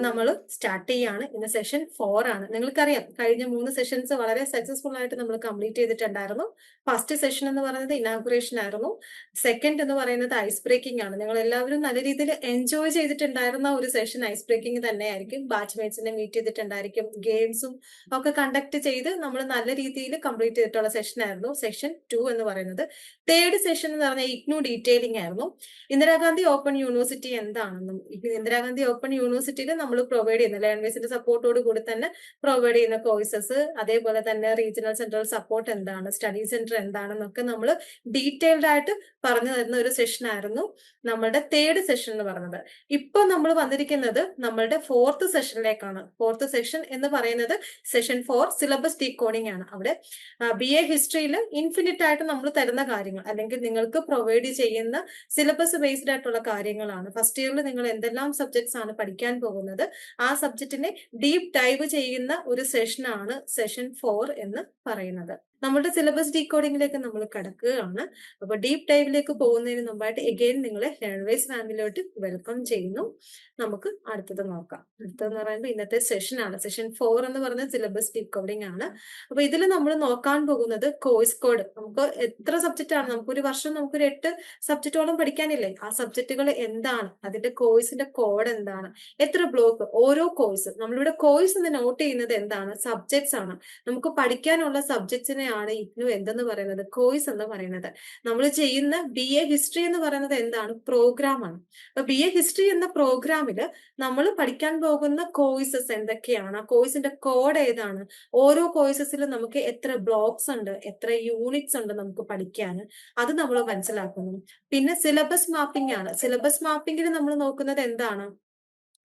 നമ്മൾ സ്റ്റാർട്ട് ചെയ്യാണ്. ഇന്ന് സെഷൻ 4 ആണ്. നിങ്ങൾക്കറിയാം കഴിഞ്ഞ 3 സെഷൻസ് വളരെ സക്സസ്ഫുൾ ആയിട്ട് നമ്മൾ കംപ്ലീറ്റ് ചെയ്തിട്ടുണ്ടായിരുന്നു. ഫസ്റ്റ് സെഷൻ എന്ന് പറയുന്നത് ഇനാഗുറേഷൻ ആയിരുന്നു. സെക്കൻഡ് എന്ന് പറയുന്നത് ഐസ് ബ്രേക്കിംഗ് ആണ്. നിങ്ങൾ എല്ലാവരും നല്ല രീതിയിൽ എൻജോയ് ചെയ്തിട്ടുണ്ടായിരുന്ന ഒരു സെഷൻ ഐസ് ബ്രേക്കിംഗ് തന്നെയായിരിക്കും. ബാച്ച്മേറ്റ്സിനെ മീറ്റ് ചെയ്തിട്ടുണ്ടായിരിക്കും. ഗെയിംസും ഒക്കെ കണ്ടക്ട് ചെയ്ത് നമ്മൾ നല്ല രീതിയിൽ കംപ്ലീറ്റ് ചെയ്തിട്ടുള്ള സെഷൻ ആയിരുന്നു. സെഷൻ 2 എന്ന് പറയുന്നത്. തേർഡ് സെഷൻ എന്ന് പറഞ്ഞാൽ ഇഗ്നു ഡീറ്റെയിലിംഗ് ആയിരുന്നു. ഇന്ദിരാഗാന്ധി ഓപ്പൺ യൂണിവേഴ്സിറ്റി എന്താണെന്നും ഇന്ദിരാഗാന്ധി ഓപ്പൺ യൂണിവേഴ്സിറ്റിയിൽ നമ്മൾ പ്രൊവൈഡ് ചെയ്യുന്ന ലേൺവേസിന്റെ സപ്പോർട്ടോട് കൂടി തന്നെ പ്രൊവൈഡ് ചെയ്യുന്ന കോഴ്സസ്, അതേപോലെ തന്നെ റീജിയണൽ സെൻട്രൽ സപ്പോർട്ട് എന്താണ്, സ്റ്റഡി സെന്റർ എന്താണെന്നൊക്കെ നമ്മൾ ഡീറ്റെയിൽഡ് ആയിട്ട് പറഞ്ഞു തരുന്ന ഒരു സെഷൻ ആയിരുന്നു നമ്മളുടെ തേർഡ് സെഷൻ എന്ന് പറയുന്നത്. ഇപ്പൊ നമ്മൾ വന്നിരിക്കുന്നത് നമ്മളുടെ ഫോർത്ത് സെഷനിലേക്കാണ്. ഫോർത്ത് സെഷൻ എന്ന് പറയുന്നത് സെഷൻ 4 സിലബസ് ഡീകോഡിംഗ് ആണ്. അവിടെ BA ഹിസ്റ്ററിയിൽ ഇൻഫിനിറ്റ് ആയിട്ട് നമ്മൾ തരുന്ന കാര്യങ്ങൾ അല്ലെങ്കിൽ നിങ്ങൾക്ക് പ്രൊവൈഡ് ചെയ്യുന്ന സിലബസ് ബേസ്ഡ് ആയിട്ടുള്ള കാര്യങ്ങളാണ്. ഫസ്റ്റ് ഇയറിൽ നിങ്ങൾ എന്തെല്ലാം സബ്ജക്ട്സ് ആണ് പഠിക്കാൻ പോകുന്നത്, ആ സബ്ജക്റ്റിനെ ഡീപ് ഡൈവ് ചെയ്യുന്ന ഒരു സെഷനാണ് സെഷൻ 4 എന്ന് പറയുന്നത്. നമ്മുടെ സിലബസ് ഡീകോഡിംഗിലേക്ക് നമ്മൾ കടക്കുകയാണ്. അപ്പൊ ഡീപ് ഡൈവിലേക്ക് പോകുന്നതിന് മുമ്പായിട്ട് എഗെയിൻ നിങ്ങളെ ലേൺവേസ് ഫാമിലിയിലോട്ട് വെൽക്കം ചെയ്യുന്നു. നമുക്ക് അടുത്തത് നോക്കാം. അടുത്തതെന്ന് പറയുമ്പോൾ ഇന്നത്തെ സെഷനാണ്. സെഷൻ 4 എന്ന് പറയുന്നത് സിലബസ് ഡീകോഡിംഗ് ആണ്. അപ്പൊ ഇതിൽ നമ്മൾ നോക്കാൻ പോകുന്നത് കോഴ്സ് കോഡ്. നമുക്ക് എത്ര സബ്ജക്റ്റ് ആണ്, നമുക്കൊരു വർഷം നമുക്കൊരു 8 സബ്ജക്റ്റോളം പഠിക്കാനില്ലേ? ആ സബ്ജക്റ്റുകൾ എന്താണ്, അതിന്റെ കോഴ്സിന്റെ കോഡ് എന്താണ്, എത്ര ബ്ലോക്ക്, ഓരോ കോഴ്സ് നമ്മളിവിടെ കോഴ്സ് എന്ന് നോട്ട് ചെയ്യുന്നത് എന്താണ്, സബ്ജക്ട്സ് ആണ്. നമുക്ക് പഠിക്കാനുള്ള സബ്ജക്ട്സിനെയാണ് ഇഗ്നു എന്തെന്ന് പറയുന്നത്, കോഴ്സ് എന്ന് പറയുന്നത്. നമ്മൾ ചെയ്യുന്ന BA ഹിസ്റ്ററി എന്ന് പറയുന്നത് എന്താണ്, പ്രോഗ്രാം ആണ്. അപ്പൊ BA ഹിസ്റ്ററി എന്ന പ്രോഗ്രാമില് നമ്മൾ പഠിക്കാൻ പോകുന്ന കോഴ്സസ് എന്തൊക്കെയാണ്, ആ കോഴ്സിന്റെ കോഡ് ഏതാണ്, ഓരോ കോഴ്സസിലും നമുക്ക് എത്ര ബ്ലോക്സ് ഉണ്ട്, എത്ര യൂണിറ്റ്സ് ഉണ്ട് നമുക്ക് പഠിക്കാൻ, അത് നമ്മൾ മനസ്സിലാക്കുന്നു. പിന്നെ സിലബസ് മാപ്പിംഗ് ആണ്. സിലബസ് മാപ്പിംഗിൽ നമ്മൾ നോക്കുന്നത് എന്താണ്,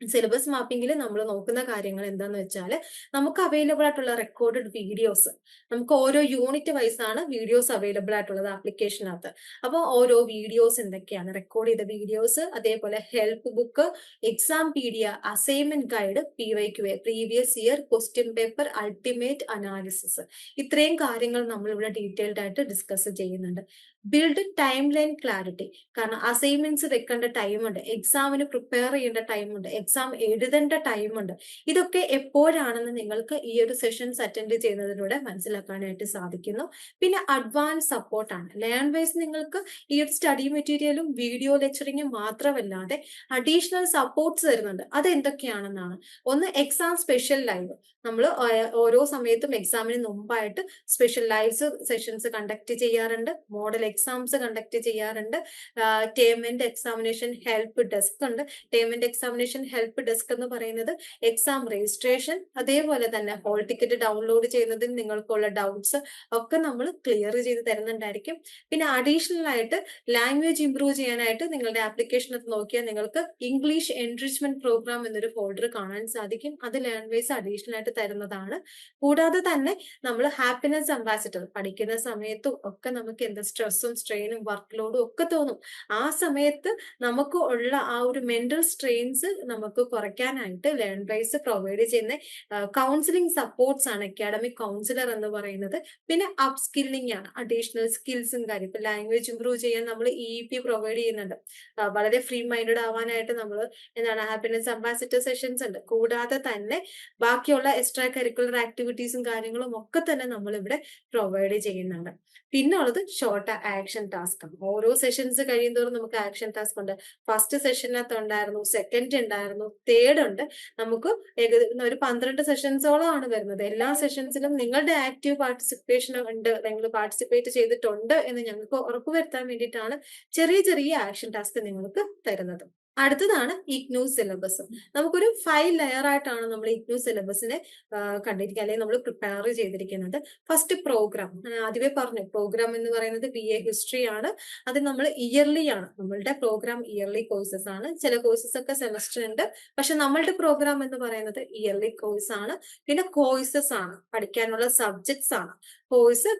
സിലബസ് മാപ്പിംഗിൽ നമ്മൾ നോക്കുന്ന കാര്യങ്ങൾ എന്താന്ന് വെച്ചാൽ നമുക്ക് അവൈലബിൾ ആയിട്ടുള്ള റെക്കോർഡഡ് വീഡിയോസ്, നമുക്ക് ഓരോ യൂണിറ്റ് വൈസ് ആണ് വീഡിയോസ് അവൈലബിൾ ആയിട്ടുള്ളത് ആപ്ലിക്കേഷനകത്ത്. അപ്പോൾ ഓരോ വീഡിയോസ് എന്തൊക്കെയാണ്, റെക്കോർഡ് ചെയ്ത വീഡിയോസ്, അതേപോലെ help book, exam pedia, assignment guide, PYQA previous year question paper, ultimate analysis, ഇത്രയും കാര്യങ്ങൾ നമ്മൾ ഇവിടെ ഡീറ്റെയിൽഡ് ആയിട്ട് ഡിസ്കസ് ചെയ്യുന്നുണ്ട്. ബിൽഡ് ടൈം ലൈൻ ക്ലാരിറ്റി, കാരണം അസൈൻമെന്റ്സ് വെക്കേണ്ട ടൈമുണ്ട്, എക്സാമിന് പ്രിപ്പയർ ചെയ്യേണ്ട ടൈമുണ്ട്, എക്സാം എഴുതേണ്ട ടൈമുണ്ട്. ഇതൊക്കെ എപ്പോഴാണെന്ന് നിങ്ങൾക്ക് ഈ ഒരു സെഷൻസ് അറ്റൻഡ് ചെയ്യുന്നതിലൂടെ മനസ്സിലാക്കാനായിട്ട് സാധിക്കുന്നു. പിന്നെ അഡ്വാൻസ് സപ്പോർട്ടാണ്. ലേൺവേസ് നിങ്ങൾക്ക് ഈ ഒരു സ്റ്റഡി മെറ്റീരിയലും വീഡിയോ ലെക്ചറിങ്ങും മാത്രമല്ലാതെ അഡീഷണൽ സപ്പോർട്ട്സ് തരുന്നുണ്ട്. അത് എന്തൊക്കെയാണെന്നാണ്. ഒന്ന്, എക്സാം സ്പെഷ്യൽ ലൈവ്. നമ്മൾ ഓരോ സമയത്തും എക്സാമിന് മുമ്പായിട്ട് സ്പെഷ്യൽ ലൈവ്സ് സെഷൻസ് കണ്ടക്ട് ചെയ്യാറുണ്ട്. മോഡൽ എക്സാംസ് കണ്ടക്ട് ചെയ്യാറുണ്ട്. Term and examination help desk ഉണ്ട്. Term and examination help desk എന്ന് പറയുന്നത് എക്സാം രജിസ്ട്രേഷൻ, അതേപോലെ തന്നെ ഹോൾ ടിക്കറ്റ് ഡൗൺലോഡ് ചെയ്യുന്നതിൽ നിങ്ങൾക്കുള്ള ഡൗട്ട്സ് ഒക്കെ നമ്മൾ ക്ലിയർ ചെയ്ത് തരുന്നുണ്ടായിരിക്കും. പിന്നെ അഡീഷണൽ ആയിട്ട് ലാംഗ്വേജ് ഇംപ്രൂവ് ചെയ്യാനായിട്ട് നിങ്ങളുടെ ആപ്ലിക്കേഷനകത്ത് നോക്കിയാൽ നിങ്ങൾക്ക് ഇംഗ്ലീഷ് എൻറിച്ച്മെന്റ് പ്രോഗ്രാം എന്നൊരു ഫോൾഡർ കാണാൻ സാധിക്കും. അത് ലേൺവേസ് അഡീഷണൽ ആയിട്ട് തരുന്നതാണ്. കൂടാതെ തന്നെ നമ്മൾ ഹാപ്പിനെസ് അംബാസിഡർ പഠിക്കുന്ന സമയത്തും ഒക്കെ നമുക്ക് എന്ത് സ്ട്രെസ്സും സ്ട്രെയിനും വർക്ക് ലോഡും ഒക്കെ തോന്നും. ആ സമയത്ത് നമുക്ക് ഉള്ള ആ ഒരു മെന്റൽ സ്ട്രെയിൻസ് നമുക്ക് കുറയ്ക്കാനായിട്ട് ലേൺവേസ് പ്രൊവൈഡ് ചെയ്യുന്ന കൗൺസിലിംഗ് സപ്പോർട്ട്സ് ആണ് അക്കാഡമിക് കൗൺസിലർ എന്ന് പറയുന്നത്. പിന്നെ അപ് സ്കില്ലിംഗ് ആണ്, അഡീഷണൽ സ്കിൽസും കാര്യം. ഇപ്പൊ ലാംഗ്വേജ് ഇംപ്രൂവ് ചെയ്യാൻ നമ്മൾ EEP പ്രൊവൈഡ് ചെയ്യുന്നുണ്ട്. വളരെ ഫ്രീ മൈൻഡഡ് ആവാനായിട്ട് നമ്മൾ എന്താണ് ഹാപ്പിനെസ് അംബാസിഡർ സെഷൻസ് ഉണ്ട്. കൂടാതെ തന്നെ ബാക്കിയുള്ള എക്സ്ട്രാ കരിക്കുലർ ആക്ടിവിറ്റീസും കാര്യങ്ങളും ഒക്കെ തന്നെ നമ്മൾ ഇവിടെ പ്രൊവൈഡ് ചെയ്യുന്നുണ്ട്. പിന്നെ ഉള്ളത് ഷോർട്ട് ആക്ഷൻ ടാസ്ക് ആണ്. ഓരോ സെഷൻസ് കഴിയുന്നതോറും നമുക്ക് ആക്ഷൻ ടാസ്ക് ഉണ്ട്. ഫസ്റ്റ് സെഷനകത്ത് ഉണ്ടായിരുന്നു, സെക്കൻഡ് ഉണ്ടായിരുന്നു, തേർഡ് ഉണ്ട്. നമുക്ക് ഒരു 12 സെഷൻസോളം ആണ് വരുന്നത്. എല്ലാ സെഷൻസിലും നിങ്ങളുടെ ആക്റ്റീവ് പാർട്ടിസിപ്പേഷൻ ഉണ്ട്, നിങ്ങൾ പാർട്ടിസിപ്പേറ്റ് ചെയ്തിട്ടുണ്ട് എന്ന് ഞങ്ങൾക്ക് ഉറപ്പുവരുത്താൻ വേണ്ടിയിട്ടാണ് ചെറിയ ചെറിയ ആക്ഷൻ ടാസ്ക് നിങ്ങൾക്ക് തരുന്നത്. അടുത്തതാണ് ഇഗ്നു സിലബസ്. നമുക്കൊരു 5 ലെയർ ആയിട്ടാണ് നമ്മൾ ഇഗ്നു സിലബസിനെ കണ്ടിരിക്കുക, അല്ലെങ്കിൽ നമ്മൾ പ്രിപ്പയർ ചെയ്തിരിക്കുന്നത്. ഫസ്റ്റ് പ്രോഗ്രാം, ആദ്യമേ പറഞ്ഞു പ്രോഗ്രാം എന്ന് പറയുന്നത് BA ഹിസ്റ്ററി ആണ്. അത് നമ്മൾ ഇയർലി ആണ്, നമ്മളുടെ പ്രോഗ്രാം ഇയർലി കോഴ്സസ് ആണ്. ചില കോഴ്സസ് ഒക്കെ സെമസ്റ്റർ ഉണ്ട്, പക്ഷെ നമ്മളുടെ പ്രോഗ്രാം എന്ന് പറയുന്നത് ഇയർലി കോഴ്സ് ആണ്. പിന്നെ കോഴ്സസ് ആണ്, പഠിക്കാനുള്ള സബ്ജക്ട്സ് ആണ്.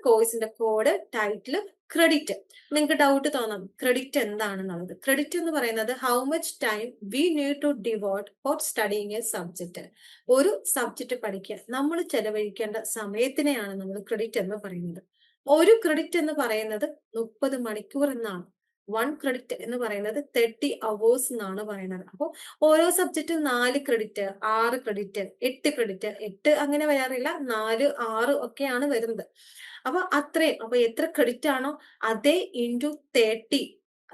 കോഴ്സിന്റെ കോഡ്, ടൈറ്റിൽ, ക്രെഡിറ്റ്. നിങ്ങൾക്ക് ഡൗട്ട് തോന്നാം ക്രെഡിറ്റ് എന്താണെന്നുള്ളത്. ക്രെഡിറ്റ് എന്ന് പറയുന്നത് how much time we need to devote for studying a subject. ഒരു സബ്ജക്ട് പഠിക്കാൻ നമ്മൾ ചെലവഴിക്കേണ്ട സമയത്തിനെയാണ് നമ്മൾ ക്രെഡിറ്റ് എന്ന് പറയുന്നത്. ഒരു ക്രെഡിറ്റ് എന്ന് പറയുന്നത് 30 മണിക്കൂർ എന്നാണ്. 1 ക്രെഡിറ്റ് എന്ന് പറയുന്നത് 30 അവേഴ്സ് എന്നാണ് പറയുന്നത്. അപ്പോൾ ഓരോ സബ്ജക്റ്റും 4 ക്രെഡിറ്റ്, 6 ക്രെഡിറ്റ്, 8 ക്രെഡിറ്റ്, 8 അങ്ങനെ വരാറില്ല, 4, 6 ഒക്കെയാണ് വരുന്നത്. അപ്പൊ അത്രയും, അപ്പൊ എത്ര ക്രെഡിറ്റ് ആണോ അതേ ഇൻറ്റു 30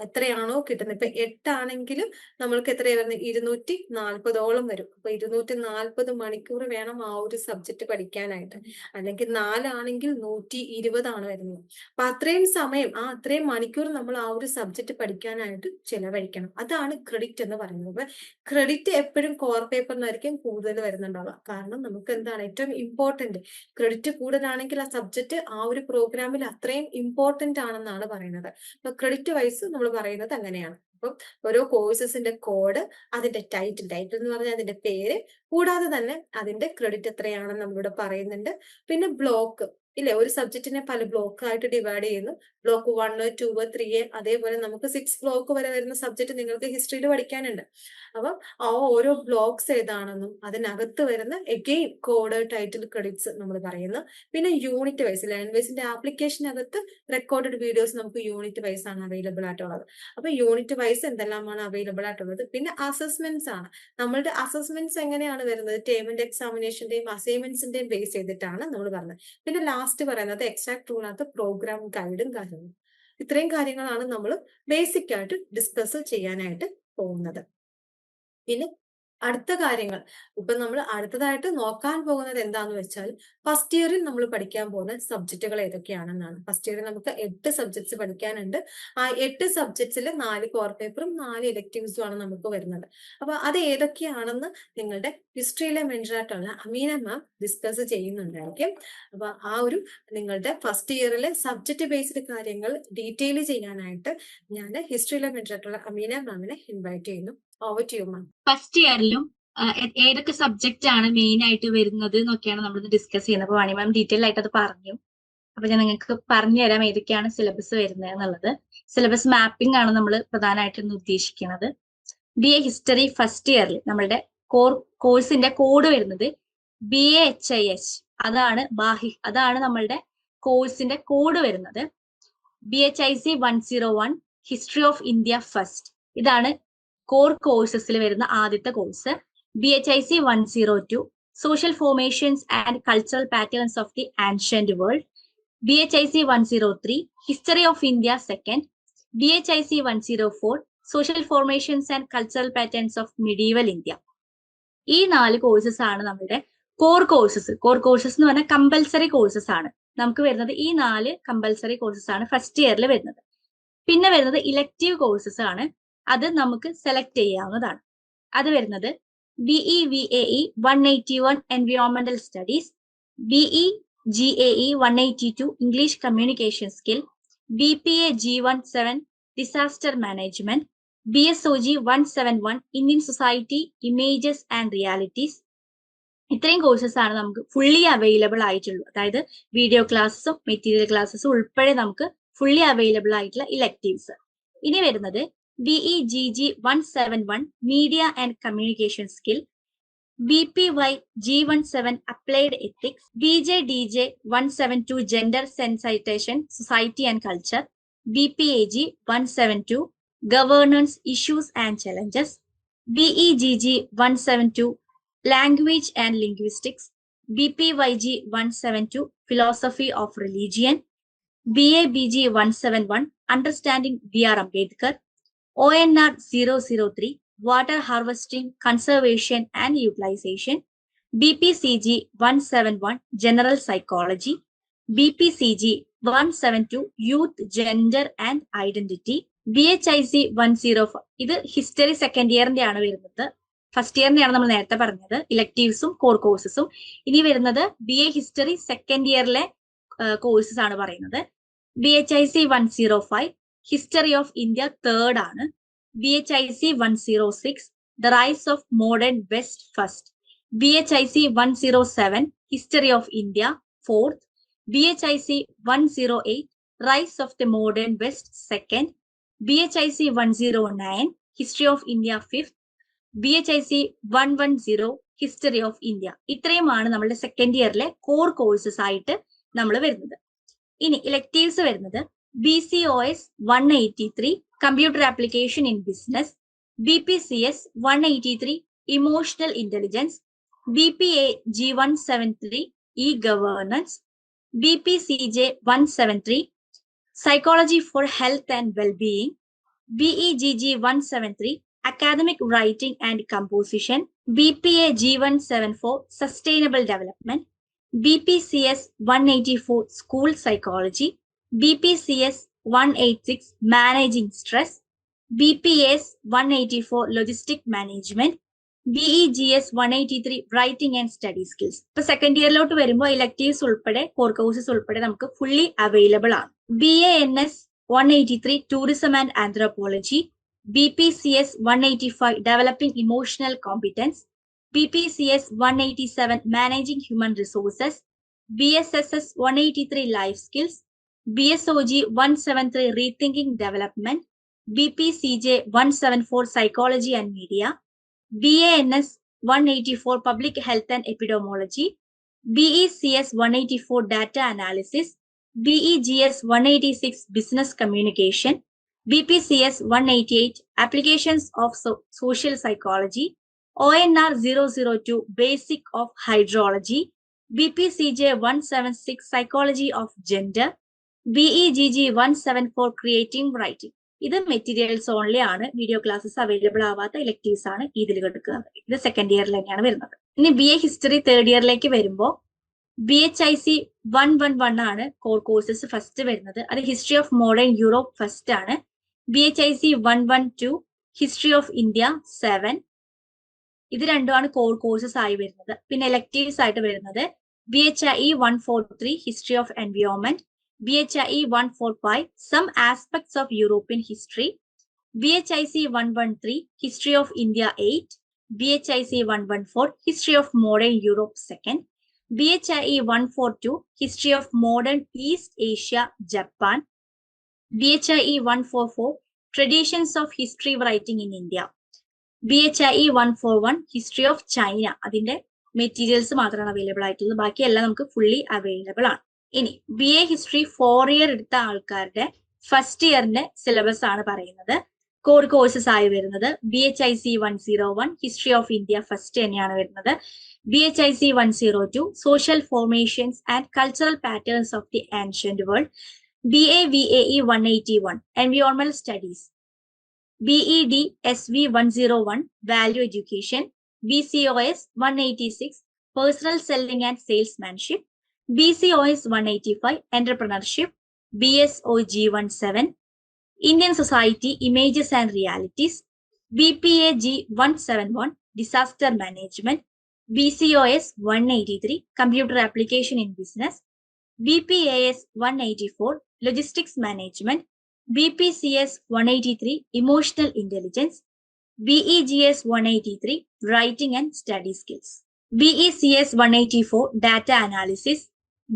എത്രയാണോ കിട്ടുന്നത്. ഇപ്പൊ 8 ആണെങ്കിലും നമ്മൾക്ക് എത്രയാ വരുന്നത്, 240ഓളം വരും. അപ്പൊ 240 മണിക്കൂർ വേണം ആ ഒരു സബ്ജക്ട് പഠിക്കാനായിട്ട്. അല്ലെങ്കിൽ 4 ആണെങ്കിൽ 120 ആണ് വരുന്നത്. അപ്പൊ അത്രയും സമയം, അത്രയും മണിക്കൂർ നമ്മൾ ആ ഒരു സബ്ജക്ട് പഠിക്കാനായിട്ട് ചെലവഴിക്കണം. അതാണ് ക്രെഡിറ്റ് എന്ന് പറയുന്നത്. ക്രെഡിറ്റ് എപ്പോഴും കോർ പേപ്പറിനായിരിക്കും കൂടുതൽ വരുന്നുണ്ടാവുക. കാരണം നമുക്ക് എന്താണ് ഏറ്റവും ഇമ്പോർട്ടന്റ്, ക്രെഡിറ്റ് കൂടുതലാണെങ്കിൽ ആ സബ്ജക്ട് ആ ഒരു പ്രോഗ്രാമിൽ അത്രയും ഇമ്പോർട്ടന്റ് ആണെന്നാണ് പറയുന്നത്. അപ്പൊ ക്രെഡിറ്റ് വൈസ് നമ്മൾ പറയുന്നത് അങ്ങനെയാണ്. അപ്പം ഓരോ കോഴ്സസിന്റെ കോഡ്, അതിന്റെ ടൈറ്റിൽ എന്ന് പറഞ്ഞാൽ അതിന്റെ പേര്, കൂടാതെ തന്നെ അതിന്റെ ക്രെഡിറ്റ് എത്രയാണെന്ന് നമ്മളിവിടെ പറയുന്നുണ്ട്. പിന്നെ ബ്ലോക്ക് ഇല്ലേ, ഒരു സബ്ജക്റ്റിനെ പല ബ്ലോക്ക് ആയിട്ട് ഡിവൈഡ് ചെയ്യുന്നു. ബ്ലോക്ക് 1, 2, 3, അതേപോലെ നമുക്ക് 6 ബ്ലോക്ക് വരെ വരുന്ന സബ്ജക്ട് നിങ്ങൾക്ക് ഹിസ്റ്ററിയിൽ പഠിക്കാനുണ്ട്. അപ്പം ആ ഓരോ ബ്ലോക്സ് ഏതാണെന്നും അതിനകത്ത് വരുന്ന എഗെയിൻ കോഡ്, ടൈറ്റിൽ, ക്രെഡിറ്റ്സ് നമ്മൾ പറയുന്നു. പിന്നെ യൂണിറ്റ് വൈസ്, ലാംഗ്വേജിന്റെ ആപ്ലിക്കേഷനകത്ത് റെക്കോർഡഡ് വീഡിയോസ് നമുക്ക് യൂണിറ്റ് വൈസ് ആണ് അവൈലബിൾ ആയിട്ടുള്ളത്. അപ്പൊ യൂണിറ്റ് വൈസ് എന്തെല്ലാമാണ് അവൈലബിൾ ആയിട്ടുള്ളത്. പിന്നെ അസസ്മെന്റ്സ് ആണ്. നമ്മളുടെ അസസ്മെന്റ്സ് എങ്ങനെയാണ് വരുന്നത്, ടേമിന്റെ എക്സാമിനേഷന്റെയും അസൈൻമെന്റ്സിന്റെയും ബേസ് ചെയ്തിട്ടാണ് നമ്മൾ പറഞ്ഞത്. പിന്നെ ലാസ്റ്റ് പറയുന്നത് എക്സാക്ട് ടൂളിനകത്ത് പ്രോഗ്രാം ഗൈഡും കാര്യങ്ങളും. ഇത്രയും കാര്യങ്ങളാണ് നമ്മൾ ബേസിക് ആയിട്ട് ഡിസ്കസ് ചെയ്യാനായിട്ട് പോകുന്നത്. പിന്നെ അടുത്ത കാര്യങ്ങൾ, ഇപ്പൊ നമ്മൾ അടുത്തതായിട്ട് നോക്കാൻ പോകുന്നത് എന്താന്ന് വെച്ചാൽ ഫസ്റ്റ് ഇയറിൽ നമ്മൾ പഠിക്കാൻ പോകുന്ന സബ്ജക്റ്റുകൾ ഏതൊക്കെയാണെന്നാണ്. ഫസ്റ്റ് ഇയറിൽ നമുക്ക് 8 സബ്ജക്ട്സ് പഠിക്കാനുണ്ട്. ആ 8 സബ്ജക്ട്സിൽ 4 കോർ പേപ്പറും 4 ഇലക്ടീവ്സും ആണ് നമുക്ക് വരുന്നത്. അപ്പൊ അത് ഏതൊക്കെയാണെന്ന് നിങ്ങളുടെ ഹിസ്റ്ററിയിലെ മെൻറ്ററായിട്ടുള്ള അമീന മാം ഡിസ്കസ് ചെയ്യുന്നുണ്ടായിരിക്കും. അപ്പൊ ആ ഒരു നിങ്ങളുടെ ഫസ്റ്റ് ഇയറിലെ സബ്ജക്ട് ബേസ്ഡ് കാര്യങ്ങൾ ഡീറ്റെയിൽ ചെയ്യാനായിട്ട് ഞാൻ ഹിസ്റ്ററിയിലെ മെൻറ്ററായിട്ടുള്ള അമീന മാമിനെ ഇൻവൈറ്റ് ചെയ്യുന്നു. Over to you ma'am. First ഇയറിലും ഏതൊക്കെ സബ്ജക്റ്റ് ആണ് മെയിൻ ആയിട്ട് വരുന്നത് എന്നൊക്കെയാണ് നമ്മൾ ഡിസ്കസ് ചെയ്യുന്നത്. അപ്പൊ വാണി മാം ഡീറ്റെയിൽ ആയിട്ട് അത് പറഞ്ഞു. അപ്പൊ ഞാൻ നിങ്ങൾക്ക് പറഞ്ഞു തരാം ഏതൊക്കെയാണ് സിലബസ് വരുന്നത് എന്നുള്ളത്. സിലബസ് മാപ്പിംഗ് ആണ് നമ്മൾ പ്രധാനമായിട്ട് ഇന്ന് ഉദ്ദേശിക്കുന്നത്. BA ഹിസ്റ്ററി ഫസ്റ്റ് ഇയറിൽ നമ്മളുടെ കോഴ്സിന്റെ കോഡ് വരുന്നത് BAHIH. അതാണ് നമ്മളുടെ കോഴ്സിന്റെ കോഡ് വരുന്നത്. BHIC 101 history of India first. ഇതാണ് കോർ കോഴ്സസിൽ വരുന്ന ആദ്യത്തെ course. BHIC 102 social formations and cultural patterns of the ancient world. BHIC 103 history of India second. BHIC 104 social formations and cultural patterns of medieval India. ഈ 4 courses ആണ് നമ്മുടെ core courses. Core courses എന്ന് പറഞ്ഞാൽ compulsory courses ആണ് നമുക്ക് വരുന്നത്. ഈ 4 compulsory courses ആണ് ഫസ്റ്റ് ഇയറിൽ വരുന്നത്. പിന്നെ വരുന്നത് ഇലക്റ്റീവ് കോഴ്സസ് ആണ്. അത് നമുക്ക് സെലക്ട് ചെയ്യാവുന്നതാണ്. അത് വരുന്നത് BE-VAE 181 എൻവയോൺമെന്റൽ studies, BE-GAE 182 English communication skill, BPA G17 disaster management, BSOG 171 Indian society images and realities. ഇത്രയും കോഴ്സസ് ആണ് നമുക്ക് ഫുള്ളി അവൈലബിൾ ആയിട്ടുള്ളൂ. അതായത് വീഡിയോ ക്ലാസ്സും മെറ്റീരിയൽ ക്ലാസ്സസും ഉൾപ്പെടെ നമുക്ക് ഫുള്ളി അവൈലബിൾ ആയിട്ടുള്ള ഇലക്റ്റീവ്സ്. ഇനി വരുന്നത് BEGG 171 media and communication skill, BPY G17 applied ethics, BJDJ 172 gender sensitisation society and culture, BPAG 172 governance issues and challenges, BEGG 172 language and linguistics, BPYG 172 philosophy of religion, BABG 171 understanding BR Ambedkar, ONR 003 water harvesting, conservation and utilization, BPCG 171 general psychology, BPCG 172 youth, gender and identity, BHIC 105 ഇത് history second ഇയറിന്റെ ആണ് വരുന്നത്. First ഇയറിന്റെ ആണ് നമ്മൾ നേരത്തെ പറഞ്ഞത്, ഇലക്ടീവ്സും core കോഴ്സസും. ഇനി വരുന്നത് BA history second ഇയറിലെ courses ആണ് പറയുന്നത്. BHIC 105 history of India third ആണ്. BHIC 106 the rise of modern west first. BHIC 107 history of India fourth. BHIC 108 rise of the modern west second. BHIC 109 history of India fifth. BHIC 110 history of India. ഇത്രയുമാണ് നമ്മുടെ second ഇയറിലെ core courses ആയിട്ട് നമ്മൾ വരുന്നത്. ഇനി ഇലക്ടീവ്സ് വരുന്നത് BCOS 183 Computer Application in Business. BPCS 183 Emotional Intelligence. BPA G173 E-Governance. BPCJ 173 Psychology for Health and Well-Being. BEGG 173 Academic Writing and Composition. BPA G174 Sustainable Development. BPCS 184 School Psychology. BPCS 186 Managing Stress. BPS 184 Logistic Management. BEGS 183 Writing and Study Skills. ഇപ്പൊ second ഇയറിലോട്ട് വരുമ്പോൾ ഇലക്ടീവ്സ് ഉൾപ്പെടെ core courses ഉൾപ്പെടെ നമുക്ക് fully available ആണ്. BANS 183 Tourism and Anthropology. BPCS 185 Developing Emotional Competence. BPCS 187 Managing Human Resources. BSSS 183 Life Skills. BSOG 173 Rethinking Development. BPCJ 174 Psychology and Media. BANS 184 Public Health and Epidemiology. BECS 184 Data Analysis. BEGS 186 Business Communication. BPCS 188 Applications of Social Psychology. ONR 002 Basic of Hydrology. BPCJ 176 Psychology of Gender. BEGG 174 Creative Writing. ഇത് materials only ആണ്. Video classes available ആവാത്ത ഇലക്ടീവ്സ് ആണ് ഇതിൽ എടുക്കുന്നത്. ഇത് second ഇയറിൽ തന്നെയാണ് വരുന്നത്. ഇനി BA ഹിസ്റ്ററി തേർഡ് ഇയറിലേക്ക് വരുമ്പോൾ BHIC 111 ആണ് കോർ കോഴ്സസ് ഫസ്റ്റ് വരുന്നത്. അത് history of modern Europe first ആണ്. BHIC 112 history of India 7. ഇത് രണ്ടുമാണ് കോർ കോഴ്സസ് ആയി വരുന്നത്. പിന്നെ എലക്ടീവ്സ് ആയിട്ട് വരുന്നത് BHIE 143 history of environment. BHIE 145 Some Aspects of European History. BHIC 113 History of India 8. BHIC 114 History of Modern Europe 2nd. BHIE 142 History of Modern East Asia Japan. BHIE 144 Traditions of History Writing in India. BHIE 141 History of China. അതിന്റെ materials മാത്രമാണ് available ആയിട്ടുള്ളത്. ബാക്കിയെല്ലാം നമുക്ക് fully available ആണ്. ഇനി BA history 4 year എടുത്ത ആൾക്കാരുടെ first ഇയറിന്റെ syllabus ആണ് പറയുന്നത്. കോർ കോഴ്സസ് ആയി വരുന്നത് BHIC 101 history of India first തന്നെയാണ് വരുന്നത്. BHIC 102 social formations and cultural patterns of the ancient world. BAVAE 181 എൻവയോൺമെന്റൽ studies. BED SV 101 value education. BCOS 186 personal selling and salesmanship. BCOS 185 Entrepreneurship. BSOG 17 Indian Society Images and Realities. BPAG 171 Disaster Management. BCOS 183 Computer Application in Business. BPAS 184 Logistics Management. BPCS 183 Emotional Intelligence. BEGS 183 Writing and Study Skills. BECS 184 Data Analysis.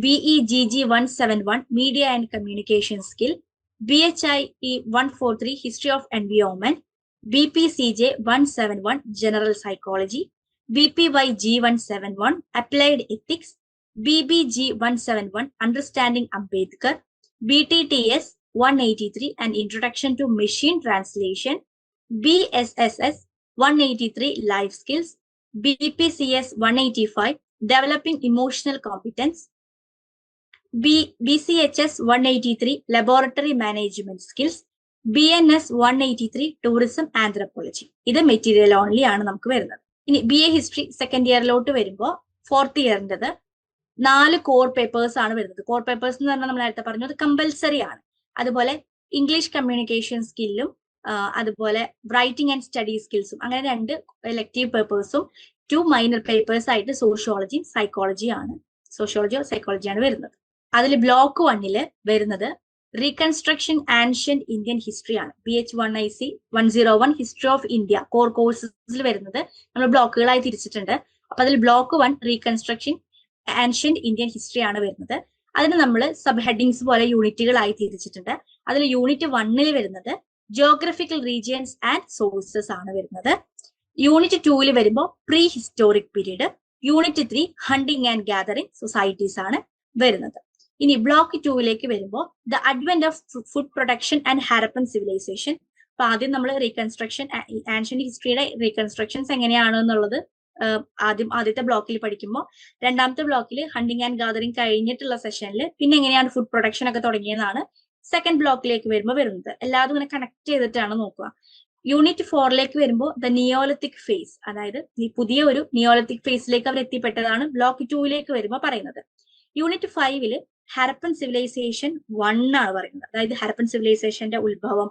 BEGG 171 Media and Communication Skill. BHIE 143 History of Environment. BPCJ 171 General Psychology. BPYG 171 Applied Ethics. BBG 171 Understanding Ambedkar. BTTS 183 An Introduction to Machine Translation. BSSS 183 Life Skills. BPCS 185 Developing Emotional Competence. BCHS 183 Laboratory Management Skills. BNS 183 Tourism Anthropology. ഇത് material only ആണ് നമുക്ക് വരുന്നത്. ഇനി BA history second ഇയറിലോട്ട് വരുമ്പോൾ fourth ഇയറിൻ്റെത് 4 core papers ആണ് വരുന്നത്. Core papers എന്ന് പറഞ്ഞാൽ നമ്മൾ നേരത്തെ പറഞ്ഞു അത് കമ്പൽസറി ആണ്. അതുപോലെ ഇംഗ്ലീഷ് കമ്മ്യൂണിക്കേഷൻ സ്കില്ലും അതുപോലെ റൈറ്റിംഗ് ആൻഡ് സ്റ്റഡി സ്കിൽസും, അങ്ങനെ 2 എലക്റ്റീവ് പേപ്പേഴ്സും 2 മൈനർ പേപ്പേഴ്സ് ആയിട്ട് സോഷ്യോളജിയും സൈക്കോളജിയാണ് വരുന്നത്. അതിൽ ബ്ലോക്ക് 1 വരുന്നത് റീകൺസ്ട്രക്ഷൻ ആൻഷ്യന്റ് ഇന്ത്യൻ ഹിസ്റ്ററി ആണ്. BH1IC 101 history of India core കോഴ്സസിൽ വരുന്നത് നമ്മൾ ബ്ലോക്കുകളായി തിരിച്ചിട്ടുണ്ട്. അപ്പൊ അതിൽ block 1 reconstruction ancient Indian history ആണ് വരുന്നത്. അതിന് നമ്മൾ സബ് ഹെഡിങ്സ് പോലെ യൂണിറ്റുകളായി തിരിച്ചിട്ടുണ്ട്. അതിൽ യൂണിറ്റ് 1 വരുന്നത് ജിയോഗ്രഫിക്കൽ റീജിയൻസ് ആൻഡ് സോഴ്സസ് ആണ് വരുന്നത്. യൂണിറ്റ് 2 വരുമ്പോൾ prehistoric period. Unit 3 hunting and gathering societies ആണ് വരുന്നത്. ഇനി ബ്ലോക്ക് 2 വരുമ്പോൾ the advent of food production and Harappan civilisation. അപ്പൊ ആദ്യം നമ്മൾ റീകൺസ്ട്രക്ഷൻ, ആൻഷ്യന്റ് ഹിസ്റ്ററിയുടെ റീകൺസ്ട്രക്ഷൻസ് എങ്ങനെയാണ് എന്നുള്ളത് ആദ്യത്തെ ബ്ലോക്കിൽ പഠിക്കുമ്പോൾ, രണ്ടാമത്തെ ബ്ലോക്കിൽ ഹണ്ടിങ് ആൻഡ് ഗാദറിങ് കഴിഞ്ഞിട്ടുള്ള സെഷനിൽ പിന്നെ എങ്ങനെയാണ് ഫുഡ് പ്രൊഡക്ഷൻ ഒക്കെ തുടങ്ങിയതാണ് സെക്കൻഡ് ബ്ലോക്കിലേക്ക് വരുമ്പോൾ വരുന്നത്. എല്ലാതും ഇങ്ങനെ കണക്ട് ചെയ്തിട്ടാണ് നോക്കുക. യൂണിറ്റ് 4ലേക്ക് വരുമ്പോൾ ദ നിയോലിത്തിക് ഫേസ്, അതായത് ഈ പുതിയ ഒരു നിയോലിത്തിക് ഫേസിലേക്ക് അവർ എത്തിപ്പെട്ടതാണ് ബ്ലോക്ക് 2ലേക്ക് വരുമ്പോൾ പറയുന്നത്. യൂണിറ്റ് 5ല് ഹരപ്പൻ സിവിലൈസേഷൻ 1 ആണ് പറയുന്നത്. അതായത് ഹരപ്പൻ സിവിലൈസേഷന്റെ ഉത്ഭവം,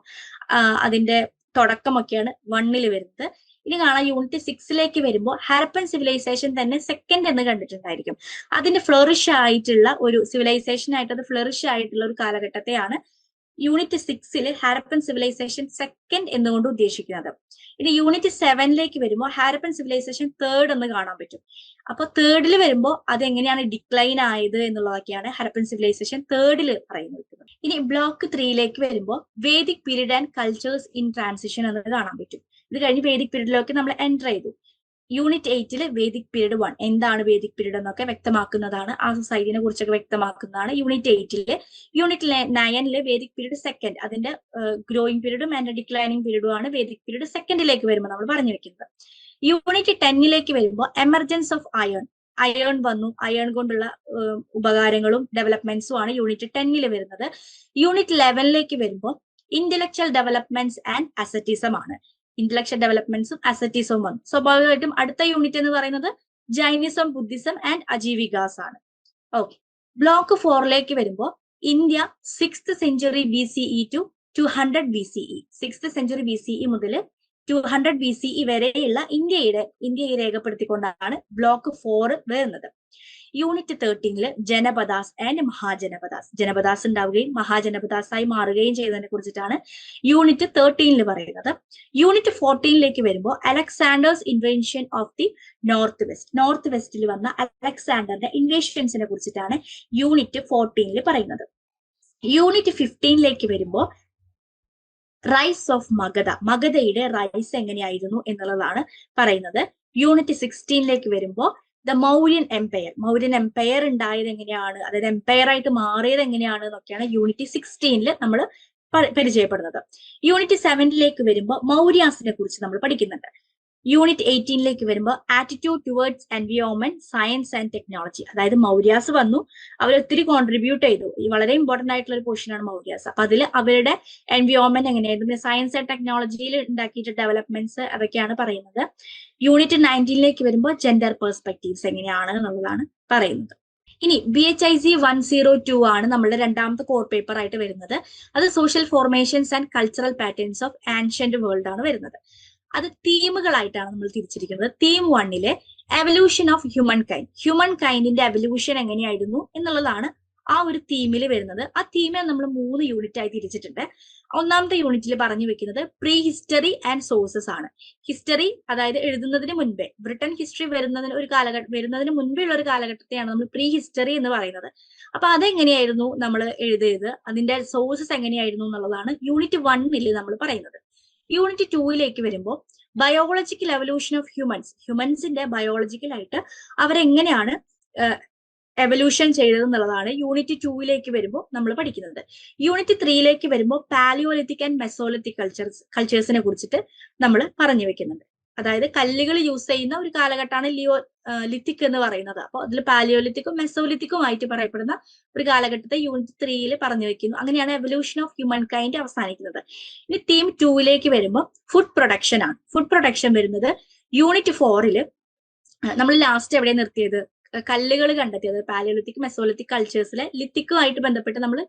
അതിന്റെ തുടക്കമൊക്കെയാണ് 1ൽ വരുന്നത്. ഇനി കാണാം യൂണിറ്റ് 6ലേക്ക് വരുമ്പോൾ ഹരപ്പൻ സിവിലൈസേഷൻ തന്നെ സെക്കൻഡ് എന്ന് കണ്ടിട്ടുണ്ടായിരിക്കും. അതിന്റെ ഫ്ലറിഷ് ആയിട്ടുള്ള ഒരു സിവിലൈസേഷൻ ആയിട്ട്, അത് ഫ്ലറിഷ് ആയിട്ടുള്ള ഒരു കാലഘട്ടത്തെയാണ് യൂണിറ്റ് 6ല് ഹാരപ്പൻ സിവിലൈസേഷൻ സെക്കൻഡ് എന്നുകൊണ്ട് ഉദ്ദേശിക്കുന്നത്. ഇനി യൂണിറ്റ് 7ലേക്ക് വരുമ്പോൾ ഹാരപ്പൻ സിവിലൈസേഷൻ തേർഡ് എന്ന് കാണാൻ പറ്റും. അപ്പൊ തേർഡിൽ വരുമ്പോൾ അത് എങ്ങനെയാണ് ഡിക്ലൈൻ ആയത് എന്നുള്ളതൊക്കെയാണ് ഹരപ്പൻ സിവിലൈസേഷൻ തേർഡിൽ പറയുന്നത്. ഇനി ബ്ലോക്ക് 3ലേക്ക് വരുമ്പോൾ Vedic period and cultures in transition എന്ന് കാണാൻ പറ്റും. ഇത് കഴിഞ്ഞ് വേദിക് പീരീഡിലേക്ക് നമ്മൾ എൻ്റർ ചെയ്തു. യൂണിറ്റ് 8ല് വേദിക് പീരീഡ് 1 എന്താണ് വേദിക് പീരീഡ് എന്നൊക്കെ വ്യക്തമാക്കുന്നതാണ്, ആ സൊസൈറ്റിനെ കുറിച്ചൊക്കെ വ്യക്തമാക്കുന്നതാണ് യൂണിറ്റ് 8ല്. യൂണിറ്റ് 9ല് വേദിക് പീരീഡ് സെക്കൻഡ്, അതിന്റെ ഗ്രോയിങ് പീരീഡും ആൻഡ് ഡിക്ലൈനിങ് പീരീഡും ആണ് വേദിക് പീരീഡ് സെക്കൻഡിലേക്ക് വരുമ്പോൾ നമ്മൾ പറഞ്ഞു വെക്കുന്നത്. യൂണിറ്റ് 10ലേക്ക് വരുമ്പോൾ എമർജൻസ് ഓഫ് അയേൺ വന്നു, അയേൺ കൊണ്ടുള്ള ഉപകാരങ്ങളും ഡെവലപ്മെന്റ്സും ആണ് യൂണിറ്റ് 10ല് വരുന്നത്. യൂണിറ്റ് 11ലേക്ക് വരുമ്പോൾ ഇന്റലക്ച്വൽ ഡെവലപ്മെന്റ്സ് ആൻഡ് അസറ്റിസം ആണ്. ഇന്റലക്ച്വൽ ഡെവലപ്മെന്റ്സും അസറ്റിസവും വന്നു. സ്വാഭാവികമായിട്ടും അടുത്ത യൂണിറ്റ് എന്ന് പറയുന്നത് ജൈനിസം, ബുദ്ധിസം ആൻഡ് അജീവികാസ് ആണ്. ഓക്കെ, ബ്ലോക്ക് 4ലേക്ക് വരുമ്പോൾ India 6th century BCE to 200 BCE, 6th century BCE മുതൽ 200 BCE വരെയുള്ള ഇന്ത്യയെ രേഖപ്പെടുത്തിക്കൊണ്ടാണ് ബ്ലോക്ക് 4 വരുന്നത്. യൂണിറ്റ് 13ല് ജനപദാസ് ആൻഡ് മഹാജനപദാസ്, ജനപദാസ് ഉണ്ടാവുകയും മഹാജനപദാസായി മാറുകയും ചെയ്തതിനെ കുറിച്ചിട്ടാണ് യൂണിറ്റ് 13ൽ പറയുന്നത്. യൂണിറ്റ് 14ലേക്ക് വരുമ്പോൾ Alexander's invention of the north വെസ്റ്റിൽ വന്ന അലക്സാണ്ടറിന്റെ ഇൻവേഷൻസിനെ കുറിച്ചിട്ടാണ് യൂണിറ്റ് 14ൽ പറയുന്നത്. യൂണിറ്റ് 15ലേക്ക് വരുമ്പോൾ റൈസ് ഓഫ് മഗധയുടെ റൈസ് എങ്ങനെയായിരുന്നു എന്നുള്ളതാണ് പറയുന്നത്. യൂണിറ്റ് 16ലേക്ക് വരുമ്പോൾ ദ മൗര്യൻ എംപയർ ഉണ്ടായത് എങ്ങനെയാണ്, അതായത് എംപയർ ആയിട്ട് മാറിയത് എങ്ങനെയാണ് എന്നൊക്കെയാണ് യൂണിറ്റ് 16ൽ നമ്മൾ പരിചയപ്പെടുന്നത്. യൂണിറ്റ് 7ലേക്ക് വരുമ്പോൾ മൗര്യാസിനെ കുറിച്ച് നമ്മൾ പഠിക്കുന്നുണ്ട്. യൂണിറ്റ് 18ലേക്ക് വരുമ്പോൾ attitude towards environment, science and technology, അതായത് മൗര്യാസ് വന്നു, അവർ ഒത്തിരി കോൺട്രിബ്യൂട്ട് ചെയ്തു. ഈ വളരെ ഇമ്പോർട്ടന്റ് ആയിട്ടുള്ള ഒരു പോർഷനാണ് മൗര്യാസ്. അപ്പൊ അതിൽ അവരുടെ എൻവിയോൺമെന്റ് എങ്ങനെയായിരുന്നു, സയൻസ് ആൻഡ് ടെക്നോളജിയിൽ ഉണ്ടാക്കിയിട്ട് ഡെവലപ്മെന്റ്സ്, അതൊക്കെയാണ് പറയുന്നത്. യൂണിറ്റ് 19ലേക്ക് വരുമ്പോൾ ജെൻഡർ പെർസ്പെക്റ്റീവ്സ് എങ്ങനെയാണ് എന്നുള്ളതാണ് പറയുന്നത്. ഇനി BHIC 102 ആണ് നമ്മളുടെ രണ്ടാമത്തെ കോർ പേപ്പർ ആയിട്ട് വരുന്നത്. അത് social formations and cultural patterns of ancient world ആണ് വരുന്നത്. അത് തീമുകളായിട്ടാണ് നമ്മൾ തിരിച്ചിരിക്കുന്നത്. തീം 1ലെ എവല്യൂഷൻ ഓഫ് ഹ്യൂമൻ കൈൻഡിന്റെ എവല്യൂഷൻ എങ്ങനെയായിരുന്നു എന്നുള്ളതാണ് ആ ഒരു തീമിൽ വരുന്നത്. ആ തീമിനെ നമ്മൾ 3 യൂണിറ്റ് ആയി തിരിച്ചിട്ടുണ്ട്. ഒന്നാമത്തെ യൂണിറ്റിൽ പറഞ്ഞു വെക്കുന്നത് പ്രീ ഹിസ്റ്ററി ആൻഡ് സോഴ്സസ് ആണ്. ഹിസ്റ്ററി, അതായത് എഴുതുന്നതിന് മുൻപേ, ബ്രിട്ടൻ ഹിസ്റ്ററി വരുന്നതിന് മുൻപേ ഉള്ള ഒരു കാലഘട്ടത്തെയാണ് നമ്മൾ പ്രീ ഹിസ്റ്ററി എന്ന് പറയുന്നത്. അപ്പൊ അതെങ്ങനെയായിരുന്നു നമ്മൾ എഴുതിയത്, അതിന്റെ സോഴ്സസ് എങ്ങനെയായിരുന്നു എന്നുള്ളതാണ് യൂണിറ്റ് 1ൽ നമ്മൾ പറയുന്നത്. യൂണിറ്റ് 2ലേക്ക് വരുമ്പോൾ ബയോളജിക്കൽ എവല്യൂഷൻ ഓഫ് ഹ്യൂമൻസിന്റെ ബയോളജിക്കലായിട്ട് അവരെങ്ങനെയാണ് എവല്യൂഷൻ ചെയ്തതെന്നുള്ളതാണ് യൂണിറ്റ് 2ലേക്ക് വരുമ്പോൾ നമ്മൾ പഠിക്കുന്നത്. യൂണിറ്റ് 3ലേക്ക് വരുമ്പോൾ പാലിയോലിത്തിക് ആൻഡ് മെസോലിത്തിക് കൾച്ചേഴ്സിനെ കുറിച്ചിട്ട് നമ്മൾ പറഞ്ഞു വെക്കുന്നുണ്ട്. അതായത് കല്ലുകൾ യൂസ് ചെയ്യുന്ന ഒരു കാലഘട്ടമാണ് ലിത്തിക് എന്ന് പറയുന്നത്. അപ്പോൾ അതിൽ പാലിയോലിത്തിക്കും മെസോലിത്തിക്കുമായിട്ട് പറയപ്പെടുന്ന ഒരു കാലഘട്ടത്തെ യൂണിറ്റ് 3ൽ പറഞ്ഞു വെക്കുന്നു. അങ്ങനെയാണ് എവല്യൂഷൻ ഓഫ് ഹ്യൂമൻ കൈൻഡ് അവസാനിക്കുന്നത്. ഇനി തീം 2ലേക്ക് വരുമ്പോൾ ഫുഡ് പ്രൊഡക്ഷൻ ആണ്. ഫുഡ് പ്രൊഡക്ഷൻ വരുന്നത് യൂണിറ്റ് 4ൽ നമ്മൾ ലാസ്റ്റ് എവിടെ നിർത്തിയത്, കല്ലുകൾ കണ്ടെത്തിയത്. പാലിയോലിത്തിക് മെസോലിത്തിക് കൾച്ചേഴ്സിലെ ലിത്തിക്കുമായിട്ട് ബന്ധപ്പെട്ട് നമ്മൾ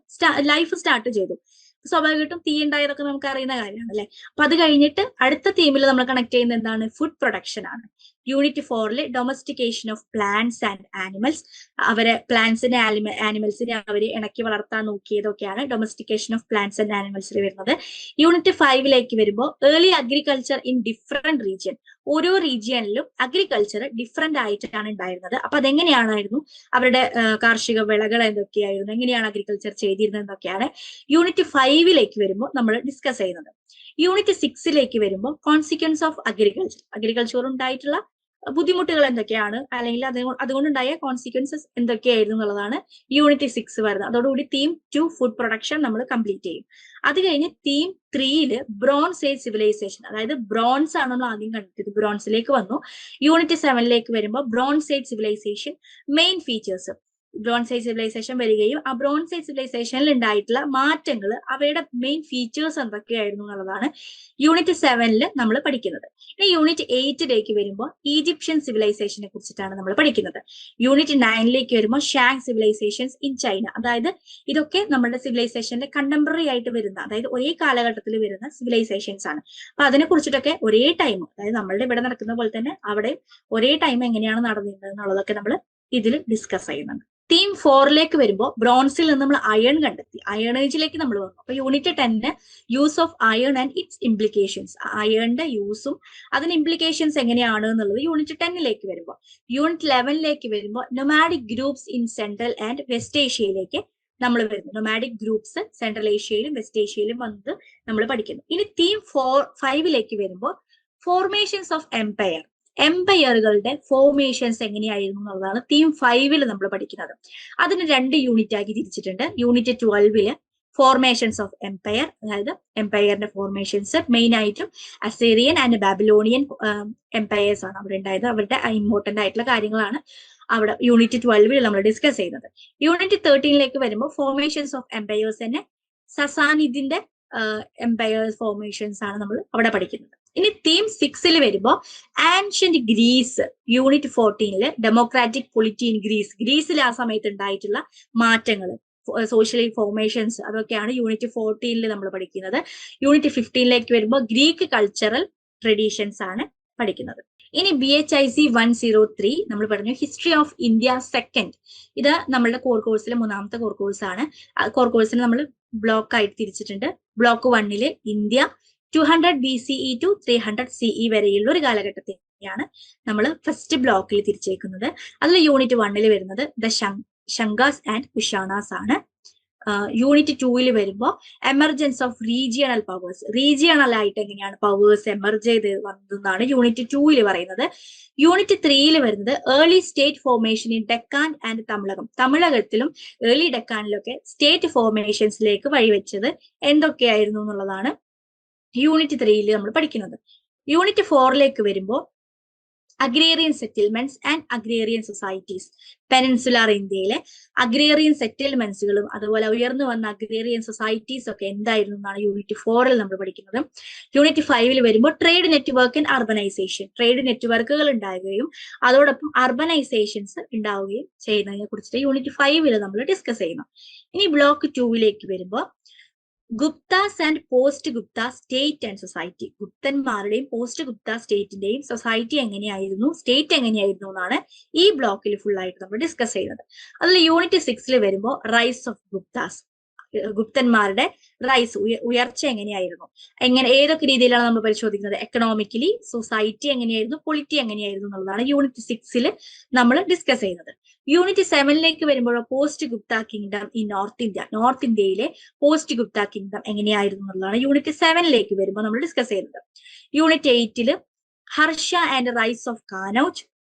ലൈഫ് സ്റ്റാർട്ട് ചെയ്തു. സ്വാഭാവികമായിട്ടും തീ ഉണ്ടായതൊക്കെ നമുക്ക് അറിയുന്ന കാര്യമാണ് അല്ലെ. അപ്പൊ അത് കഴിഞ്ഞിട്ട് അടുത്ത തീമിൽ നമ്മൾ കണക്ട് ചെയ്യുന്നത് എന്താണ്, ഫുഡ് പ്രൊഡക്ഷൻ ആണ്. യൂണിറ്റ് 4ൽ domestication of plants and animals, അവരെ പ്ലാന്റ്സിനെ ആനിമൽസിനെ അവര് ഇണക്കി വളർത്താൻ നോക്കിയതൊക്കെയാണ് ഡൊമസ്റ്റിക്കേഷൻ ഓഫ് പ്ലാന്റ്സ് ആൻഡ് ആനിമൽസിൽ വരുന്നത്. യൂണിറ്റ് 5ലേക്ക് വരുമ്പോൾ early agriculture in different region, ഓരോ റീജിയനിലും അഗ്രികൾച്ചർ ഡിഫറെന്റ് ആയിട്ടാണ് ഉണ്ടായിരുന്നത്. അപ്പൊ അതെങ്ങനെയാണായിരുന്നു, അവരുടെ കാർഷിക വിളകൾ എന്തൊക്കെയായിരുന്നു, എങ്ങനെയാണ് അഗ്രികൾച്ചർ ചെയ്തിരുന്നത് എന്നൊക്കെയാണ് യൂണിറ്റ് 5ലേക്ക് വരുമ്പോൾ നമ്മൾ ഡിസ്കസ് ചെയ്യുന്നത്. യൂണിറ്റ് 6ലേക്ക് വരുമ്പോൾ കോൺസിക്വൻസ് ഓഫ് അഗ്രികൾച്ചർ ഉണ്ടായിട്ടുള്ള ബുദ്ധിമുട്ടുകൾ എന്തൊക്കെയാണ്, അല്ലെങ്കിൽ അതുകൊണ്ടുണ്ടായ കോൺസിക്വൻസസ് എന്തൊക്കെയായിരുന്നു എന്നുള്ളതാണ് യൂണിറ്റ് 6 വരുന്നത്. അതോടുകൂടി തീം 2 ഫുഡ് പ്രൊഡക്ഷൻ നമ്മൾ കംപ്ലീറ്റ് ചെയ്യും. അത് കഴിഞ്ഞ് തീം 3 ബ്രോൺസ് ഏജ് സിവിലൈസേഷൻ, അതായത് ബ്രോൺസ് ആണ് നമ്മൾ ആദ്യം കണ്ടത്, ബ്രോൺസിലേക്ക് വന്നു. യൂണിറ്റ് 7 വരുമ്പോൾ bronze age civilisation main features, bronze age civilisation വരികയും ആ ബ്രോൺസ് ഏജ് സിവിലൈസേഷനിൽ ഉണ്ടായിട്ടുള്ള മാറ്റങ്ങൾ, അവയുടെ മെയിൻ ഫീച്ചേഴ്സ് എന്തൊക്കെയായിരുന്നു എന്നുള്ളതാണ് യൂണിറ്റ് 7 നമ്മൾ പഠിക്കുന്നത്. ഇനി യൂണിറ്റ് 8 വരുമ്പോൾ ഈജിപ്ഷ്യൻ സിവിലൈസേഷനെ കുറിച്ചിട്ടാണ് നമ്മൾ പഠിക്കുന്നത്. യൂണിറ്റ് 9 വരുമ്പോൾ ഷാങ് സിവിലൈസേഷൻസ് ഇൻ ചൈന, അതായത് ഇതൊക്കെ നമ്മുടെ സിവിലൈസേഷന്റെ കണ്ടംപററി ആയിട്ട് വരുന്ന, അതായത് ഒരേ കാലഘട്ടത്തിൽ വരുന്ന സിവിലൈസേഷൻസ് ആണ്. അപ്പൊ അതിനെ കുറിച്ചിട്ടൊക്കെ ഒരേ ടൈം, അതായത് നമ്മളുടെ ഇവിടെ നടക്കുന്ന പോലെ തന്നെ അവിടെ ഒരേ ടൈം എങ്ങനെയാണ് നടന്നിരുന്നത് എന്നുള്ളതൊക്കെ നമ്മൾ ഇതിൽ ഡിസ്കസ് ചെയ്യുന്നുണ്ട്. തീം 4 വരുമ്പോൾ ബ്രോൺസിൽ നിന്ന് നമ്മൾ അയൺ കണ്ടെത്തി, അയൺ ഏജിലേക്ക് നമ്മൾ വന്നു. അപ്പൊ unit 10 use of iron and its implications, അയണിന്റെ യൂസും അതിന് ഇംപ്ലിക്കേഷൻസ് എങ്ങനെയാണ് എന്നുള്ളത് യൂണിറ്റ് 10 വരുമ്പോൾ. യൂണിറ്റ് 11 വരുമ്പോൾ nomadic groups in central and west ഏഷ്യയിലേക്ക് നമ്മൾ വരുന്നു. നൊമാഡിക് ഗ്രൂപ്പ്സ് സെൻട്രൽ ഏഷ്യയിലും വെസ്റ്റ് ഏഷ്യയിലും വന്നത് നമ്മൾ പഠിക്കുന്നു. ഇനി തീം 5 വരുമ്പോൾ ഫോർമേഷൻസ് ഓഫ് എംപയർ, എംപയറുകളുടെ ഫോർമേഷൻസ് എങ്ങനെയായിരുന്നു എന്നുള്ളതാണ് തീം 5 നമ്മൾ പഠിക്കുന്നത്. അതിന് 2 യൂണിറ്റ് ആക്കി തിരിച്ചിട്ടുണ്ട്. യൂണിറ്റ് 12 ഫോർമേഷൻസ് ഓഫ് എംപയർ, അതായത് എംപയറിന്റെ ഫോർമേഷൻസ് മെയിൻ ആയിട്ടും അസീറിയൻ ആൻഡ് ബാബിലോണിയൻ എംപയേഴ്സ് ആണ് അവിടെ ഉണ്ടായത്. അവരുടെ ഇമ്പോർട്ടന്റ് ആയിട്ടുള്ള കാര്യങ്ങളാണ് അവിടെ യൂണിറ്റ് 12 നമ്മൾ ഡിസ്കസ് ചെയ്യുന്നത്. യൂണിറ്റ് 13 വരുമ്പോൾ ഫോർമേഷൻസ് ഓഫ് എംപയേഴ്സ് തന്നെ സസാനിദിന്റെ എംപയേഴ്സ് ഫോർമേഷൻസ് ആണ് നമ്മൾ അവിടെ പഠിക്കുന്നത്. ഇനി തീം 6 വരുമ്പോൾ ancient Greece, unit 14 democratic polity in Greece, ഗ്രീസിൽ ആ സമയത്ത് ഉണ്ടായിട്ടുള്ള മാറ്റങ്ങൾ, സോഷ്യൽ ഫോർമേഷൻസ്, അതൊക്കെയാണ് യൂണിറ്റ് 14 നമ്മൾ പഠിക്കുന്നത്. യൂണിറ്റ് 15 വരുമ്പോൾ ഗ്രീക്ക് കൾച്ചറൽ ട്രഡീഷൻസ് ആണ് പഠിക്കുന്നത്. ഇനി BHIC 103 നമ്മൾ പറഞ്ഞു ഹിസ്റ്ററി ഓഫ് ഇന്ത്യ സെക്കൻഡ്, ഇത് നമ്മളുടെ കോർ കോഴ്സിലെ 3ാമത്തെ കോർ കോഴ്സ് ആണ്. കോർ കോഴ്സിന് നമ്മൾ ബ്ലോക്ക് ആയിട്ട് തിരിച്ചിട്ടുണ്ട്. Block 1 India 200 BCE to 300 CE വരെയുള്ള ഒരു കാലഘട്ടത്തെയാണ് നമ്മൾ ഫസ്റ്റ് ബ്ലോക്കിൽ തിരിച്ചേക്കുന്നത്. അതിൽ യൂണിറ്റ് 1 വരുന്നത് ദ ശങ്കാസ് ആൻഡ് കുഷാണാസ് ആണ്. യൂണിറ്റ് 2 വരുമ്പോൾ emergence of regional powers, regional ആയിട്ട് എങ്ങനെയാണ് പവേഴ്സ് എമർജ് ചെയ്ത് വന്നതെന്നാണ് യൂണിറ്റ് 2 പറയുന്നത്. യൂണിറ്റ് 3 വരുന്നത് early state formation in Deccan and Tamilakam, തമിഴകത്തിലും ഏർലി ഡെക്കാനിലൊക്കെ സ്റ്റേറ്റ് ഫോർമേഷൻസിലേക്ക് വഴിവെച്ചത് എന്തൊക്കെയായിരുന്നു എന്നുള്ളതാണ് യൂണിറ്റ് 3 നമ്മൾ പഠിക്കുന്നത്. യൂണിറ്റ് 4 വരുമ്പോൾ agrarian settlements and agrarian societies, peninsular ഇന്ത്യയിലെ അഗ്രേറിയൻ സെറ്റിൽമെന്റ്സുകളും അതുപോലെ ഉയർന്നു വന്ന അഗ്രേറിയൻ സൊസൈറ്റീസ് ഒക്കെ എന്തായിരുന്നു എന്നാണ് യൂണിറ്റ് 4 നമ്മൾ പഠിക്കുന്നത്. യൂണിറ്റ് 5 വരുമ്പോൾ trade network and urbanisation, trade നെറ്റ്വർക്കുകൾ ഉണ്ടാവുകയും അതോടൊപ്പം അർബനൈസേഷൻസ് ഉണ്ടാവുകയും ചെയ്യുന്നതിനെ കുറിച്ചിട്ട് യൂണിറ്റ് 5 നമ്മൾ ഡിസ്കസ് ചെയ്യുന്നു. ഇനി ബ്ലോക്ക് 2 വരുമ്പോൾ Guptas and post Gupta state and society, ഗുപ്തന്മാരുടെയും പോസ്റ്റ് ഗുപ്ത സ്റ്റേറ്റിന്റെയും സൊസൈറ്റി എങ്ങനെയായിരുന്നു, സ്റ്റേറ്റ് എങ്ങനെയായിരുന്നു എന്നാണ് ഈ ബ്ലോക്കിൽ ഫുൾ ആയിട്ട് നമ്മൾ ഡിസ്കസ് ചെയ്യുന്നത്. അതിൽ യൂണിറ്റ് 6 വരുമ്പോൾ റൈസ് ഓഫ് ഗുപ്താസ്, ഗുപ്തന്മാരുടെ റൈസ്, ഉയർച്ച എങ്ങനെയായിരുന്നു, ഏതൊക്കെ രീതിയിലാണ് നമ്മൾ പരിശോധിക്കുന്നത്, എക്കണോമിക്കലി, സൊസൈറ്റി എങ്ങനെയായിരുന്നു, പൊളിറ്റി എങ്ങനെയായിരുന്നു എന്നുള്ളതാണ് യൂണിറ്റ് 6 നമ്മൾ ഡിസ്കസ് ചെയ്യുന്നത്. യൂണിറ്റ് 7 വരുമ്പോൾ post Gupta kingdom in north India, north ഇന്ത്യയിലെ പോസ്റ്റ് ഗുപ്ത കിങ്ഡം എങ്ങനെയായിരുന്നു എന്നുള്ളതാണ് യൂണിറ്റ് 7 വരുമ്പോൾ നമ്മൾ ഡിസ്കസ് ചെയ്യുന്നത്. Unit 8 Harsha and rise of Kannauj,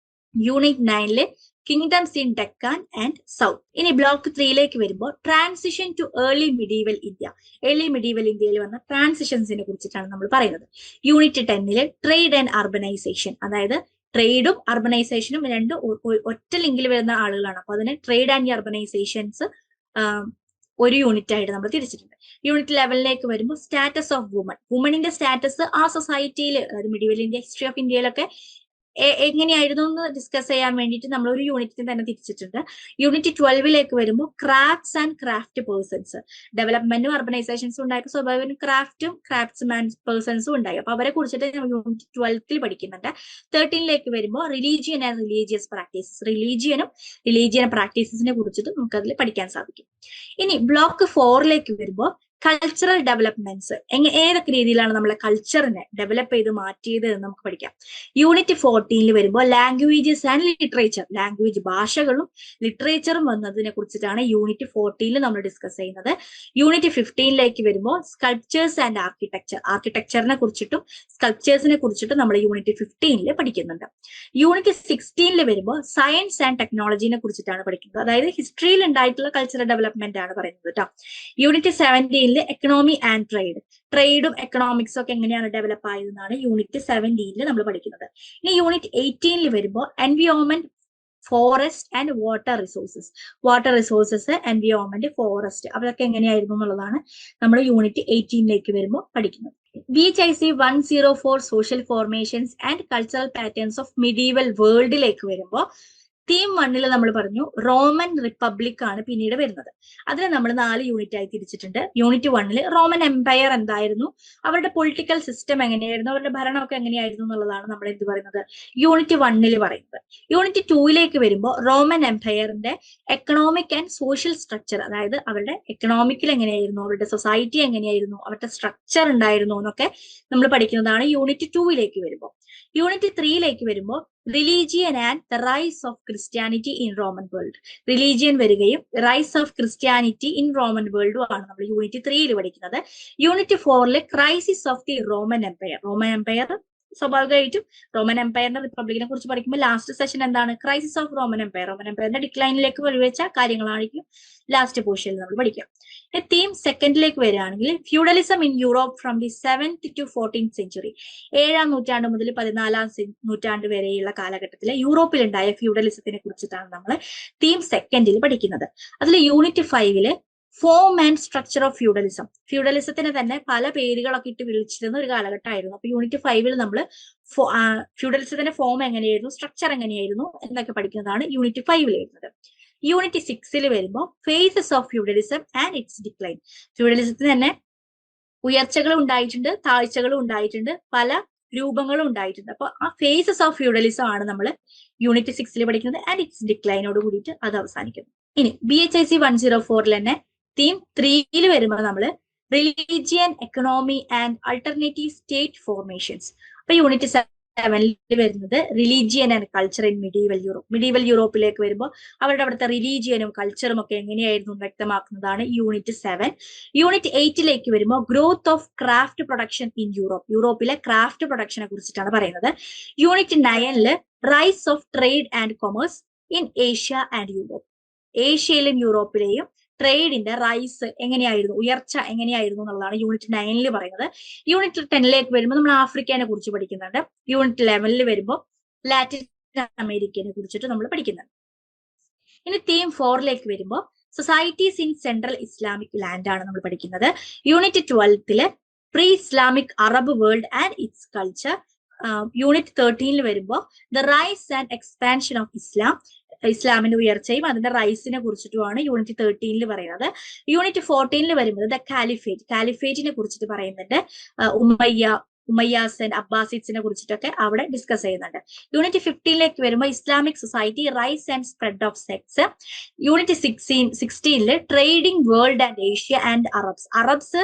unit 9 kingdoms in Deccan and south. ഇനി ബ്ലോക്ക് 3 വരുമ്പോൾ transition to early medieval India, early medieval ഇന്ത്യയിൽ വന്ന ട്രാൻസിഷൻസിനെ കുറിച്ചിട്ടാണ് നമ്മൾ പറയുന്നത്. യൂണിറ്റ് 10 ട്രേഡ് ആൻഡ് അർബനൈസേഷൻ, അതായത് ട്രേഡും അർബനൈസേഷനും രണ്ടും ഒറ്റ ലിങ്കിൽ വരുന്ന ആളുകളാണ്. അപ്പൊ അതിന് ട്രേഡ് ആൻഡ് അർബനൈസേഷൻസ് ഒരു യൂണിറ്റ് ആയിട്ട് നമ്മൾ തിരിച്ചിട്ടുണ്ട്. യൂണിറ്റ് 11 വരുമ്പോൾ സ്റ്റാറ്റസ് ഓഫ് വുമൺ, വുമണിന്റെ സ്റ്റാറ്റസ് ആ സൊസൈറ്റിയിൽ, അതായത് മിഡീവൽ ഇന്ത്യ, ഹിസ്റ്ററി ഓഫ് ഇന്ത്യയിലൊക്കെ എങ്ങനെയായിരുന്നു എന്ന് ഡിസ്കസ് ചെയ്യാൻ വേണ്ടിയിട്ട് നമ്മൾ ഒരു യൂണിറ്റിന് തന്നെ തിരിച്ചിട്ടുണ്ട്. യൂണിറ്റ് 12 വരുമ്പോൾ ക്രാഫ്റ്റ്സ് ആൻഡ് ക്രാഫ്റ്റ് പേഴ്സൺസ്, ഡെവലപ്മെന്റും അർബനൈസേഷൻസും ഉണ്ടായപ്പോൾ സ്വാഭാവികം ക്രാഫ്റ്റും ക്രാഫ്റ്റ്സ്മാൻ പേഴ്സൺസും ഉണ്ടായി. അപ്പൊ അവരെ കുറിച്ചിട്ട് യൂണിറ്റ് 12 പഠിക്കുന്നുണ്ട്. 13 വരുമ്പോൾ റിലീജിയൻ ആൻഡ് റിലീജിയസ് പ്രാക്ടീസസ്, റിലീജിയനും റിലീജിയൻ പ്രാക്ടീസസിനെ കുറിച്ചിട്ട് നമുക്ക് അതിൽ പഠിക്കാൻ സാധിക്കും. ഇനി ബ്ലോക്ക് 4 വരുമ്പോൾ കൾച്ചറൽ ഡെവലപ്മെന്റ്സ് ഏതൊക്കെ രീതിയിലാണ് നമ്മളെ കൾച്ചറിനെ ഡെവലപ്പ് ചെയ്ത് മാറ്റിയത് എന്ന് നമുക്ക് പഠിക്കാം. യൂണിറ്റ് 14 വരുമ്പോൾ ലാംഗ്വേജസ് ആൻഡ് ലിറ്ററേച്ചർ, ലാംഗ്വേജ് ഭാഷകളും ലിറ്ററേച്ചറും വന്നതിനെ കുറിച്ചിട്ടാണ് യൂണിറ്റ് 14 നമ്മൾ ഡിസ്കസ് ചെയ്യുന്നത്. യൂണിറ്റ് 15 വരുമ്പോൾ സ്കൾപ്ചേഴ്സ് ആൻഡ് ആർക്കിടെക്ചർ, ആർക്കിടെക്ചറിനെ കുറിച്ചിട്ടും സ്കൾപ്ചേഴ്സിനെ കുറിച്ചിട്ടും നമ്മൾ യൂണിറ്റ് 15 പഠിക്കുന്നുണ്ട്. യൂണിറ്റ് 16 വരുമ്പോൾ സയൻസ് ആൻഡ് ടെക്നോളജിനെ കുറിച്ചിട്ടാണ് പഠിക്കുന്നത്. അതായത് ഹിസ്റ്ററിയിൽ ഉണ്ടായിട്ടുള്ള കൾച്ചറൽ ഡെവലപ്മെന്റ് ആണ് പറയുന്നത് കേട്ടോ. യൂണിറ്റ് 17 എക്കണോമി ആൻഡ് ട്രേഡ്, ട്രേഡും എക്കണോമിക്സും ഒക്കെ എങ്ങനെയാണ് ഡെവലപ്പ് ആയതെന്നാണ് യൂണിറ്റ് 17 നമ്മൾ പഠിക്കുന്നത്. ഇനി യൂണിറ്റ് 18 വരുമ്പോൾ environment, forest and water resources, environment, forest അതൊക്കെ എങ്ങനെയായിരുന്നു എന്നുള്ളതാണ് നമ്മൾ യൂണിറ്റ് 18 വരുമ്പോൾ പഠിക്കുന്നത്. BHIC 104 social formations and cultural patterns of medieval വേൾഡിലേക്ക് വരുമ്പോൾ തീം 1 നമ്മൾ പറഞ്ഞു റോമൻ റിപ്പബ്ലിക് ആണ് പിന്നീട് വരുന്നത്. അതിനെ നമ്മൾ 4 യൂണിറ്റ് ആയി തിരിച്ചിട്ടുണ്ട്. യൂണിറ്റ് 1 റോമൻ എംപയർ എന്തായിരുന്നു, അവരുടെ പൊളിറ്റിക്കൽ സിസ്റ്റം എങ്ങനെയായിരുന്നു, അവരുടെ ഭരണമൊക്കെ എങ്ങനെയായിരുന്നു എന്നുള്ളതാണ് നമ്മൾ എന്ത് പറയുന്നത് യൂണിറ്റ് 1 പറയുന്നത്. യൂണിറ്റ് 2 വരുമ്പോൾ റോമൻ എംപയറിന്റെ എക്കണോമിക് ആൻഡ് സോഷ്യൽ സ്ട്രക്ചർ, അതായത് അവരുടെ എക്കണോമിക്കിൽ എങ്ങനെയായിരുന്നു, അവരുടെ സൊസൈറ്റി എങ്ങനെയായിരുന്നു, അവരുടെ സ്ട്രക്ചർ ഉണ്ടായിരുന്നു എന്നൊക്കെ നമ്മൾ പഠിക്കുന്നതാണ് യൂണിറ്റ് 2 വരുമ്പോൾ. യൂണിറ്റ് 3 വരുമ്പോൾ religion and the rise of Christianity in Roman world, religion വരികയും rise of Christianity in Roman വേൾഡും ആണ് നമ്മൾ യൂണിറ്റ് 3 പഠിക്കുന്നത്. Unit 4 crisis of the Roman empire സ്വാഭാവികമായിട്ടും റോമൻ എംപയറിന്റെ റിപ്പബ്ലിക്കിനെ കുറിച്ച് പഠിക്കുമ്പോൾ ലാസ്റ്റ് സെഷൻ എന്താണ്, ക്രൈസിസ് ഓഫ് റോമൻ എംപയറിന്റെ ഡിക്ലൈനിലേക്ക് വഴിവെച്ച കാര്യങ്ങളായിരിക്കും ലാസ്റ്റ് പോർഷനിൽ നമ്മൾ പഠിക്കുക. തീം 2 വരികയാണെങ്കിൽ feudalism in Europe from the 7th to 14th century, 7ാം നൂറ്റാണ്ട് മുതൽ 14ാം നൂറ്റാണ്ട് വരെയുള്ള കാലഘട്ടത്തിലെ യൂറോപ്പിൽ ഉണ്ടായ ഫ്യൂഡലിസത്തിനെ കുറിച്ചിട്ടാണ് നമ്മൾ തീം 2 പഠിക്കുന്നത്. അതിൽ unit 5 form and structure of ഫ്യൂഡലിസത്തിന് തന്നെ പല പേരുകളൊക്കെ ഇട്ട് വിളിച്ചിരുന്ന ഒരു കാലഘട്ടമായിരുന്നു. അപ്പൊ യൂണിറ്റ് 5 നമ്മൾ ഫ്യൂഡലിസത്തിന്റെ ഫോം എങ്ങനെയായിരുന്നു, സ്ട്രക്ചർ എങ്ങനെയായിരുന്നു എന്നൊക്കെ പഠിക്കുന്നതാണ് യൂണിറ്റ് 5 വരുന്നത്. യൂണിറ്റ് 6 വരുമ്പോൾ phases of feudalism and its decline, ഫ്യൂഡലിസത്തിന് തന്നെ ഉയർച്ചകളും ഉണ്ടായിട്ടുണ്ട്, താഴ്ചകളും ഉണ്ടായിട്ടുണ്ട്, പല രൂപങ്ങളും ഉണ്ടായിട്ടുണ്ട്. അപ്പൊ ആ ഫേസസ് ഓഫ് ഫ്യൂഡലിസം ആണ് നമ്മൾ യൂണിറ്റ് 6 പഠിക്കുന്നത് ആൻഡ് ഇറ്റ്സ് ഡിക്ലൈനോട് കൂടിയിട്ട് അത് അവസാനിക്കുന്നു. ഇനി BHIC 104 തന്നെ തീം 3 വരുമ്പോൾ നമ്മൾ religion, economy and alternative state formations. അപ്പൊ യൂണിറ്റ് 7 വരുന്നത് religion and culture in medieval യൂറോപ്പിലേക്ക് വരുമ്പോൾ അവിടുത്തെ റിലീജിയനും കൾച്ചറും ഒക്കെ എങ്ങനെയായിരുന്നു വ്യക്തമാക്കുന്നതാണ് യൂണിറ്റ് 7. യൂണിറ്റ് 8 വരുമ്പോൾ growth of craft production in യൂറോപ്പിലെ ക്രാഫ്റ്റ് പ്രൊഡക്ഷനെ കുറിച്ചിട്ടാണ് പറയുന്നത്. Unit 9 rise of trade and commerce in Asia and Europe, ഏഷ്യയിലും യൂറോപ്പിലെയും ട്രേഡിന്റെ റൈസ് എങ്ങനെയായിരുന്നു, ഉയർച്ച എങ്ങനെയായിരുന്നു എന്നുള്ളതാണ് യൂണിറ്റ് 9 പറയുന്നത്. യൂണിറ്റ് 10 വരുമ്പോൾ നമ്മൾ ആഫ്രിക്കനെ കുറിച്ച് പഠിക്കുന്നുണ്ട്. യൂണിറ്റ് 11 വരുമ്പോൾ ലാറ്റിൻ അമേരിക്കനെ കുറിച്ചിട്ട് നമ്മൾ പഠിക്കുന്നുണ്ട്. ഇനി തീം 4 വരുമ്പോൾ societies in central Islamic land ആണ് നമ്മൾ പഠിക്കുന്നത്. Unit 12 pre Islamic Arab world and its culture. Unit 13 വരുമ്പോൾ the rise and expansion of ഇസ്ലാമിന്റെ ഉയർച്ചയും അതിന്റെ റൈസിനെ കുറിച്ചിട്ടുമാണ് യൂണിറ്റ് 13 പറയുന്നത്. യൂണിറ്റ് 14 വരുമ്പോൾ ദ കാലിഫേറ്റിനെ കുറിച്ചിട്ട് പറയുന്നുണ്ട്. ഉമയ്യാസ് ആൻഡ് അബ്ബാസിഡ്സിനെ കുറിച്ചിട്ടൊക്കെ അവിടെ ഡിസ്കസ് ചെയ്യുന്നുണ്ട്. യൂണിറ്റ് 15 വരുമ്പോൾ Islamic society, rise and spread of sects. Unit 16 trading world and Asia and Arabs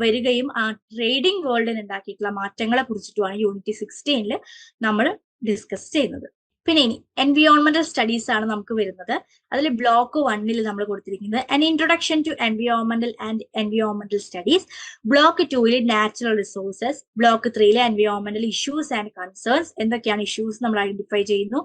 വരികയും ആ ട്രേഡിംഗ് വേൾഡിന് ഉണ്ടാക്കിയിട്ടുള്ള മാറ്റങ്ങളെ കുറിച്ചിട്ടുമാണ് യൂണിറ്റ് 16 നമ്മൾ ഡിസ്കസ് ചെയ്യുന്നത്. പിന്നെ ഇനി എൻവിയോൺമെന്റൽ സ്റ്റഡീസ് ആണ് നമുക്ക് വരുന്നത്. അതിൽ ബ്ലോക്ക് 1 നമ്മൾ കൊടുത്തിരിക്കുന്നത് an introduction to എൻവിയോൺമെന്റൽ and എൻവിയോൺമെന്റൽ studies. Block 2 natural resources. Block 3 എൻവിയോൺമെന്റൽ issues and concerns. എന്തൊക്കെയാണ് ഇഷ്യൂസ് നമ്മൾ ഐഡന്റിഫൈ ചെയ്യുന്നു.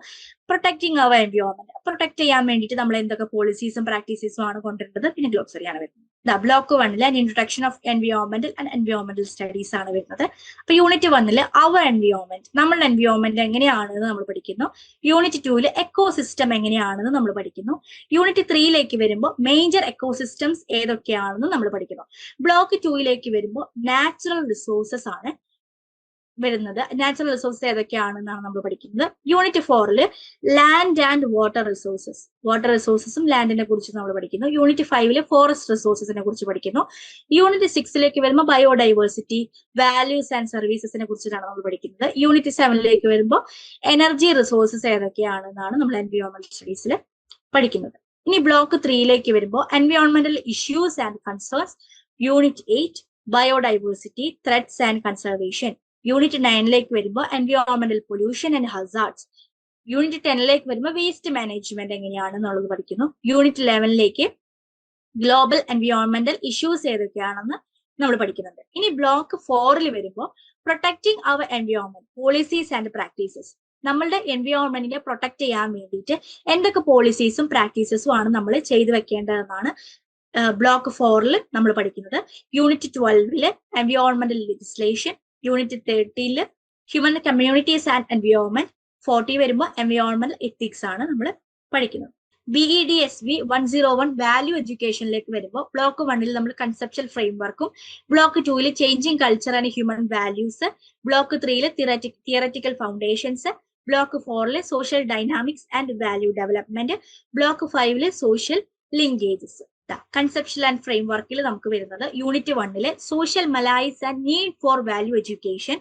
പ്രൊട്ടക്ടിങ് അവർ എൻവിയോൺമെന്റ്, പ്രൊട്ടക്ട് ചെയ്യാൻ വേണ്ടിയിട്ട് നമ്മൾ എന്തൊക്കെ പോളിസീസും പ്രാക്ടീസസും ആണ് കൊണ്ടുവരുന്നത്. പിന്നെ ഗ്ലോസറിയാണ് വരുന്നത്. Block 1 an introduction of എൻവിയോൺമെന്റൽ and എൻവിയോൺമെന്റൽ studies ആണ് വരുന്നത്. അപ്പൊ യൂണിറ്റ് 1 അവർ എൻവിയോൺമെന്റ്, നമ്മളുടെ എൻവിയോൺമെന്റ് എങ്ങനെയാണെന്ന് നമ്മൾ പഠിക്കുന്നു. യൂണിറ്റ് 2 എക്കോസിസ്റ്റം എങ്ങനെയാണെന്ന് നമ്മൾ പഠിക്കുന്നു. യൂണിറ്റ് 3 വരുമ്പോൾ മേജർ എക്കോസിസ്റ്റംസ് ഏതൊക്കെയാണെന്ന് നമ്മൾ പഠിക്കുന്നു. ബ്ലോക്ക് 2 വരുമ്പോൾ നാച്ചുറൽ റിസോഴ്സസ് ആണ് വരുന്നത്. നാച്ചുറൽ റിസോഴ്സസ് ഏതൊക്കെയാണെന്നാണ് നമ്മൾ പഠിക്കുന്നത്. യൂണിറ്റ് 4 ലാൻഡ് ആൻഡ് വാട്ടർ റിസോഴ്സസും ലാൻഡിനെ കുറിച്ച് നമ്മൾ പഠിക്കുന്നു. യൂണിറ്റ് 5 ഫോറസ്റ്റ് റിസോഴ്സസിനെ കുറിച്ച് പഠിക്കുന്നു. യൂണിറ്റ് 6 വരുമ്പോൾ ബയോഡൈവേഴ്സിറ്റി, വാല്യൂസ് ആൻഡ് സർവീസസിനെ കുറിച്ചിട്ടാണ് നമ്മൾ പഠിക്കുന്നത്. യൂണിറ്റ് 7 വരുമ്പോൾ എനർജി റിസോഴ്സസ് ഏതൊക്കെയാണെന്നാണ് നമ്മൾ എൻവിയോൺമെന്റൽ സ്റ്റഡീസിൽ പഠിക്കുന്നത്. ഇനി ബ്ലോക്ക് 3 വരുമ്പോൾ എൻവിയോൺമെന്റൽ issues and concerns. Unit 8 biodiversity threats and conservation. Unit 9 വരുമ്പോൾ എൻവയോൺമെന്റൽ പൊല്യൂഷൻ ആൻഡ് ഹസാർഡ്സ്. യൂണിറ്റ് 10 വരുമ്പോൾ വേസ്റ്റ് മാനേജ്മെന്റ് എങ്ങനെയാണെന്നുള്ളത് പഠിക്കുന്നു. യൂണിറ്റ് 11 ഗ്ലോബൽ എൻവയോൺമെന്റൽ ഇഷ്യൂസ് ഏതൊക്കെയാണെന്ന് നമ്മൾ പഠിക്കുന്നുണ്ട്. ഇനി ബ്ലോക്ക് 4 വരുമ്പോൾ protecting our environment policies and practices. നമ്മളുടെ എൻവയോൺമെന്റിനെ പ്രൊട്ടക്ട് ചെയ്യാൻ വേണ്ടിയിട്ട് എന്തൊക്കെ പോളിസീസും പ്രാക്ടീസസും ആണ് നമ്മൾ ചെയ്തു വെക്കേണ്ടതെന്നാണ് ബ്ലോക്ക് 4 നമ്മൾ പഠിക്കുന്നത്. യൂണിറ്റ് 12 എൻവയോൺമെന്റൽ legislation. Unit 13 human communities and environment. 40 വരുമ്പോൾ എൻവയോൺമെന്റൽ എത്തിക്സ് ആണ് നമ്മൾ പഠിക്കുന്നത്. BEDSV 101 വാല്യൂ എഡ്യൂക്കേഷനിലേക്ക് വരുമ്പോൾ ബ്ലോക്ക് 1 നമ്മൾ കൺസെപ്ച്വൽ ഫ്രെയിംവർക്കും, block 2 changing culture and human values, block 3 theoretical foundations, block 4 social dynamics and value development, block 5 social linkages. Conceptual and ഫ്രെയിംവർക്കിൽ നമുക്ക് വരുന്നത് unit 1 social malaise and need for value education,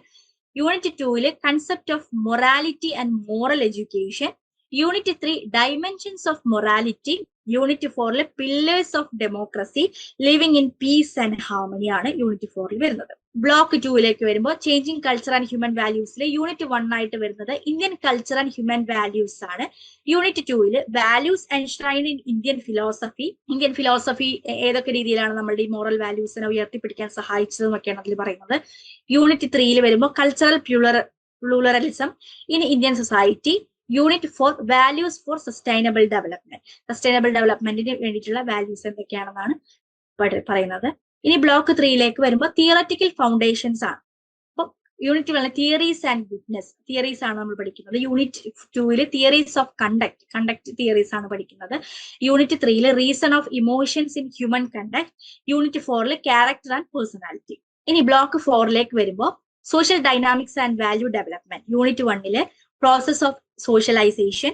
unit 2 concept of morality and moral education, unit 3 dimensions of morality, unit 4 pillars of democracy, living in peace and harmony ആണ് unit 4 വരുന്നത്. Block 2 വരുമ്പോൾ changing culture and human വാല്യൂസിൽ unit 1 ആയിട്ട് വരുന്നത് Indian culture and human values ആണ്. Unit 2 values enshrined in Indian philosophy. Indian philosophy ഏതൊക്കെ രീതിയിലാണ് നമ്മുടെ ഈ മോറൽ വാല്യൂസിനെ ഉയർത്തിപ്പിടിക്കാൻ സഹായിച്ചതെന്നൊക്കെയാണ് അതിൽ പറയുന്നത്. യൂണിറ്റ് 3 വരുമ്പോൾ cultural pluralism in Indian society. Unit 4 values for sustainable development. Sustainable ഡെവലപ്മെന്റിന് വേണ്ടിയിട്ടുള്ള വാല്യൂസ് എന്തൊക്കെയാണെന്നാണ് പറയുന്നത്. ഇനി ബ്ലോക്ക് 3 വരുമ്പോൾ തിയററ്റിക്കൽ ഫൗണ്ടേഷൻസ് ആണ്. അപ്പൊ unit 1 theories and witness. Theories ആണ് നമ്മൾ പഠിക്കുന്നത്. Unit 2 theories of conduct theories ആണ് പഠിക്കുന്നത്. Unit 3 reason of emotions in human conduct. Unit 4 character and personality. ഇനി ബ്ലോക്ക് 4 വരുമ്പോൾ social dynamics and value development. Unit 1 process of socialisation.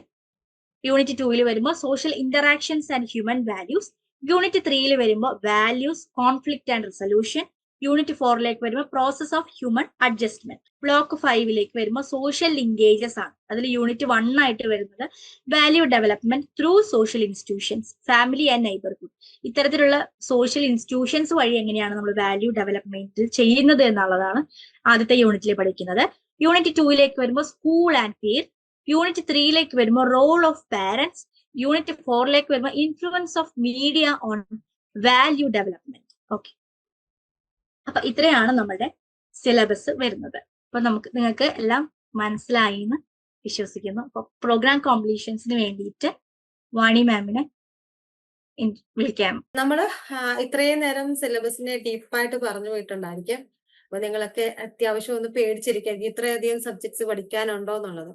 Unit 2 വരുമ്പോൾ social interactions and human values. Unit 3 വരുമ്പോൾ values, conflict and resolution. Unit 4 വരുമ്പോൾ process of human adjustment. Block 5 വരുമ്പോൾ social linkages ആണ്. അതിൽ unit 1 ആയിട്ട് വരുന്നത് value development through social institutions, family and neighbourhood. ഇത്തരത്തിലുള്ള social institutions വഴി എങ്ങനെയാണ് നമ്മൾ വാല്യൂ ഡെവലപ്മെന്റ് ചെയ്യുന്നത് എന്നുള്ളതാണ് ആദ്യത്തെ യൂണിറ്റിൽ പഠിക്കുന്നത്. യൂണിറ്റ് 2 വരുമ്പോൾ സ്കൂൾ ആൻഡ് പീർ. യൂണിറ്റ് 3 വരുമ്പോൾ റോൾ ഓഫ് പാരന്റ്സ്. യൂണിറ്റ് 4 വരുമ്പോൾ influence of media on value development. Okay, അപ്പൊ ഇത്രയാണ് നമ്മുടെ സിലബസ് വരുന്നത്. അപ്പൊ നിങ്ങൾക്ക് എല്ലാം മനസ്സിലായി എന്ന് വിശ്വസിക്കുന്നു. അപ്പൊ പ്രോഗ്രാം കോംപ്ലീഷൻസിന് വേണ്ടിയിട്ട് വാണി മാമിനെ വിളിക്കാം. നമ്മള് ഇത്രയും നേരം സിലബസിനെ ഡീപ്പായിട്ട് പറഞ്ഞു പോയിട്ടുണ്ടായിരിക്കും. അപ്പൊ നിങ്ങളൊക്കെ അത്യാവശ്യം ഒന്ന് പേടിച്ചിരിക്കും ഇത്രയധികം സബ്ജക്ട്സ് പഠിക്കാനുണ്ടോ എന്നുള്ളത്.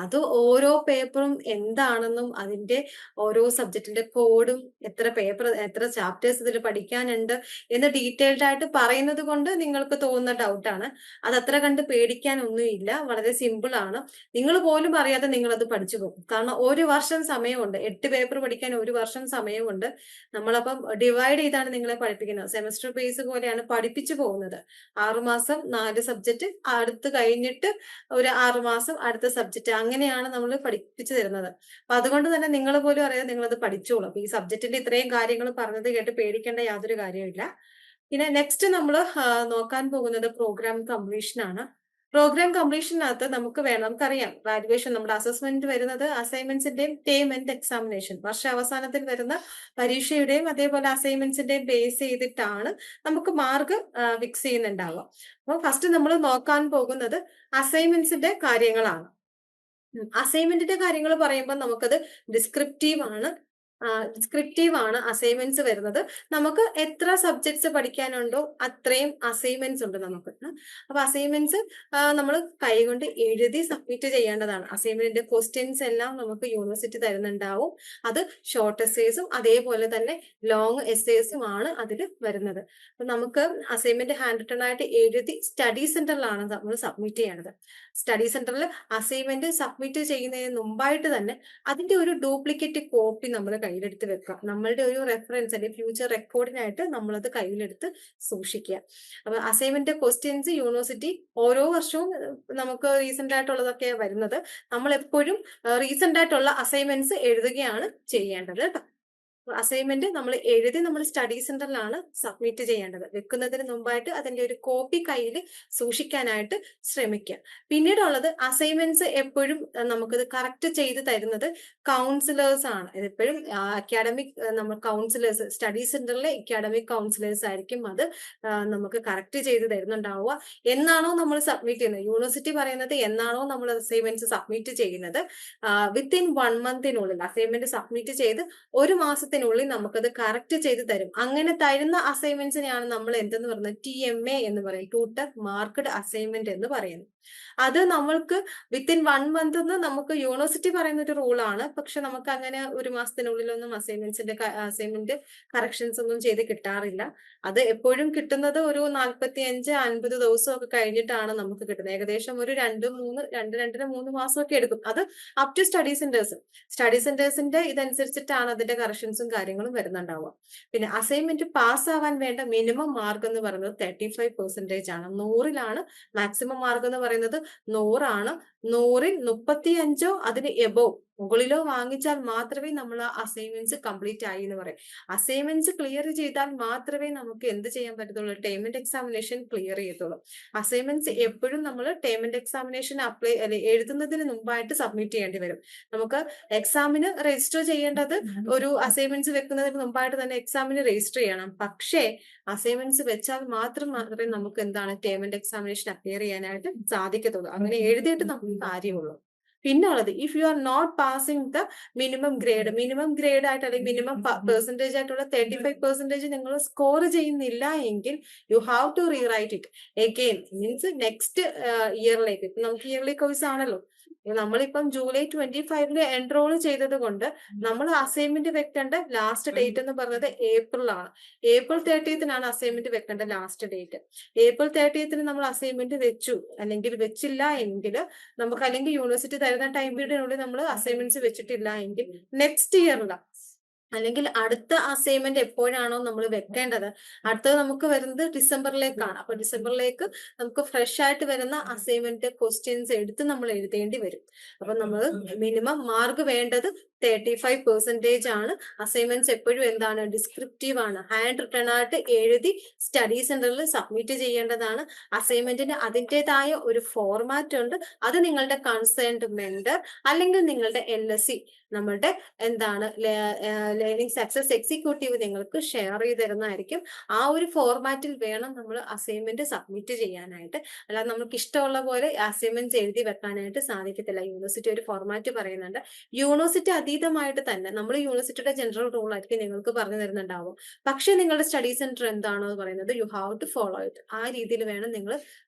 അത് ഓരോ പേപ്പറും എന്താണെന്നും അതിന്റെ ഓരോ സബ്ജക്റ്റിന്റെ കോഡും എത്ര ചാപ്റ്റേഴ്സ് ഇതിൽ പഠിക്കാനുണ്ട് എന്ന് ഡീറ്റെയിൽഡ് ആയിട്ട് പറയുന്നത് കൊണ്ട് നിങ്ങൾക്ക് തോന്നുന്ന ഡൗട്ടാണ്. അത് അത്ര കണ്ട് പേടിക്കാനൊന്നുമില്ല, വളരെ സിമ്പിൾ ആണ്. നിങ്ങൾ പോലും അറിയാതെ നിങ്ങൾ അത് പഠിച്ചു പോകും. കാരണം 1 വർഷം സമയമുണ്ട്. 8 പേപ്പർ പഠിക്കാൻ 1 വർഷം സമയമുണ്ട്. നമ്മളപ്പം ഡിവൈഡ് ചെയ്താണ് നിങ്ങളെ പഠിപ്പിക്കുന്നത്. സെമസ്റ്റർ ബേസ് പോലെയാണ് പഠിപ്പിച്ചു പോകുന്നത്. 6 മാസം 4 സബ്ജക്ട്, അടുത്ത് കഴിഞ്ഞിട്ട് ഒരു 6 മാസം അടുത്ത സബ്ജക്ട്, അങ്ങനെയാണ് നമ്മൾ പഠിപ്പിച്ചു തരുന്നത്. അപ്പൊ അതുകൊണ്ട് തന്നെ നിങ്ങൾ പോലും അറിയാതെ നിങ്ങളത് പഠിച്ചോളൂ. അപ്പൊ ഈ സബ്ജക്റ്റിന്റെ ഇത്രയും കാര്യങ്ങൾ പറഞ്ഞത് കേട്ട് പേടിക്കേണ്ട യാതൊരു കാര്യമില്ല. പിന്നെ നെക്സ്റ്റ് നമ്മൾ നോക്കാൻ പോകുന്നത് പ്രോഗ്രാം കംപ്ലീഷൻ ആണ്. പ്രോഗ്രാം കംപ്ലീഷനകത്ത് നമുക്കറിയാം ഗ്രാജുവേഷൻ നമ്മുടെ അസസ്മെന്റ് വരുന്നത് അസൈൻമെന്റ്സിന്റെയും ടേം എൻഡ് എക്സാമിനേഷൻ, വർഷാവസാനത്തിൽ വരുന്ന പരീക്ഷയുടെയും അതേപോലെ അസൈൻമെന്റ്സിന്റെയും ബേസ് ചെയ്തിട്ടാണ് നമുക്ക് മാർക്ക് ഫിക്സ് ചെയ്യുന്നുണ്ടാവുക. അപ്പൊ ഫസ്റ്റ് നമ്മൾ നോക്കാൻ പോകുന്നത് അസൈൻമെന്റ്സിന്റെ കാര്യങ്ങളാണ്. അസൈൻമെന്റിന്റെ കാര്യങ്ങൾ പറയുമ്പോൾ നമുക്കത് ഡിസ്ക്രിപ്റ്റീവ് ആണ് അസൈൻമെന്റ്സ് വരുന്നത്. നമുക്ക് എത്ര സബ്ജക്ട്സ് പഠിക്കാനുണ്ടോ അത്രയും അസൈൻമെന്റ്സ് ഉണ്ട് നമുക്ക്. അപ്പൊ അസൈൻമെന്റ്സ് നമ്മൾ കൈകൊണ്ട് എഴുതി സബ്മിറ്റ് ചെയ്യേണ്ടതാണ്. അസൈൻമെന്റിന്റെ ക്വസ്റ്റ്യൻസ് എല്ലാം നമുക്ക് യൂണിവേഴ്സിറ്റി തരുന്നുണ്ടാവും. അത് ഷോർട്ട് എസ്സേസും അതേപോലെ തന്നെ ലോങ് എസ്സേസും ആണ് അതിൽ വരുന്നത്. അപ്പൊ നമുക്ക് അസൈൻമെന്റ് ഹാൻഡ് റിട്ടൺ ആയിട്ട് എഴുതി സ്റ്റഡി സെന്ററിലാണ് നമ്മൾ സബ്മിറ്റ് ചെയ്യേണ്ടത്. സ്റ്റഡി സെന്ററിൽ അസൈൻമെന്റ് സബ്മിറ്റ് ചെയ്യുന്നതിന് മുമ്പായിട്ട് തന്നെ അതിന്റെ ഒരു ഡ്യൂപ്ലിക്കേറ്റ് കോപ്പി നമ്മൾ കയ്യിലെടുത്ത് വെക്കുക. നമ്മളുടെ ഒരു റെഫറൻസ് അല്ലെങ്കിൽ ഫ്യൂച്ചർ റെക്കോർഡിനായിട്ട് നമ്മളത് കയ്യിലെടുത്ത് സൂക്ഷിക്കുക. അപ്പൊ അസൈൻമെന്റ് ക്വസ്റ്റ്യൻസ് യൂണിവേഴ്സിറ്റി ഓരോ വർഷവും നമുക്ക് റീസെന്റ് ആയിട്ടുള്ളതൊക്കെ വരുന്നത്. നമ്മൾ എപ്പോഴും റീസെന്റ് ആയിട്ടുള്ള അസൈൻമെന്റ്സ് എഴുതുകയാണ് ചെയ്യേണ്ടത് കേട്ടോ. അസൈൻമെന്റ് നമ്മൾ എഴുതി നമ്മൾ സ്റ്റഡി സെന്ററിലാണ് സബ്മിറ്റ് ചെയ്യേണ്ടത്. വെക്കുന്നതിന് മുമ്പായിട്ട് അതിന്റെ ഒരു കോപ്പി കയ്യിൽ സൂക്ഷിക്കാനായിട്ട് ശ്രമിക്കുക. പിന്നീടുള്ളത് അസൈൻമെന്റ്സ് എപ്പോഴും നമുക്കിത് കറക്റ്റ് ചെയ്ത് തരുന്നത് കൗൺസിലേഴ്സ് ആണ്. ഇതെപ്പോഴും അക്കാഡമിക് നമ്മൾ കൗൺസിലേഴ്സ്, സ്റ്റഡി സെന്ററിലെ അക്കാഡമിക് കൗൺസിലേഴ്സ് ആയിരിക്കും അത് നമുക്ക് കറക്റ്റ് ചെയ്ത് തരുന്നുണ്ടാവുക. എന്നാണോ നമ്മൾ സബ്മിറ്റ് ചെയ്യുന്നത്, യൂണിവേഴ്സിറ്റി പറയുന്നത് എന്നാണോ നമ്മൾ അസൈൻമെന്റ്സ് സബ്മിറ്റ് ചെയ്യുന്നത് വിത്തിൻ 1 മന്തിനുള്ളിൽ അസൈൻമെന്റ് സബ്മിറ്റ് ചെയ്ത് 1 മാസത്തിനുള്ളിൽ നമുക്കത് കറക്റ്റ് ചെയ്ത് തരും. അങ്ങനെ തരുന്ന അസൈൻമെന്റ്സിനെയാണ് നമ്മൾ എന്തെന്ന് പറയുന്നത് TMA എന്ന് പറയും, ട്യൂട്ടർ മാർക്ക്ഡ് അസൈൻമെന്റ് എന്ന് പറയുന്നത്. അത് നമ്മൾക്ക് വിത്തിൻ 1 മന്ത് എന്ന് നമുക്ക് യൂണിവേഴ്സിറ്റി പറയുന്ന ഒരു റൂളാണ്. പക്ഷെ നമുക്ക് അങ്ങനെ 1 മാസത്തിനുള്ളിലൊന്നും അസൈൻമെന്റ് കറക്ഷൻസ് ഒന്നും ചെയ്ത് കിട്ടാറില്ല. അത് എപ്പോഴും കിട്ടുന്നത് ഒരു 45-50 ദിവസമൊക്കെ കഴിഞ്ഞിട്ടാണ് നമുക്ക് കിട്ടുന്നത്. ഏകദേശം ഒരു 2-3 മാസമൊക്കെ എടുക്കും. അത് അപ് ടു സ്റ്റഡി സെന്റേഴ്സിന്റെ ഇതനുസരിച്ചിട്ടാണ് അതിന്റെ കറക്ഷൻസും കാര്യങ്ങളും വരുന്നുണ്ടാവുക. പിന്നെ അസൈൻമെന്റ് പാസ് ആവാൻ വേണ്ട മിനിമം മാർക്ക് എന്ന് പറയുന്നത് 35% ആണ്. 100-ലാണ് മാക്സിമം മാർക്ക് എന്ന് പറയുന്നത് 100 ആണ്. 100-ൽ 35 അതിന് എബോവ് മുകളിലോ വാങ്ങിച്ചാൽ മാത്രമേ നമ്മൾ അസൈൻമെന്റ്സ് കംപ്ലീറ്റ് ആയി എന്ന് പറയും. അസൈൻമെന്റ്സ് ക്ലിയർ ചെയ്താൽ മാത്രമേ നമുക്ക് എന്ത് ചെയ്യാൻ പറ്റത്തുള്ളൂ, ടേമിന്റെ എക്സാമിനേഷൻ ക്ലിയർ ചെയ്യത്തുള്ളൂ. അസൈൻമെന്റ്സ് എപ്പോഴും നമ്മൾ ടേമിന്റെ എക്സാമിനേഷൻ എഴുതുന്നതിന് മുമ്പായിട്ട് സബ്മിറ്റ് ചെയ്യേണ്ടി വരും. നമുക്ക് എക്സാമിന് രജിസ്റ്റർ ചെയ്യേണ്ടത് ഒരു അസൈൻമെന്റ്സ് വെക്കുന്നതിന് മുമ്പായിട്ട് തന്നെ എക്സാമിന് രജിസ്റ്റർ ചെയ്യണം. പക്ഷേ അസൈൻമെന്റ്സ് വെച്ചാൽ മാത്രമേ നമുക്ക് എന്താണ് ടേമിന്റെ എക്സാമിനേഷൻ അപ്പിയർ ചെയ്യാനായിട്ട് സാധിക്കത്തുള്ളൂ. അങ്ങനെ എഴുതിയിട്ട് നമുക്ക് കാര്യമുള്ളൂ. പിന്നെ ഉള്ളത് if you are not passing the minimum grade ആയിട്ട് അല്ലെങ്കിൽ മിനിമം പെർസെന്റേജ് ആയിട്ടുള്ള 35% നിങ്ങൾ സ്കോർ ചെയ്യുന്നില്ല എങ്കിൽ you have to rewrite it again. Means next ഇയറിലേക്ക്. ഇപ്പൊ നമുക്ക് ഇയർലി കോഴ്സ് ആണല്ലോ, നമ്മളിപ്പം ജൂലൈ 25 എൻറോൾ ചെയ്തത് കൊണ്ട് നമ്മൾ അസൈൻമെന്റ് വെക്കേണ്ട ലാസ്റ്റ് ഡേറ്റ് എന്ന് പറഞ്ഞത് ഏപ്രിലാണ്. ഏപ്രിൽ 30-നാണ് അസൈൻമെന്റ് വെക്കേണ്ട ലാസ്റ്റ് ഡേറ്റ്. ഏപ്രിൽ 30-ന് നമ്മൾ അസൈൻമെന്റ് വെച്ചു അല്ലെങ്കിൽ വെച്ചില്ല എങ്കിൽ നമുക്ക്, അല്ലെങ്കിൽ യൂണിവേഴ്സിറ്റി തരുന്ന ടൈം പീരീഡിനുള്ളിൽ നമ്മൾ അസൈൻമെന്റ്സ് വെച്ചിട്ടില്ല എങ്കിൽ നെക്സ്റ്റ് ഇയറിലാണ് അല്ലെങ്കിൽ അടുത്ത അസൈൻമെന്റ് എപ്പോഴാണോ നമ്മൾ വെക്കേണ്ടത്, അടുത്തത് നമുക്ക് വരുന്നത് ഡിസംബറിലേക്കാണ്. അപ്പൊ ഡിസംബറിലേക്ക് നമുക്ക് ഫ്രഷ് ആയിട്ട് വരുന്ന അസൈൻമെന്റ് ക്വസ്റ്റ്യൻസ് എടുത്ത് നമ്മൾ എഴുതേണ്ടി വരും. അപ്പൊ നമ്മൾ മിനിമം മാർക്ക് വേണ്ടത് 35% ആണ്. അസൈൻമെന്റ്സ് എപ്പോഴും എന്താണ്, ഡിസ്ക്രിപ്റ്റീവ് ആണ്. ഹാൻഡ് റിട്ടൺ ആയിട്ട് എഴുതി സ്റ്റഡി സെന്ററിൽ സബ്മിറ്റ് ചെയ്യേണ്ടതാണ്. അസൈൻമെന്റിന് അതിൻ്റെതായ ഒരു ഫോർമാറ്റ് ഉണ്ട്. അത് നിങ്ങളുടെ കൺസേൺഡ് മെന്റർ അല്ലെങ്കിൽ നിങ്ങളുടെ LSC, നമ്മളുടെ എന്താണ് ലേണിംഗ് സക്സസ് എക്സിക്യൂട്ടീവ് നിങ്ങൾക്ക് ഷെയർ ചെയ്ത് തരുന്നതായിരിക്കും. ആ ഒരു ഫോർമാറ്റിൽ വേണം നമ്മൾ അസൈൻമെന്റ് സബ്മിറ്റ് ചെയ്യാനായിട്ട്. അല്ലാതെ നമുക്ക് ഇഷ്ടമുള്ള പോലെ അസൈൻമെന്റ്സ് എഴുതി വെക്കാനായിട്ട് സാധിക്കത്തില്ല. യൂണിവേഴ്സിറ്റി ഒരു ഫോർമാറ്റ് പറയുന്നുണ്ട്. യൂണിവേഴ്സിറ്റി അതീതമായിട്ട് തന്നെ നമ്മൾ യൂണിവേഴ്സിറ്റിയുടെ ജനറൽ റൂൾ ആയിരിക്കും നിങ്ങൾക്ക് പറഞ്ഞു തരുന്നുണ്ടാവും. പക്ഷെ നിങ്ങളുടെ സ്റ്റഡി സെന്റർ എന്താണോ പറയുന്നത് you have to follow it. ആ രീതിയിൽ വേണം നിങ്ങൾ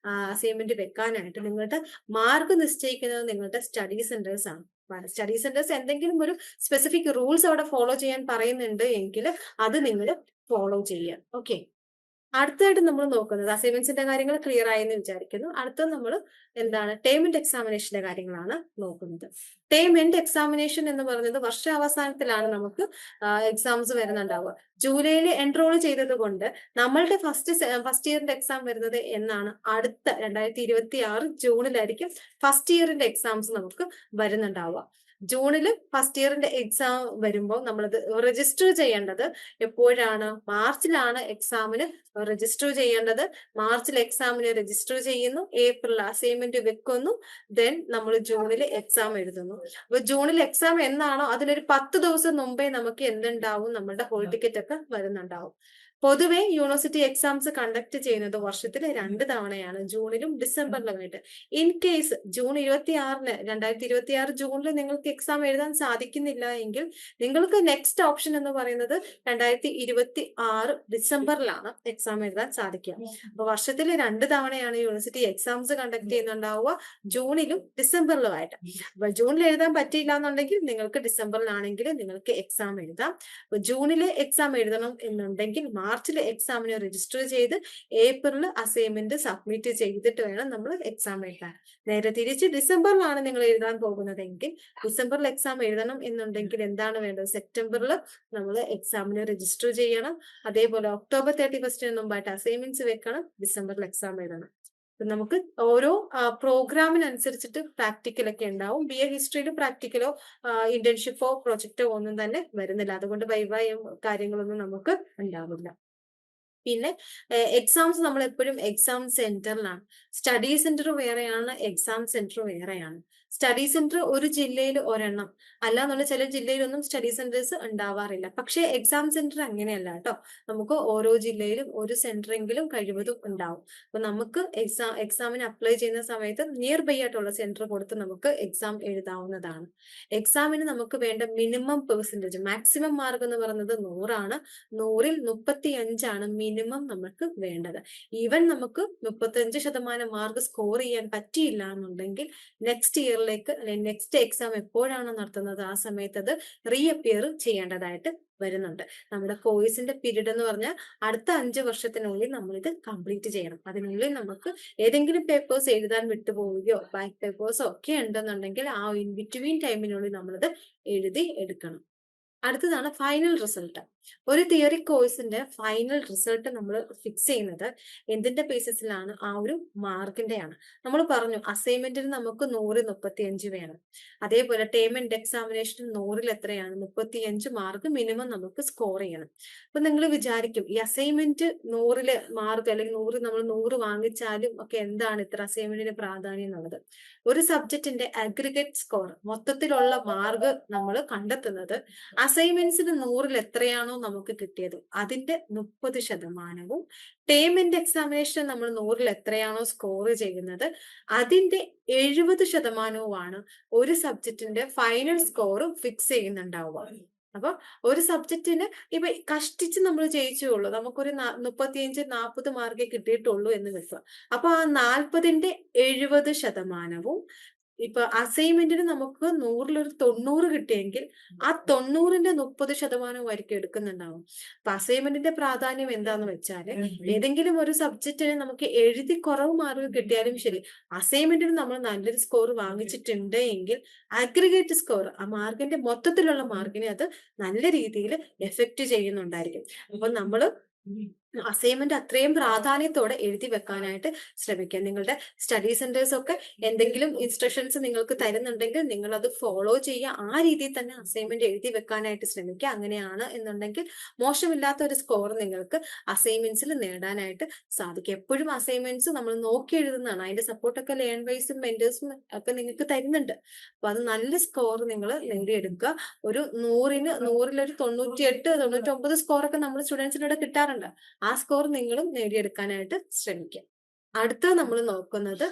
അസൈൻമെന്റ് വെക്കാനായിട്ട്. നിങ്ങളുടെ മാർക്ക് നിശ്ചയിക്കുന്നത് നിങ്ങളുടെ സ്റ്റഡി സെന്റേഴ്സ് ആണ്. സ്റ്റഡി സെന്റേഴ്സ് എന്തെങ്കിലും ഒരു സ്പെസിഫിക് റൂൾസ് അവിടെ ഫോളോ ചെയ്യാൻ പറയുന്നുണ്ട് എങ്കിൽ അത് നിങ്ങൾ ഫോളോ ചെയ്യുക. ഓക്കെ, അടുത്തതായിട്ട് നമ്മൾ നോക്കുന്നത് അസൈൻമെന്റ്സിന്റെ കാര്യങ്ങൾ ക്ലിയർ ആയെന്ന് വിചാരിക്കുന്നു. അടുത്തത് നമ്മൾ എന്താണ് ടേം ആൻഡ് എക്സാമിനേഷന്റെ കാര്യങ്ങളാണ് നോക്കുന്നത്. ടേം ആൻഡ് എക്സാമിനേഷൻ എന്ന് പറയുന്നത് വർഷാവസാനത്തിലാണ് നമുക്ക് എക്സാംസ് വരുന്നുണ്ടാവുക. ജൂലൈയിൽ എൻറോൾ ചെയ്തത് കൊണ്ട് നമ്മളുടെ ഫസ്റ്റ് ഇയറിന്റെ എക്സാം വരുന്നത് എന്നാണ്, അടുത്ത 2026 ജൂണിലായിരിക്കും ഫസ്റ്റ് ഇയറിന്റെ എക്സാംസ് നമുക്ക് വരുന്നുണ്ടാവുക. ജൂണിൽ ഫസ്റ്റ് ഇയറിന്റെ എക്സാം വരുമ്പോൾ നമ്മളത് രജിസ്റ്റർ ചെയ്യേണ്ടത് എപ്പോഴാണ്, മാർച്ചിലാണ് എക്സാമിന് രജിസ്റ്റർ ചെയ്യേണ്ടത്. മാർച്ചിൽ എക്സാമിന് രജിസ്റ്റർ ചെയ്യുന്നു, ഏപ്രിൽ അസൈൻമെന്റ് വെക്കുന്നു, ദെൻ നമ്മൾ ജൂണിൽ എക്സാം എഴുതുന്നു. അപ്പൊ ജൂണിൽ എക്സാം എന്നാണോ അതിനൊരു 10 ദിവസം മുമ്പേ നമുക്ക് എന്തുണ്ടാവും, നമ്മുടെ ഹോൾ ടിക്കറ്റ് ഒക്കെ വരുന്നുണ്ടാവും. പൊതുവെ യൂണിവേഴ്സിറ്റി എക്സാംസ് കണ്ടക്ട് ചെയ്യുന്നത് വർഷത്തിൽ 2 തവണയാണ്, ജൂണിലും ഡിസംബറിലുമായിട്ട്. ഇൻ കേസ് ജൂൺ 26-ന് 2026 ജൂണിൽ നിങ്ങൾക്ക് എക്സാം എഴുതാൻ സാധിക്കുന്നില്ല എങ്കിൽ നിങ്ങൾക്ക് നെക്സ്റ്റ് ഓപ്ഷൻ എന്ന് പറയുന്നത് 2026 ഡിസംബറിലാണ് എക്സാം എഴുതാൻ സാധിക്കുക. അപ്പൊ വർഷത്തിൽ 2 തവണയാണ് യൂണിവേഴ്സിറ്റി എക്സാംസ് കണ്ടക്ട് ചെയ്യുന്നുണ്ടാവുക, ജൂണിലും ഡിസംബറിലുമായിട്ട്. അപ്പൊ ജൂണിൽ എഴുതാൻ പറ്റിയില്ല എന്നുണ്ടെങ്കിൽ നിങ്ങൾക്ക് ഡിസംബറിലാണെങ്കിൽ നിങ്ങൾക്ക് എക്സാം എഴുതാം. അപ്പൊ ജൂണിൽ എക്സാം എഴുതണം എന്നുണ്ടെങ്കിൽ മാർച്ചിൽ എക്സാമിന് രജിസ്റ്റർ ചെയ്ത് ഏപ്രിൽ അസൈൻമെന്റ് സബ്മിറ്റ് ചെയ്തിട്ട് വേണം നമ്മൾ എക്സാം എഴുതാൻ. നേരെ തിരിച്ച് ഡിസംബറിലാണ് നിങ്ങൾ എഴുതാൻ പോകുന്നതെങ്കിൽ ഡിസംബറിൽ എക്സാം എഴുതണം എന്നുണ്ടെങ്കിൽ എന്താണ് വേണ്ടത്, സെപ്റ്റംബറിൽ നമ്മൾ എക്സാമിന് രജിസ്റ്റർ ചെയ്യണം. അതേപോലെ ഒക്ടോബർ 31-ന് മുമ്പായിട്ട് അസൈൻമെന്റ്സ് വെക്കണം, ഡിസംബറിൽ എക്സാം എഴുതണം. നമുക്ക് ഓരോ പ്രോഗ്രാമിനനുസരിച്ചിട്ട് പ്രാക്ടിക്കലൊക്കെ ഉണ്ടാവും. BA ഹിസ്റ്ററിയിൽ പ്രാക്ടിക്കലോ ഇന്റേൺഷിപ്പോ പ്രൊജക്റ്റോ ഒന്നും തന്നെ വരുന്നില്ല. അതുകൊണ്ട് വൈവയും കാര്യങ്ങളൊന്നും നമുക്ക് ഉണ്ടാവില്ല. പിന്നെ എക്സാംസ് നമ്മൾ എപ്പോഴും എക്സാം സെന്ററിലാണ്. സ്റ്റഡി സെന്റർ വേറെയാണ്, എക്സാം സെന്റർ വേറെയാണ്. സ്റ്റഡി സെന്റർ ഒരു ജില്ലയിൽ ഒരെണ്ണം, അല്ലാന്നുള്ള ചില ജില്ലയിലൊന്നും സ്റ്റഡി സെന്റേഴ്സ് ഉണ്ടാവാറില്ല. പക്ഷേ എക്സാം സെന്റർ അങ്ങനെയല്ല കേട്ടോ. നമുക്ക് ഓരോ ജില്ലയിലും ഒരു സെന്ററെങ്കിലും കഴിവതും ഉണ്ടാവും. അപ്പൊ നമുക്ക് എക്സാമിന് അപ്ലൈ ചെയ്യുന്ന സമയത്ത് നിയർ ബൈ ആയിട്ടുള്ള സെന്റർ കൊടുത്ത് നമുക്ക് എക്സാം എഴുതാവുന്നതാണ്. എക്സാമിന് നമുക്ക് വേണ്ട മിനിമം പെർസെന്റേജ്, മാക്സിമം മാർക്ക് എന്ന് പറയുന്നത് 100 100ൽ 35 മിനിമം നമുക്ക് വേണ്ടത്. ഈവൻ നമുക്ക് 35% മാർക്ക് സ്കോർ ചെയ്യാൻ പറ്റിയില്ല എന്നുണ്ടെങ്കിൽ നെക്സ്റ്റ് ഇയറിലേക്ക് അല്ലെങ്കിൽ നെക്സ്റ്റ് എക്സാം എപ്പോഴാണ് നടത്തുന്നത് ആ സമയത്ത് അത് റീഅപ്പിയർ ചെയ്യേണ്ടതായിട്ട് വരുന്നുണ്ട്. നമ്മുടെ കോഴ്സിന്റെ പീരീഡ് എന്ന് പറഞ്ഞാൽ അടുത്ത 5 വർഷത്തിനുള്ളിൽ നമ്മൾ ഇത് കംപ്ലീറ്റ് ചെയ്യണം. അതിനുള്ളിൽ നമുക്ക് ഏതെങ്കിലും പേപ്പേഴ്സ് എഴുതാൻ വിട്ടുപോവുകയോ ബാക്ക് പേപ്പേഴ്സോ ഒക്കെ ഉണ്ടെന്നുണ്ടെങ്കിൽ ആ ഇൻ ബിറ്റ്വീൻ ടൈമിനുള്ളിൽ നമ്മളിത് എഴുതി എടുക്കണം. അടുത്തതാണ് ഫൈനൽ റിസൾട്ട്. ഒരു തിയറി കോഴ്സിന്റെ ഫൈനൽ റിസൾട്ട് നമ്മൾ ഫിക്സ് ചെയ്യുന്നത് എന്തിന്റെ ബേസിസിലാണ്? ആ ഒരു മാർക്കിന്റെയാണ്. നമ്മൾ പറഞ്ഞു അസൈൻമെന്റിന് നമുക്ക് 100 35 വേണം. അതേപോലെ ടേം ആൻഡ് എക്സാമിനേഷന് 100ൽ എത്രയാണ്? 35 മാർക്ക് മിനിമം നമുക്ക് സ്കോർ ചെയ്യണം. അപ്പൊ നിങ്ങൾ വിചാരിക്കും ഈ അസൈൻമെന്റ് 100ല് മാർക്ക് അല്ലെങ്കിൽ 100 നമ്മൾ 100 വാങ്ങിച്ചാലും ഒക്കെ എന്താണ് ഇത്ര അസൈൻമെന്റിന് പ്രാധാന്യം എന്നുള്ളത്. ഒരു സബ്ജക്റ്റിന്റെ അഗ്രിഗേറ്റ് സ്കോർ, മൊത്തത്തിലുള്ള മാർക്ക് നമ്മൾ കണ്ടെത്തുന്നത് അസൈൻമെന്റ്സിന് 100ൽ എത്രയാണോ നമുക്ക് കിട്ടിയത് അതിന്റെ 30%, ടേം ആൻഡ് എക്സാമിനേഷൻ നമ്മൾ 100ൽ എത്രയാണോ സ്കോർ ചെയ്യുന്നത് അതിന്റെ 70%മാണ് ഒരു സബ്ജക്റ്റിന്റെ ഫൈനൽ സ്കോർ ഫിക്സ് ചെയ്യുന്നുണ്ടാവുക. അപ്പൊ ഒരു സബ്ജക്റ്റിന് ഇപ്പൊ കഷ്ടിച്ച് നമ്മൾ ജയിച്ചുള്ളൂ, നമുക്കൊരു 35-40 മാർക്കേ കിട്ടിയിട്ടുള്ളൂ എന്ന് വെക്കുക. അപ്പൊ ആ 40ന്റെ 70%, ഇപ്പൊ അസൈൻമെന്റിന് നമുക്ക് 100ൽ ഒരു 90 കിട്ടിയെങ്കിൽ ആ 90ന്റെ 30% എടുക്കുന്നുണ്ടാവും. അപ്പൊ അസൈൻമെന്റിന്റെ പ്രാധാന്യം എന്താന്ന് വെച്ചാല് ഏതെങ്കിലും ഒരു സബ്ജക്റ്റിന് നമുക്ക് എഴുതി കുറവ് മാർക്ക് കിട്ടിയാലും ശരി, അസൈൻമെന്റിന് നമ്മൾ നല്ലൊരു സ്കോർ വാങ്ങിച്ചിട്ടുണ്ട് എങ്കിൽ അഗ്രിഗേറ്റ് സ്കോർ, ആ മാർക്കിന്റെ മൊത്തത്തിലുള്ള മാർക്കിനെ അത് നല്ല രീതിയിൽ എഫക്ട് ചെയ്യുന്നുണ്ടായിരിക്കും. അപ്പൊ നമ്മള് അസൈൻമെന്റ് അത്രയും പ്രാധാന്യത്തോടെ എഴുതി വെക്കാനായിട്ട് ശ്രമിക്കുക. നിങ്ങളുടെ സ്റ്റഡി സെന്റേഴ്സ് ഒക്കെ എന്തെങ്കിലും ഇൻസ്ട്രക്ഷൻസ് നിങ്ങൾക്ക് തരുന്നുണ്ടെങ്കിൽ നിങ്ങൾ അത് ഫോളോ ചെയ്യുക. ആ രീതിയിൽ തന്നെ അസൈൻമെന്റ് എഴുതി വെക്കാനായിട്ട് ശ്രമിക്കുക. അങ്ങനെയാണ് എന്നുണ്ടെങ്കിൽ മോശമില്ലാത്ത ഒരു സ്കോർ നിങ്ങൾക്ക് അസൈൻമെന്റ്സിൽ നേടാനായിട്ട് സാധിക്കും. എപ്പോഴും അസൈൻമെന്റ്സ് നമ്മൾ നോക്കി എഴുതുന്നതാണ്. അതിന്റെ സപ്പോർട്ടൊക്കെ ലേൺ വൈസും മെന്റേഴ്സും ഒക്കെ നിങ്ങൾക്ക് തരുന്നുണ്ട്. അപ്പൊ അത് നല്ല സ്കോർ നിങ്ങൾ നേടിയെടുക്കുക. ഒരു 100ൽ ഒരു 98 99 സ്കോറൊക്കെ നമ്മൾ സ്റ്റുഡൻസിനോട് കിട്ടാറുണ്ട്. ആ സ്കോർ നിങ്ങളും നേടിയെടുക്കാനായിട്ട് ശ്രമിക്കുക. അടുത്ത നമ്മൾ നോക്കുന്നത്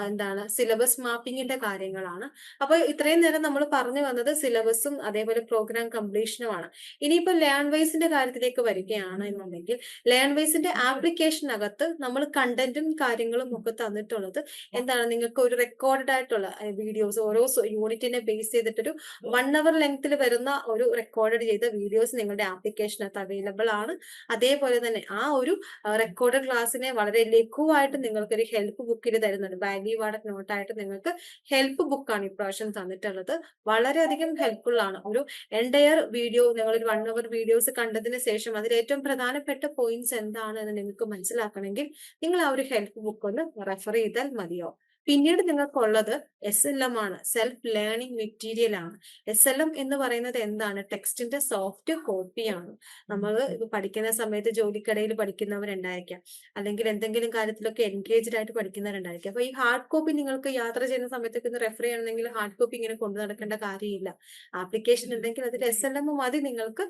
എന്താണ് സിലബസ് മാപ്പിങ്ങിന്റെ കാര്യങ്ങളാണ്. അപ്പൊ ഇത്രയും നേരം നമ്മൾ പറഞ്ഞു വന്നത് സിലബസും അതേപോലെ പ്രോഗ്രാം കംപ്ലീഷനുമാണ്. ഇനിയിപ്പോ ലേൺ വൈസിന്റെ കാര്യത്തിലേക്ക് വരികയാണ് എന്നുണ്ടെങ്കിൽ ലേൺ വൈസിന്റെ ആപ്ലിക്കേഷനകത്ത് നമ്മൾ കണ്ടന്റും കാര്യങ്ങളും ഒക്കെ തന്നിട്ടുള്ളത് എന്താണ്? നിങ്ങൾക്ക് ഒരു റെക്കോർഡ് ആയിട്ടുള്ള വീഡിയോസ് ഓരോ യൂണിറ്റിനെ ബേസ് ചെയ്തിട്ടൊരു 1 hour ലെങ്ത്തിൽ വരുന്ന ഒരു റെക്കോർഡ് ചെയ്ത വീഡിയോസ് നിങ്ങളുടെ ആപ്ലിക്കേഷനകത്ത് അവൈലബിൾ ആണ്. അതേപോലെ തന്നെ ആ ഒരു റെക്കോർഡ് ക്ലാസ്സിനെ വളരെ ലഘുവായിട്ട് നിങ്ങൾക്ക് ഒരു ഹെൽപ്പ് ബുക്കിൽ തരുന്നുണ്ട്. വാല്യൂ ആഡഡ് നോട്ടായിട്ട് നിങ്ങൾക്ക് ഹെൽപ്പ് ബുക്കാണ് ഇപ്രാവശ്യം തന്നിട്ടുള്ളത്. വളരെയധികം ഹെൽപ്ഫുൾ ആണ്. ഒരു എൻടയർ വീഡിയോ നിങ്ങൾ ഒരു 1 hour വീഡിയോസ് കണ്ടതിന് ശേഷം അതിൽ ഏറ്റവും പ്രധാനപ്പെട്ട പോയിന്റ്സ് എന്താണ് എന്ന് നിങ്ങൾക്ക് മനസ്സിലാക്കണമെങ്കിൽ നിങ്ങൾ ആ ഒരു ഹെൽപ്പ് ബുക്ക് ഒന്ന് റെഫർ ചെയ്താൽ മതിയോ. പിന്നീട് നിങ്ങൾക്കുള്ളത് SLM ആണ്, സെൽഫ് ലേണിംഗ് മെറ്റീരിയൽ ആണ്. SLM എന്ന് പറയുന്നത് എന്താണ്? ടെക്സ്റ്റിന്റെ സോഫ്റ്റ് കോപ്പിയാണ്. നമ്മൾ പഠിക്കുന്ന സമയത്ത് ജോലിക്കടയിൽ പഠിക്കുന്നവരുണ്ടായിരിക്കാം, അല്ലെങ്കിൽ എന്തെങ്കിലും കാര്യത്തിലൊക്കെ എൻഗേജ്ഡ് ആയിട്ട് പഠിക്കുന്നവരുണ്ടായിരിക്കാം. അപ്പൊ ഈ ഹാർഡ് കോപ്പി നിങ്ങൾക്ക് യാത്ര ചെയ്യുന്ന സമയത്തൊക്കെ ഒന്ന് റെഫർ ചെയ്യണമെങ്കിൽ ഹാർഡ് കോപ്പി ഇങ്ങനെ കൊണ്ടു നടക്കേണ്ട കാര്യമില്ല. ആപ്ലിക്കേഷൻ ഉണ്ടെങ്കിൽ അതിൽ SLM മതി നിങ്ങൾക്ക്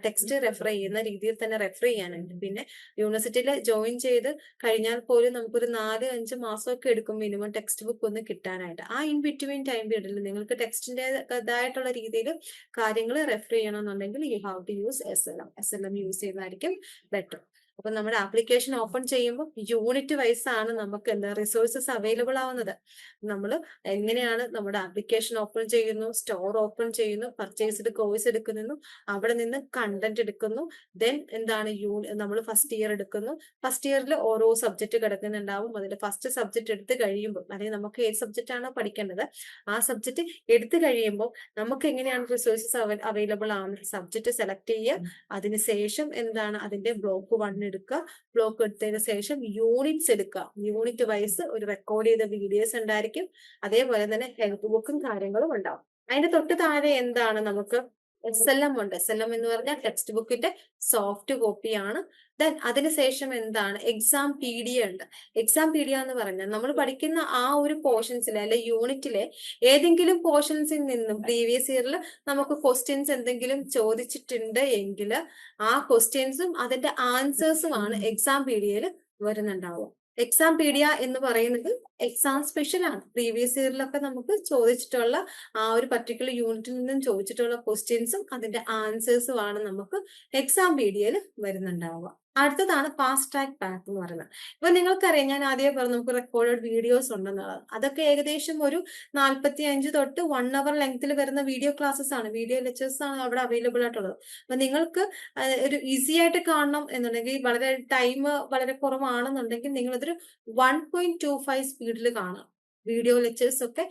ടെക്സ്റ്റ് റെഫർ ചെയ്യുന്ന രീതിയിൽ തന്നെ റെഫർ ചെയ്യാനുണ്ട്. പിന്നെ യൂണിവേഴ്സിറ്റിയിൽ ജോയിൻ ചെയ്ത് കഴിഞ്ഞാൽ പോലും നമുക്കൊരു 4-5 മാസമൊക്കെ എടുക്കും മിനിമം ടെക്സ്റ്റ് ബുക്ക് ഒന്ന് കിട്ടാനായിട്ട്. ആ ഇൻ ബിറ്റ്വീൻ ടൈം പീരീഡിൽ നിങ്ങൾക്ക് ടെക്സ്റ്റിൻ്റെതായിട്ടുള്ള രീതിയിൽ കാര്യങ്ങൾ റെഫർ ചെയ്യണമെന്നുണ്ടെങ്കിൽ you have to use SLM use ചെയ്യുന്നതായിരിക്കും ബെറ്റർ. അപ്പൊ നമ്മുടെ ആപ്ലിക്കേഷൻ ഓപ്പൺ ചെയ്യുമ്പോൾ യൂണിറ്റ് വൈസ് ആണ് നമുക്ക് എന്താ റിസോഴ്സസ് അവൈലബിൾ ആവുന്നത്. നമ്മൾ എങ്ങനെയാണ് നമ്മുടെ ആപ്ലിക്കേഷൻ ഓപ്പൺ ചെയ്യുന്നു, സ്റ്റോർ ഓപ്പൺ ചെയ്യുന്നു, പർച്ചേസ്ഡ് കോഴ്സ് എടുക്കുന്നു, അവിടെ നിന്ന് കണ്ടന്റ് എടുക്കുന്നു, ദെൻ എന്താണ് നമ്മൾ ഫസ്റ്റ് ഇയർ എടുക്കുന്നു. ഫസ്റ്റ് ഇയറിൽ ഓരോ സബ്ജക്ട് കിടക്കുന്നുണ്ടാവും. അതിൽ ഫസ്റ്റ് സബ്ജക്ട് എടുത്ത് കഴിയുമ്പോൾ, അല്ലെങ്കിൽ നമുക്ക് ഏത് സബ്ജക്റ്റ് ആണോ പഠിക്കേണ്ടത് ആ സബ്ജക്ട് എടുത്തു കഴിയുമ്പോൾ നമുക്ക് എങ്ങനെയാണ് റിസോഴ്സസ് അവൈലബിൾ ആവുന്നത്? സബ്ജക്ട് സെലക്ട് ചെയ്യുക, അതിനുശേഷം എന്താണ് അതിന്റെ ബ്ലോക്ക് 1 എടുക്കുക. ബ്ലോക്ക് എടുത്തതിന് ശേഷം യൂണിറ്റ്സ് എടുക്കുക. യൂണിറ്റ് വൈസ് ഒരു റെക്കോർഡ് ചെയ്ത വീഡിയോസ് ഉണ്ടായിരിക്കും. അതേപോലെ തന്നെ ഹെൽത്ത് ബുക്കും കാര്യങ്ങളും ഉണ്ടാവും. അതിന്റെ തൊട്ട് താഴെ എന്താണ് നമുക്ക് SLM ഉണ്ട്. SLM എന്ന് പറഞ്ഞാൽ ടെക്സ്റ്റ് ബുക്കിന്റെ സോഫ്റ്റ് കോപ്പിയാണ്. ദെൻ അതിനുശേഷം എന്താണ് എക്സാം PDF ഉണ്ട്. എക്സാം PDF എന്ന് പറഞ്ഞാൽ നമ്മൾ പഠിക്കുന്ന ആ ഒരു പോർഷൻസിലെ അല്ലെ യൂണിറ്റിലെ ഏതെങ്കിലും പോർഷൻസിൽ നിന്നും പ്രീവിയസ് ഇയറിൽ നമുക്ക് ക്വസ്റ്റ്യൻസ് എന്തെങ്കിലും ചോദിച്ചിട്ടുണ്ട് എങ്കിൽ ആ ക്വസ്റ്റ്യൻസും അതിന്റെ ആൻസേഴ്സുമാണ് എക്സാം PDF വരുന്നുണ്ടാവുക. എക്സാം PDF എന്ന് പറയുന്നത് എക്സാം സ്പെഷ്യൽ ആണ്. പ്രീവിയസ് ഇയറിലൊക്കെ നമുക്ക് ചോദിച്ചിട്ടുള്ള ആ ഒരു പർട്ടിക്കുലർ യൂണിറ്റിൽ നിന്നും ചോദിച്ചിട്ടുള്ള ക്വസ്റ്റ്യൻസും അതിന്റെ ആൻസേഴ്സും ആണ് നമുക്ക് എക്സാം PDF വരുന്നുണ്ടാവുക. അടുത്തതാണ് ഫാസ്റ്റ് ട്രാക്ക് പാത്ത് എന്ന് പറയുന്നത്. ഇപ്പൊ നിങ്ങൾക്കറിയാം, ഞാൻ ആദ്യമേ പറഞ്ഞു നമുക്ക് റെക്കോർഡഡ് വീഡിയോസ് ഉണ്ടെന്നുള്ളത്. അതൊക്കെ ഏകദേശം ഒരു 45 തൊട്ട് 1 അവർ ലെങ്ത്തിൽ വരുന്ന വീഡിയോ ക്ലാസ്സസ് ആണ്, വീഡിയോ ലെക്ചേഴ്സ് ആണ് അവിടെ അവൈലബിൾ ആയിട്ടുള്ളത്. അപ്പൊ നിങ്ങൾക്ക് ഒരു ഈസി ആയിട്ട് കാണണം എന്നുണ്ടെങ്കിൽ, വളരെ ടൈം വളരെ കുറവാണെന്നുണ്ടെങ്കിൽ നിങ്ങൾ ഇതൊരു 1.25 സ്പീഡിൽ കാണാം. വീഡിയോ ലെക്ചേഴ്സ് ഒക്കെ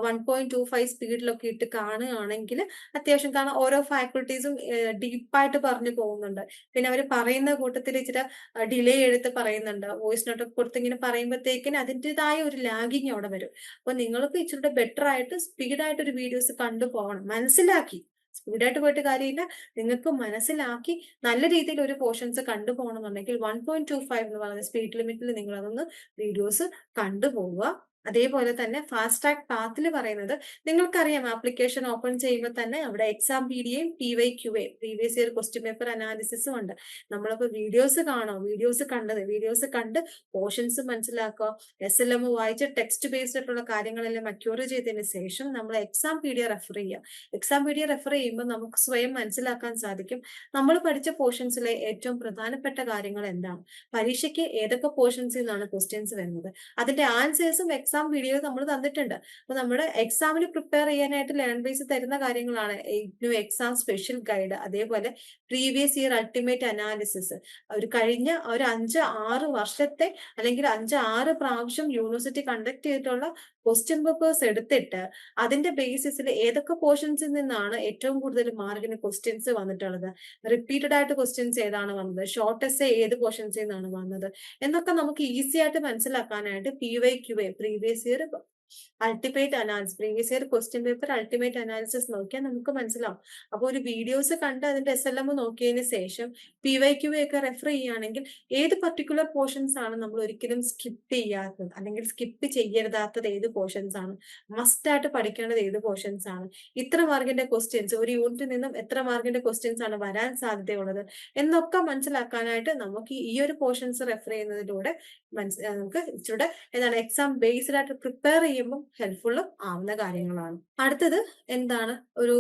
1.25 സ്പീഡിലൊക്കെ ഇട്ട് കാണുകയാണെങ്കിൽ അത്യാവശ്യം, കാരണം ഓരോ ഫാക്കൽറ്റീസും ഡീപ്പായിട്ട് പറഞ്ഞു പോകുന്നുണ്ട്. പിന്നെ അവർ പറയുന്ന കൂട്ടത്തിൽ ഇച്ചിരി ഡിലേ എടുത്ത് പറയുന്നുണ്ട്. വോയിസ് നോട്ട് ഒക്കെ കൊടുത്ത് ഇങ്ങനെ പറയുമ്പോഴത്തേക്കിന് അതിൻ്റെതായ ഒരു ലാഗിങ് അവിടെ വരും. അപ്പൊ നിങ്ങൾക്ക് ഇച്ചിരി ബെറ്റർ ആയിട്ട് സ്പീഡായിട്ട് ഒരു വീഡിയോസ് കണ്ടു പോകണം. മനസ്സിലാക്കി, സ്പീഡായിട്ട് പോയിട്ട് കാര്യമില്ല, നിങ്ങൾക്ക് മനസ്സിലാക്കി നല്ല രീതിയിൽ ഒരു പോർഷൻസ് കണ്ടുപോകണമെന്നുണ്ടെങ്കിൽ 1.25 എന്ന് പറയുന്ന സ്പീഡ് ലിമിറ്റിൽ നിങ്ങൾ അതൊന്ന് വീഡിയോസ് കണ്ടുപോവുക. അതേപോലെ തന്നെ ഫാസ്റ്റ് ട്രാക്ക് പാത്തിൽ പറയുന്നത്, നിങ്ങൾക്കറിയാം ആപ്ലിക്കേഷൻ ഓപ്പൺ ചെയ്യുമ്പോൾ തന്നെ അവിടെ exam PDF PYQA previous year question paper അനാലിസിസും ഉണ്ട്. നമ്മളപ്പോൾ വീഡിയോസ് കാണാം, വീഡിയോസ് കണ്ട് പോർഷൻസ് മനസ്സിലാക്കുക, SLM വായിച്ച് ടെക്സ്റ്റ് ബേസ്ഡ് ആയിട്ടുള്ള കാര്യങ്ങളെല്ലാം അക്യൂർ ചെയ്തതിന് ശേഷം നമ്മൾ എക്സാം PDF റെഫർ ചെയ്യുക. എക്സാം PDF റെഫർ ചെയ്യുമ്പോൾ നമുക്ക് സ്വയം മനസ്സിലാക്കാൻ സാധിക്കും നമ്മൾ പഠിച്ച പോർഷൻസിലെ ഏറ്റവും പ്രധാനപ്പെട്ട കാര്യങ്ങൾ എന്താണ്, പരീക്ഷയ്ക്ക് ഏതൊക്കെ പോർഷൻസിൽ നിന്നാണ് ക്വസ്റ്റ്യൻസ് വരുന്നത്, അതിന്റെ ആൻസേഴ്സും എക്സാം വീഡിയോ നമ്മൾ തന്നിട്ടുണ്ട്. അപ്പൊ നമ്മുടെ എക്സാമിന് പ്രിപ്പയർ ചെയ്യാനായിട്ട് ലേൺ ബേസ് തരുന്ന കാര്യങ്ങളാണ് എക്സാം സ്പെഷ്യൽ ഗൈഡ്, അതേപോലെ പ്രീവിയസ് ഇയർ അൾട്ടിമേറ്റ് അനാലിസിസ്. ഒരു കഴിഞ്ഞ ഒരു 5-6 വർഷത്തെ അല്ലെങ്കിൽ 5-6 പ്രാവശ്യം യൂണിവേഴ്സിറ്റി കണ്ടക്ട് ചെയ്തിട്ടുള്ള ക്വസ്റ്റ്യൻ പേപ്പേഴ്സ് എടുത്തിട്ട് അതിന്റെ ബേസിസിൽ ഏതൊക്കെ പോർഷൻസിൽ നിന്നാണ് ഏറ്റവും കൂടുതൽ മാർക്കിന് ക്വസ്റ്റ്യൻസ് വന്നിട്ടുള്ളത്, റിപ്പീറ്റഡ് ആയിട്ട് ക്വസ്റ്റ്യൻസ് ഏതാണ് വന്നത്, ഷോർട്ട് എസ്സേ ഏത് പോർഷൻസിൽ നിന്നാണ് വന്നത് എന്നൊക്കെ നമുക്ക് ഈസി ആയിട്ട് മനസ്സിലാക്കാനായിട്ട് PYQA previous year ultimate analysis, previous year question paper ultimate analysis നോക്കിയാൽ നമുക്ക് മനസ്സിലാവും. അപ്പോൾ ഒരു വീഡിയോസ് കണ്ട് അതിന്റെ SLM നോക്കിയതിന് ശേഷം PYQA ഒക്കെ റെഫർ ചെയ്യുകയാണെങ്കിൽ ഏത് പർട്ടിക്കുലർ പോർഷൻസ് ആണ് നമ്മൾ ഒരിക്കലും സ്കിപ്പ് ചെയ്യാത്തത്, അല്ലെങ്കിൽ സ്കിപ്പ് ചെയ്യരുതാത്തത് ഏത് പോർഷൻസ് ആണ്, മസ്റ്റ് ആയിട്ട് പഠിക്കേണ്ടത് ഏത് പോർഷൻസ് ആണ്, ഇത്ര മാർക്കിന്റെ ക്വസ്റ്റ്യൻസ് ഒരു യൂണിറ്റിൽ നിന്നും എത്ര മാർക്കിന്റെ ക്വസ്റ്റ്യൻസ് ആണ് വരാൻ സാധ്യതയുള്ളത് എന്നൊക്കെ മനസ്സിലാക്കാനായിട്ട് നമുക്ക് ഈ ഒരു പോർഷൻസ് റെഫർ ചെയ്യുന്നതിലൂടെ നമുക്ക് ഇച്ചിരി എന്താണ് എക്സാം ബേസ്ഡ് ആയിട്ട് പ്രിപ്പയർ ചെയ്യുമ്പോൾ ഹെൽപ്ഫുൾ ആവുന്ന കാര്യങ്ങളാണ്. അടുത്തത് എന്താണ്, ഒരു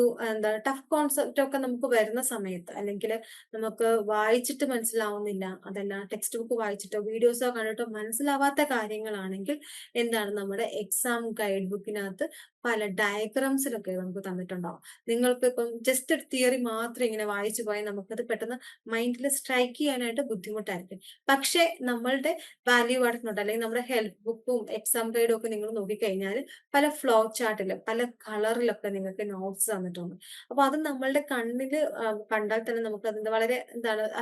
ടഫ് കോൺസെപ്റ്റ് ഒക്കെ നമുക്ക് വരുന്ന സമയത്ത്, അല്ലെങ്കിൽ നമുക്ക് വായിച്ചിട്ട് മനസ്സിലാവുന്നില്ല, അതല്ല ടെക്സ്റ്റ് ബുക്ക് വായിച്ചിട്ടോ വീഡിയോസോ കണ്ടിട്ടോ മനസ്സിലാവാത്ത കാര്യങ്ങളാണെങ്കിൽ എന്താണ്, നമ്മുടെ എക്സാം ഗൈഡ് ബുക്കിനകത്ത് പല ഡയഗ്രാംസിലൊക്കെ നമുക്ക് തന്നിട്ടുണ്ടാവും. നിങ്ങൾക്ക് ഇപ്പം ജസ്റ്റ് തിയറി മാത്രം ഇങ്ങനെ വായിച്ചു പോയാൽ നമുക്കത് പെട്ടെന്ന് മൈൻഡിൽ സ്ട്രൈക്ക് ചെയ്യാനായിട്ട് ബുദ്ധിമുട്ടായിരിക്കും. പക്ഷെ നമ്മളുടെ വാല്യൂ ആയിട്ടുള്ള അല്ലെങ്കിൽ നമ്മുടെ ഹെൽത്ത് ബുക്കും എക്സാം ഗൈഡും ഒക്കെ നിങ്ങൾ നോക്കിക്കഴിഞ്ഞാൽ പല ഫ്ലോ ചാർട്ടിലും പല കളറിലൊക്കെ നിങ്ങൾക്ക് നോട്ട്സ് തന്നിട്ടുണ്ട്. അപ്പൊ അത് നമ്മളുടെ കണ്ണിൽ കണ്ടാൽ തന്നെ നമുക്ക് അതിന്റെ വളരെ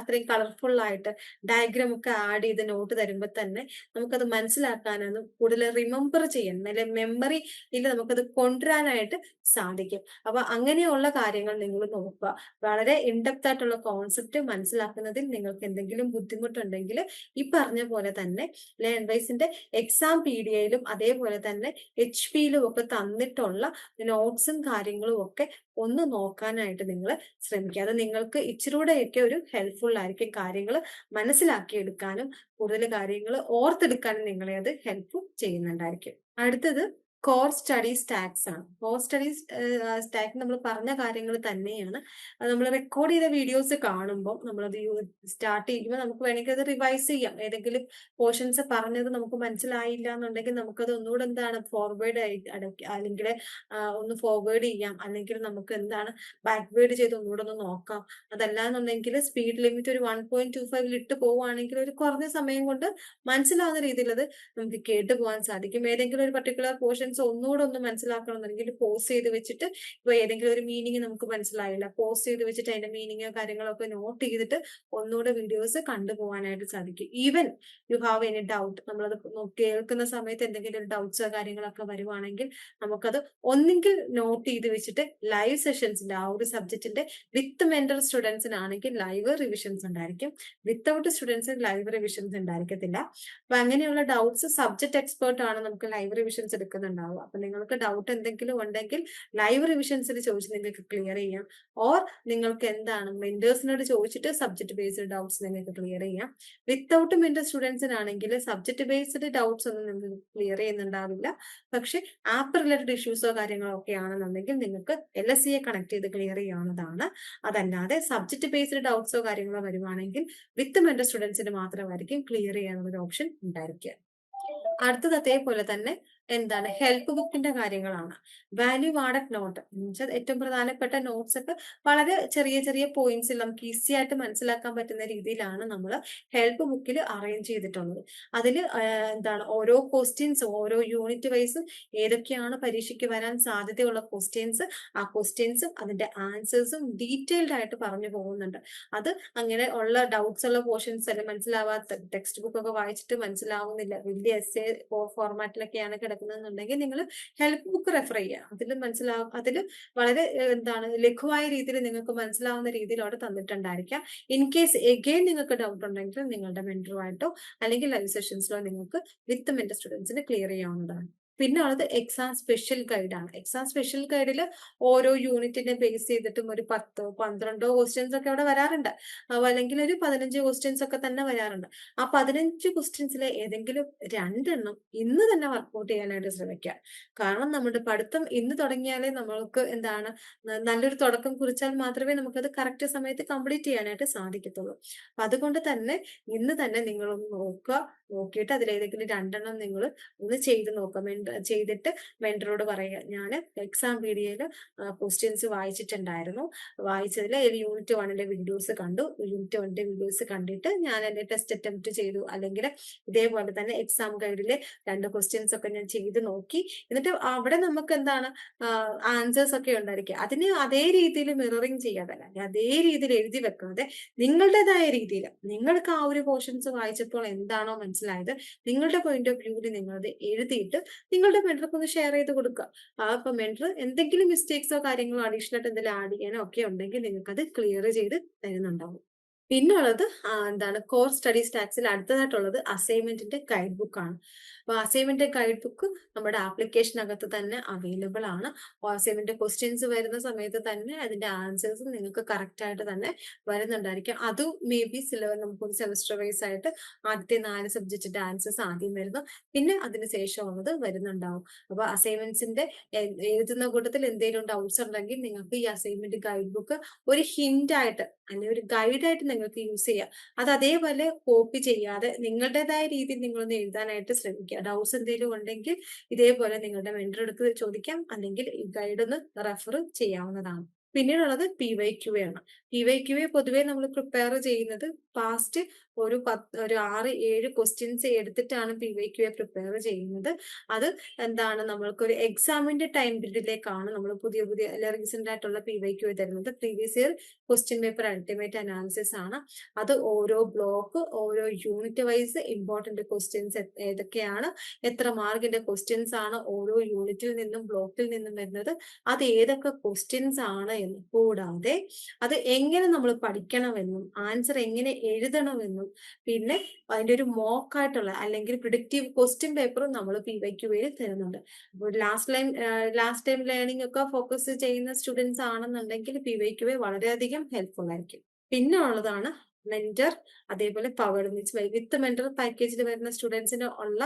അത്രയും കളർഫുൾ ആയിട്ട് ഡയഗ്രാം ഒക്കെ ആഡ് ചെയ്ത് നോട്ട് തരുമ്പോൾ തന്നെ നമുക്കത് മനസ്സിലാക്കാനും കൂടുതൽ റിമെമ്പർ ചെയ്യാൻ, നല്ല മെമ്മറിയിൽ നമുക്കത് കൊണ്ടുവരാനായിട്ട് സാധിക്കും. അപ്പൊ അങ്ങനെയുള്ള കാര്യങ്ങൾ നിങ്ങൾ നോക്കുക. വളരെ ഇൻഡെപ്ത് ആയിട്ടുള്ള കോൺസെപ്റ്റ് മനസ്സിലാക്കുന്നതിൽ നിങ്ങൾക്ക് എന്തെങ്കിലും ബുദ്ധിമുട്ടുണ്ടെങ്കിൽ ഈ പറഞ്ഞ പോലെ തന്നെ ലേൺ വൈസിന്റെ എക്സാം PDAയിലും അതേപോലെ തന്നെ HP-യിലും ഒക്കെ തന്നിട്ടുള്ള നോട്ട്സും കാര്യങ്ങളും ഒക്കെ ഒന്ന് നോക്കാനായിട്ട് നിങ്ങൾ ശ്രമിക്കുക. അത് നിങ്ങൾക്ക് ഇച്ചിരൂടെയൊക്കെ ഒരു ഹെൽപ്ഫുൾ ആയിരിക്കും. കാര്യങ്ങൾ മനസ്സിലാക്കിയെടുക്കാനും കൂടുതൽ കാര്യങ്ങൾ ഓർത്തെടുക്കാനും നിങ്ങളെ അത് ഹെൽപ്പ് ചെയ്യുന്നുണ്ടായിരിക്കും. അടുത്തത് കോർ സ്റ്റഡി സ്റ്റാക്സ് ആണ്. കോർ സ്റ്റഡി സ്റ്റാക്ക് നമ്മൾ പറഞ്ഞ കാര്യങ്ങൾ തന്നെയാണ്. നമ്മൾ റെക്കോർഡ് ചെയ്ത വീഡിയോസ് കാണുമ്പോൾ നമ്മളത് സ്റ്റാർട്ട് ചെയ്യുമ്പോൾ നമുക്ക് വേണമെങ്കിൽ അത് റിവൈസ് ചെയ്യാം. ഏതെങ്കിലും പോർഷൻസ് പറഞ്ഞത് നമുക്ക് മനസ്സിലായില്ല എന്നുണ്ടെങ്കിൽ നമുക്കത് ഒന്നുകൂടെ ഫോർവേഡ് അല്ലെങ്കിൽ ഒന്ന് ഫോർവേഡ് ചെയ്യാം, അല്ലെങ്കിൽ നമുക്ക് ബാക്ക്വേർഡ് ചെയ്ത് ഒന്നുകൂടെ ഒന്ന് നോക്കാം. അതല്ലാന്നുണ്ടെങ്കിൽ സ്പീഡ് ലിമിറ്റ് ഒരു 1.25 ഇട്ട് പോവുകയാണെങ്കിൽ ഒരു കുറഞ്ഞ സമയം കൊണ്ട് മനസ്സിലാവുന്ന രീതിയിൽ അത് നമുക്ക് കേട്ടു പോകാൻ സാധിക്കും. ഏതെങ്കിലും ഒരു പർട്ടിക്കുലർ പോർഷൻസ് പോർഷൻസ് ഒന്നുകൂടെ ഒന്ന് മനസ്സിലാക്കണമെന്നുണ്ടെങ്കിൽ പോസ് ചെയ്ത് വെച്ചിട്ട് ഇപ്പൊ ഏതെങ്കിലും ഒരു മീനിങ് നമുക്ക് മനസ്സിലായില്ല, പോസ് ചെയ്ത് വെച്ചിട്ട് അതിന്റെ മീനിങ് കാര്യങ്ങളൊക്കെ നോട്ട് ചെയ്തിട്ട് ഒന്നുകൂടെ വീഡിയോസ് കണ്ടുപോകാനായിട്ട് സാധിക്കും. Even you have any doubt, നമ്മളത് കേൾക്കുന്ന സമയത്ത് എന്തെങ്കിലും ഒരു ഡൗട്ട്സോ കാര്യങ്ങളൊക്കെ വരുവാണെങ്കിൽ നമുക്കത് ഒന്നെങ്കിൽ നോട്ട് ചെയ്ത് വെച്ചിട്ട് ലൈവ് സെഷൻസിന്റെ ആ ഒരു സബ്ജക്റ്റിന്റെ വിത്ത് മെന്റർ സ്റ്റുഡൻസിനാണെങ്കിൽ ലൈവ് റിവിഷൻസ് ഉണ്ടായിരിക്കും, വിത്തൗട്ട് സ്റ്റുഡൻസിന് ലൈവ് റിവിഷൻസ് ഉണ്ടായിരിക്കത്തില്ല. അപ്പൊ അങ്ങനെയുള്ള ഡൗട്ട്സ് സബ്ജക്ട് എക്സ്പേർട്ട് ആണ് നമുക്ക് ലൈവ് റിവിഷൻസ് എടുക്കുന്നുണ്ടാവുക. അപ്പൊ നിങ്ങൾക്ക് ഡൗട്ട് എന്തെങ്കിലും ഉണ്ടെങ്കിൽ ലൈവ് റിവിഷൻസിൽ ചോദിച്ച് നിങ്ങൾക്ക് ക്ലിയർ ചെയ്യാം. ഓർ നിങ്ങൾക്ക് എന്താണ് മെന്റേഴ്സിനോട് ചോദിച്ചിട്ട് സബ്ജക്ട് ബേസ്ഡ് ഡൗട്ട്സ് നിങ്ങൾക്ക് ക്ലിയർ ചെയ്യാം. വിത്തൗട്ട് മെന്റർ സ്റ്റുഡൻസിനാണെങ്കിൽ സബ്ജക്ട് ബേസ്ഡ് ഡൗട്ട്സ് ഒന്നും നിങ്ങൾക്ക് ക്ലിയർ ചെയ്യുന്നുണ്ടാവില്ല. പക്ഷെ ആപ്പ് റിലേറ്റഡ് ഇഷ്യൂസോ കാര്യങ്ങളോ ഒക്കെ ആണെന്നുണ്ടെങ്കിൽ നിങ്ങൾക്ക് LSE കണക്ട് ചെയ്ത് ക്ലിയർ ചെയ്യാവുന്നതാണ്. അതല്ലാതെ സബ്ജക്ട് ബേസ്ഡ് ഡൗട്ട്സോ കാര്യങ്ങളോ വരുവാണെങ്കിൽ വിത്ത് മെന്റർ സ്റ്റുഡൻസിന് മാത്രമായിരിക്കും ക്ലിയർ ചെയ്യാനുള്ള ഒരു ഓപ്ഷൻ ഉണ്ടായിരിക്കുക. അടുത്തത് അതേപോലെ തന്നെ എന്താണ് ഹെൽപ്പ് ബുക്കിന്റെ കാര്യങ്ങളാണ്. വാല്യൂ ആഡഡ് നോട്ട് എന്നുവെച്ചാൽ ഏറ്റവും പ്രധാനപ്പെട്ട നോട്ട്സ് ഒക്കെ വളരെ ചെറിയ ചെറിയ പോയിന്റ്സിൽ നമുക്ക് ഈസി ആയിട്ട് മനസ്സിലാക്കാൻ പറ്റുന്ന രീതിയിലാണ് നമ്മൾ ഹെൽപ്പ് ബുക്കിൽ അറേഞ്ച് ചെയ്തിട്ടുള്ളത്. അതിൽ എന്താണ് ഓരോ ക്വസ്റ്റ്യൻസും ഓരോ യൂണിറ്റ് വൈസും ഏതൊക്കെയാണ് പരീക്ഷയ്ക്ക് വരാൻ സാധ്യതയുള്ള ക്വസ്റ്റ്യൻസ്, ആ ക്വസ്റ്റ്യൻസും അതിന്റെ ആൻസേഴ്സും ഡീറ്റെയിൽഡ് ആയിട്ട് പറഞ്ഞു പോകുന്നുണ്ട്. അത് അങ്ങനെ ഉള്ള ഡൗട്ട്സ് ഉള്ള പോർഷൻസ് അല്ലെ മനസ്സിലാവാത്ത ടെക്സ്റ്റ് ബുക്ക് ഒക്കെ വായിച്ചിട്ട് മനസ്സിലാവുന്നില്ല, വലിയ essay ഫോർമാറ്റിലൊക്കെയാണ് കിടക്കുന്നതെന്നുണ്ടെങ്കിൽ നിങ്ങൾ ഹെൽപ്പ് ബുക്ക് റെഫർ ചെയ്യുക. അതിൽ വളരെ എന്താണ് ലഘുവായ രീതിയിൽ നിങ്ങൾക്ക് മനസ്സിലാവുന്ന രീതിയിൽ അവിടെ തന്നിട്ടുണ്ടായിരിക്കാം. ഇൻ കേസ് എഗെയിൻ നിങ്ങൾക്ക് ഡൗട്ട് ഉണ്ടെങ്കിൽ നിങ്ങളുടെ മെന്ററുമായിട്ടോ അല്ലെങ്കിൽ ലൈവ് സെഷൻസിലോ നിങ്ങൾക്ക് വിത്ത് മെന്റർ സ്റ്റുഡൻസിന് ക്ലിയർ ചെയ്യാവുന്നതാണ്. പിന്നെ ഉള്ളത് എക്സാം സ്പെഷ്യൽ ഗൈഡ് ആണ്. എക്സാം സ്പെഷ്യൽ ഗൈഡിൽ ഓരോ യൂണിറ്റിനെ ബേസ് ചെയ്തിട്ടും ഒരു 10 12 ക്വസ്റ്റ്യൻസ് ഒക്കെ അവിടെ വരാറുണ്ട്, അല്ലെങ്കിൽ ഒരു 15 ക്വസ്റ്റ്യൻസ് ഒക്കെ തന്നെ വരാറുണ്ട്. ആ 15 ക്വസ്റ്റ്യൻസിലെ ഏതെങ്കിലും 2 എണ്ണം ഇന്ന് തന്നെ വർക്ക്ഔട്ട് ചെയ്യാനായിട്ട് ശ്രമിക്കുക. കാരണം നമ്മുടെ പഠിത്തം ഇന്ന് തുടങ്ങിയാലേ നമ്മൾക്ക് എന്താണ് നല്ലൊരു തുടക്കം കുറിച്ചാൽ മാത്രമേ നമുക്കത് കറക്റ്റ് സമയത്ത് കംപ്ലീറ്റ് ചെയ്യാനായിട്ട് സാധിക്കത്തുള്ളൂ. അപ്പൊ അതുകൊണ്ട് തന്നെ ഇന്ന് തന്നെ നിങ്ങളൊന്ന് നോക്കുക, നോക്കിയിട്ട് അതിലേതെങ്കിലും 2 എണ്ണം നിങ്ങൾ ഒന്ന് ചെയ്ത് നോക്കുക. ചെയ്തിട്ട് മെന്ററോട് പറയുക, ഞാൻ എക്സാം പീഡിയയിൽ ക്വസ്റ്റ്യൻസ് വായിച്ചിട്ടുണ്ടായിരുന്നു, വായിച്ചതിൽ യൂണിറ്റ് 1ന്റെ വീഡിയോസ് കണ്ടു, യൂണിറ്റ് 1ന്റെ വീഡിയോസ് കണ്ടിട്ട് ഞാൻ എന്റെ ടെസ്റ്റ് അറ്റംപ്റ്റ് ചെയ്തു, അല്ലെങ്കിൽ ഇതേപോലെ തന്നെ എക്സാം ഗൈഡിലെ 2 ക്വസ്റ്റ്യൻസ് ഒക്കെ ഞാൻ ചെയ്ത് നോക്കി. എന്നിട്ട് അവിടെ നമുക്ക് എന്താണ് ആൻസേഴ്സ് ഒക്കെ ഉണ്ടായിരിക്കുക. അതിന് അതേ രീതിയിൽ മിററിങ് ചെയ്യാതെ, അതേ രീതിയിൽ എഴുതി വെക്കാതെ നിങ്ങളുടേതായ രീതിയിൽ നിങ്ങൾക്ക് ആ ഒരു പോർഷൻസ് വായിച്ചപ്പോൾ എന്താണോ മനസ്സിലായത് നിങ്ങളുടെ പോയിന്റ് ഓഫ് വ്യൂവിൽ നിങ്ങളത് എഴുതിയിട്ട് നിങ്ങളുടെ മെന്റർക്ക് ഒന്ന് ഷെയർ ചെയ്ത് കൊടുക്കുക. അപ്പൊ മെന്റർ എന്തെങ്കിലും മിസ്റ്റേക്സോ കാര്യങ്ങളോ അഡീഷണൽ ആയിട്ട് എന്തെങ്കിലും ആഡ് ചെയ്യാനോ ഒക്കെ ഉണ്ടെങ്കിൽ നിങ്ങൾക്ക് അത് ക്ലിയർ ചെയ്ത് തരുന്നുണ്ടാവും. പിന്നെ ഉള്ളത് എന്താണ് കോർ സ്റ്റഡി സ്റ്റാക്സിൽ അടുത്തതായിട്ടുള്ളത് അസൈൻമെന്റിന്റെ ഗൈഡ് ബുക്ക് ആണ്. അപ്പൊ അസൈൻമെന്റ് ഗൈഡ് ബുക്ക് നമ്മുടെ ആപ്ലിക്കേഷനകത്ത് തന്നെ അവൈലബിൾ ആണ്. അസൈൻമെന്റ് ക്വസ്റ്റ്യൻസ് വരുന്ന സമയത്ത് തന്നെ അതിന്റെ ആൻസേഴ്സ് നിങ്ങൾക്ക് കറക്റ്റ് ആയിട്ട് തന്നെ വരുന്നുണ്ടായിരിക്കും. അത് മേ ബി നമുക്കൊരു സെമസ്റ്റർ വൈസ് ആയിട്ട് ആദ്യത്തെ 4 സബ്ജക്റ്റിന്റെ ആൻസേഴ്സ് ആദ്യം വരുന്നു, പിന്നെ അതിനുശേഷം ഉള്ളത് വരുന്നുണ്ടാവും. അപ്പൊ അസൈൻമെന്റ്സിന്റെ എഴുതുന്ന കൂട്ടത്തിൽ എന്തെങ്കിലും ഡൗട്ട്സ് ഉണ്ടെങ്കിൽ നിങ്ങൾക്ക് ഈ അസൈൻമെന്റ് ഗൈഡ് ബുക്ക് ഒരു ഹിന്റ് ആയിട്ട് അല്ലെങ്കിൽ ഒരു ഗൈഡ് ആയിട്ട് നിങ്ങൾക്ക് യൂസ് ചെയ്യാം. അത് അതേപോലെ കോപ്പി ചെയ്യാതെ നിങ്ങളുടേതായ രീതിയിൽ നിങ്ങളൊന്ന് എഴുതാനായിട്ട് ശ്രമിക്കുക. ഡൗട്ട്സ് എന്തെങ്കിലും ഉണ്ടെങ്കിൽ ഇതേപോലെ നിങ്ങളുടെ മെന്റർ അടുത്ത് ചോദിക്കാം, അല്ലെങ്കിൽ ഈ ഗൈഡ് ഒന്ന് റെഫർ ചെയ്യാവുന്നതാണ്. പിന്നീടുള്ളത് PYQA ആണ്. PYQA പൊതുവെ നമ്മൾ പ്രിപ്പയർ ചെയ്യുന്നത് പാസ്റ്റ് ഒരു 6-7 ക്വസ്റ്റ്യൻസ് എടുത്തിട്ടാണ് PYQA പ്രിപ്പയർ ചെയ്യുന്നത്. അത് എന്താണ് നമ്മൾക്കൊരു എക്സാമിന്റെ ടൈം പീരീഡിലേക്കാണ് നമ്മൾ പുതിയ റീസെന്റ് ആയിട്ടുള്ള PYQA തരുന്നത്. Previous year question paper ultimate analysis ആണ്. അത് ഓരോ ബ്ലോക്ക് ഓരോ യൂണിറ്റ് വൈസ് ഇമ്പോർട്ടന്റ് ക്വസ്റ്റ്യൻസ് ഏതൊക്കെയാണ്, എത്ര മാർക്കിന്റെ ക്വസ്റ്റ്യൻസ് ആണ് ഓരോ യൂണിറ്റിൽ നിന്നും ബ്ലോക്കിൽ നിന്നും വരുന്നത്, അത് ഏതൊക്കെ ക്വസ്റ്റ്യൻസ് ആണ് എന്ന്, കൂടാതെ അത് എങ്ങനെ നമ്മൾ പഠിക്കണമെന്നും ആൻസർ എങ്ങനെ എഴുതണമെന്നും പിന്നെ അതിന്റെ ഒരു മോക്ക് ആയിട്ടുള്ള അല്ലെങ്കിൽ പ്രിഡിക്റ്റീവ് ക്വസ്റ്റ്യൻ പേപ്പറും നമ്മൾ PYQA തരുന്നുണ്ട്. അപ്പോൾ ലാസ്റ്റ് ടൈം ലേണിംഗ് ഒക്കെ ഫോക്കസ് ചെയ്യുന്ന സ്റ്റുഡൻസ് ആണെന്നുണ്ടെങ്കിൽ PYQA വളരെയധികം ഹെൽപ്ഫുൾ ആയിരിക്കും. പിന്നെ ഉള്ളതാണ് മെന്റർ, അതേപോലെ പവർഡ് വിത്ത് മെന്റർ പാക്കേജിൽ വരുന്ന സ്റ്റുഡൻസിന് ഉള്ള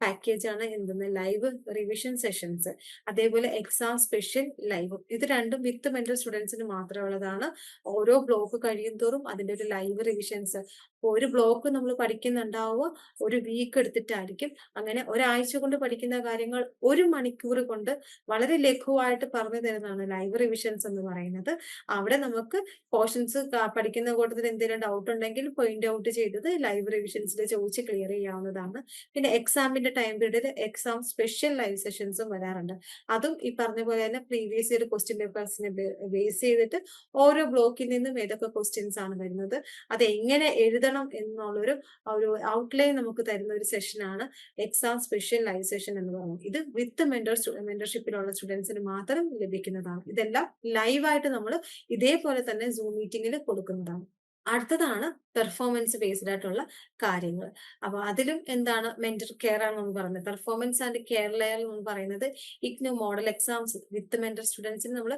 പാക്കേജ് ആണ് എന്തെന്ന് ലൈവ് റിവിഷൻ സെഷൻസ്, അതേപോലെ എക്സാം സ്പെഷ്യൽ ലൈവ്. ഇത് രണ്ടും വിത്ത് മെന്റർ സ്റ്റുഡൻസിന് മാത്രമുള്ളതാണ്. ഓരോ ബ്ലോക്ക് കഴിയും തോറും അതിന്റെ ഒരു ലൈവ് റിവിഷൻസ്, ഒരു ബ്ലോക്ക് നമ്മൾ പഠിക്കുന്നുണ്ടാവുക ഒരു വീക്ക് എടുത്തിട്ടായിരിക്കും. അങ്ങനെ ഒരാഴ്ച കൊണ്ട് പഠിക്കുന്ന കാര്യങ്ങൾ 1 മണിക്കൂർ കൊണ്ട് വളരെ ലഘുവായിട്ട് പറഞ്ഞു തരുന്നതാണ് ലൈവ് റിവിഷൻസ് എന്ന് പറയുന്നത്. അവിടെ നമുക്ക് പോർഷൻസ് പഠിക്കുന്ന കൂട്ടത്തിൽ എന്തെങ്കിലും ഡൗട്ട് ഡൗട്ട് ഉണ്ടെങ്കിൽ പോയിന്റ് ഔട്ട് ചെയ്തത് ലൈവ് റിവിഷൻസിൽ ചോദിച്ച് ക്ലിയർ ചെയ്യാവുന്നതാണ്. പിന്നെ എക്സാമിന്റെ ടൈം പീരീഡിൽ എക്സാം സ്പെഷ്യൽ ലൈവ് സെഷൻസും വരാറുണ്ട്. അതും ഈ പറഞ്ഞ പോലെ തന്നെ പ്രീവിയസ് ഇയർ ക്വസ്റ്റ്യൻ പേപ്പേഴ്സിനെ ബേസ് ചെയ്തിട്ട് ഓരോ ബ്ലോക്കിൽ നിന്നും ഏതൊക്കെ ക്വസ്റ്റ്യൻസ് ആണ് വരുന്നത്, അത് എങ്ങനെ എഴുതണം എന്നുള്ളൊരു ഒരു ഔട്ട്ലൈൻ നമുക്ക് തരുന്ന ഒരു സെഷനാണ് എക്സാം സ്പെഷ്യൽ ലൈവ് സെഷൻ എന്ന് പറയുന്നത്. ഇത് വിത്ത് മെന്റർഷിപ്പിലുള്ള സ്റ്റുഡൻസിന് മാത്രം ലഭിക്കുന്നതാണ്. ഇതെല്ലാം ലൈവായിട്ട് നമ്മൾ ഇതേപോലെ തന്നെ സൂം മീറ്റിംഗിൽ കൊടുക്കുന്നതാണ്. അടുത്തതാണ് പെർഫോമൻസ് ബേസ്ഡ് ആയിട്ടുള്ള കാര്യങ്ങൾ. അപ്പൊ അതിലും എന്താണ് മെന്റർ കെയർ ആണ് നമ്മൾ പറയുന്നത്. പെർഫോമൻസ് ആൻഡ് കെയർ ലെയർ എന്ന് പറയുന്നത് ഇഗ്നു മോഡൽ എക്സാംസ് വിത്ത് മെന്റർ സ്റ്റുഡൻസിന് നമ്മൾ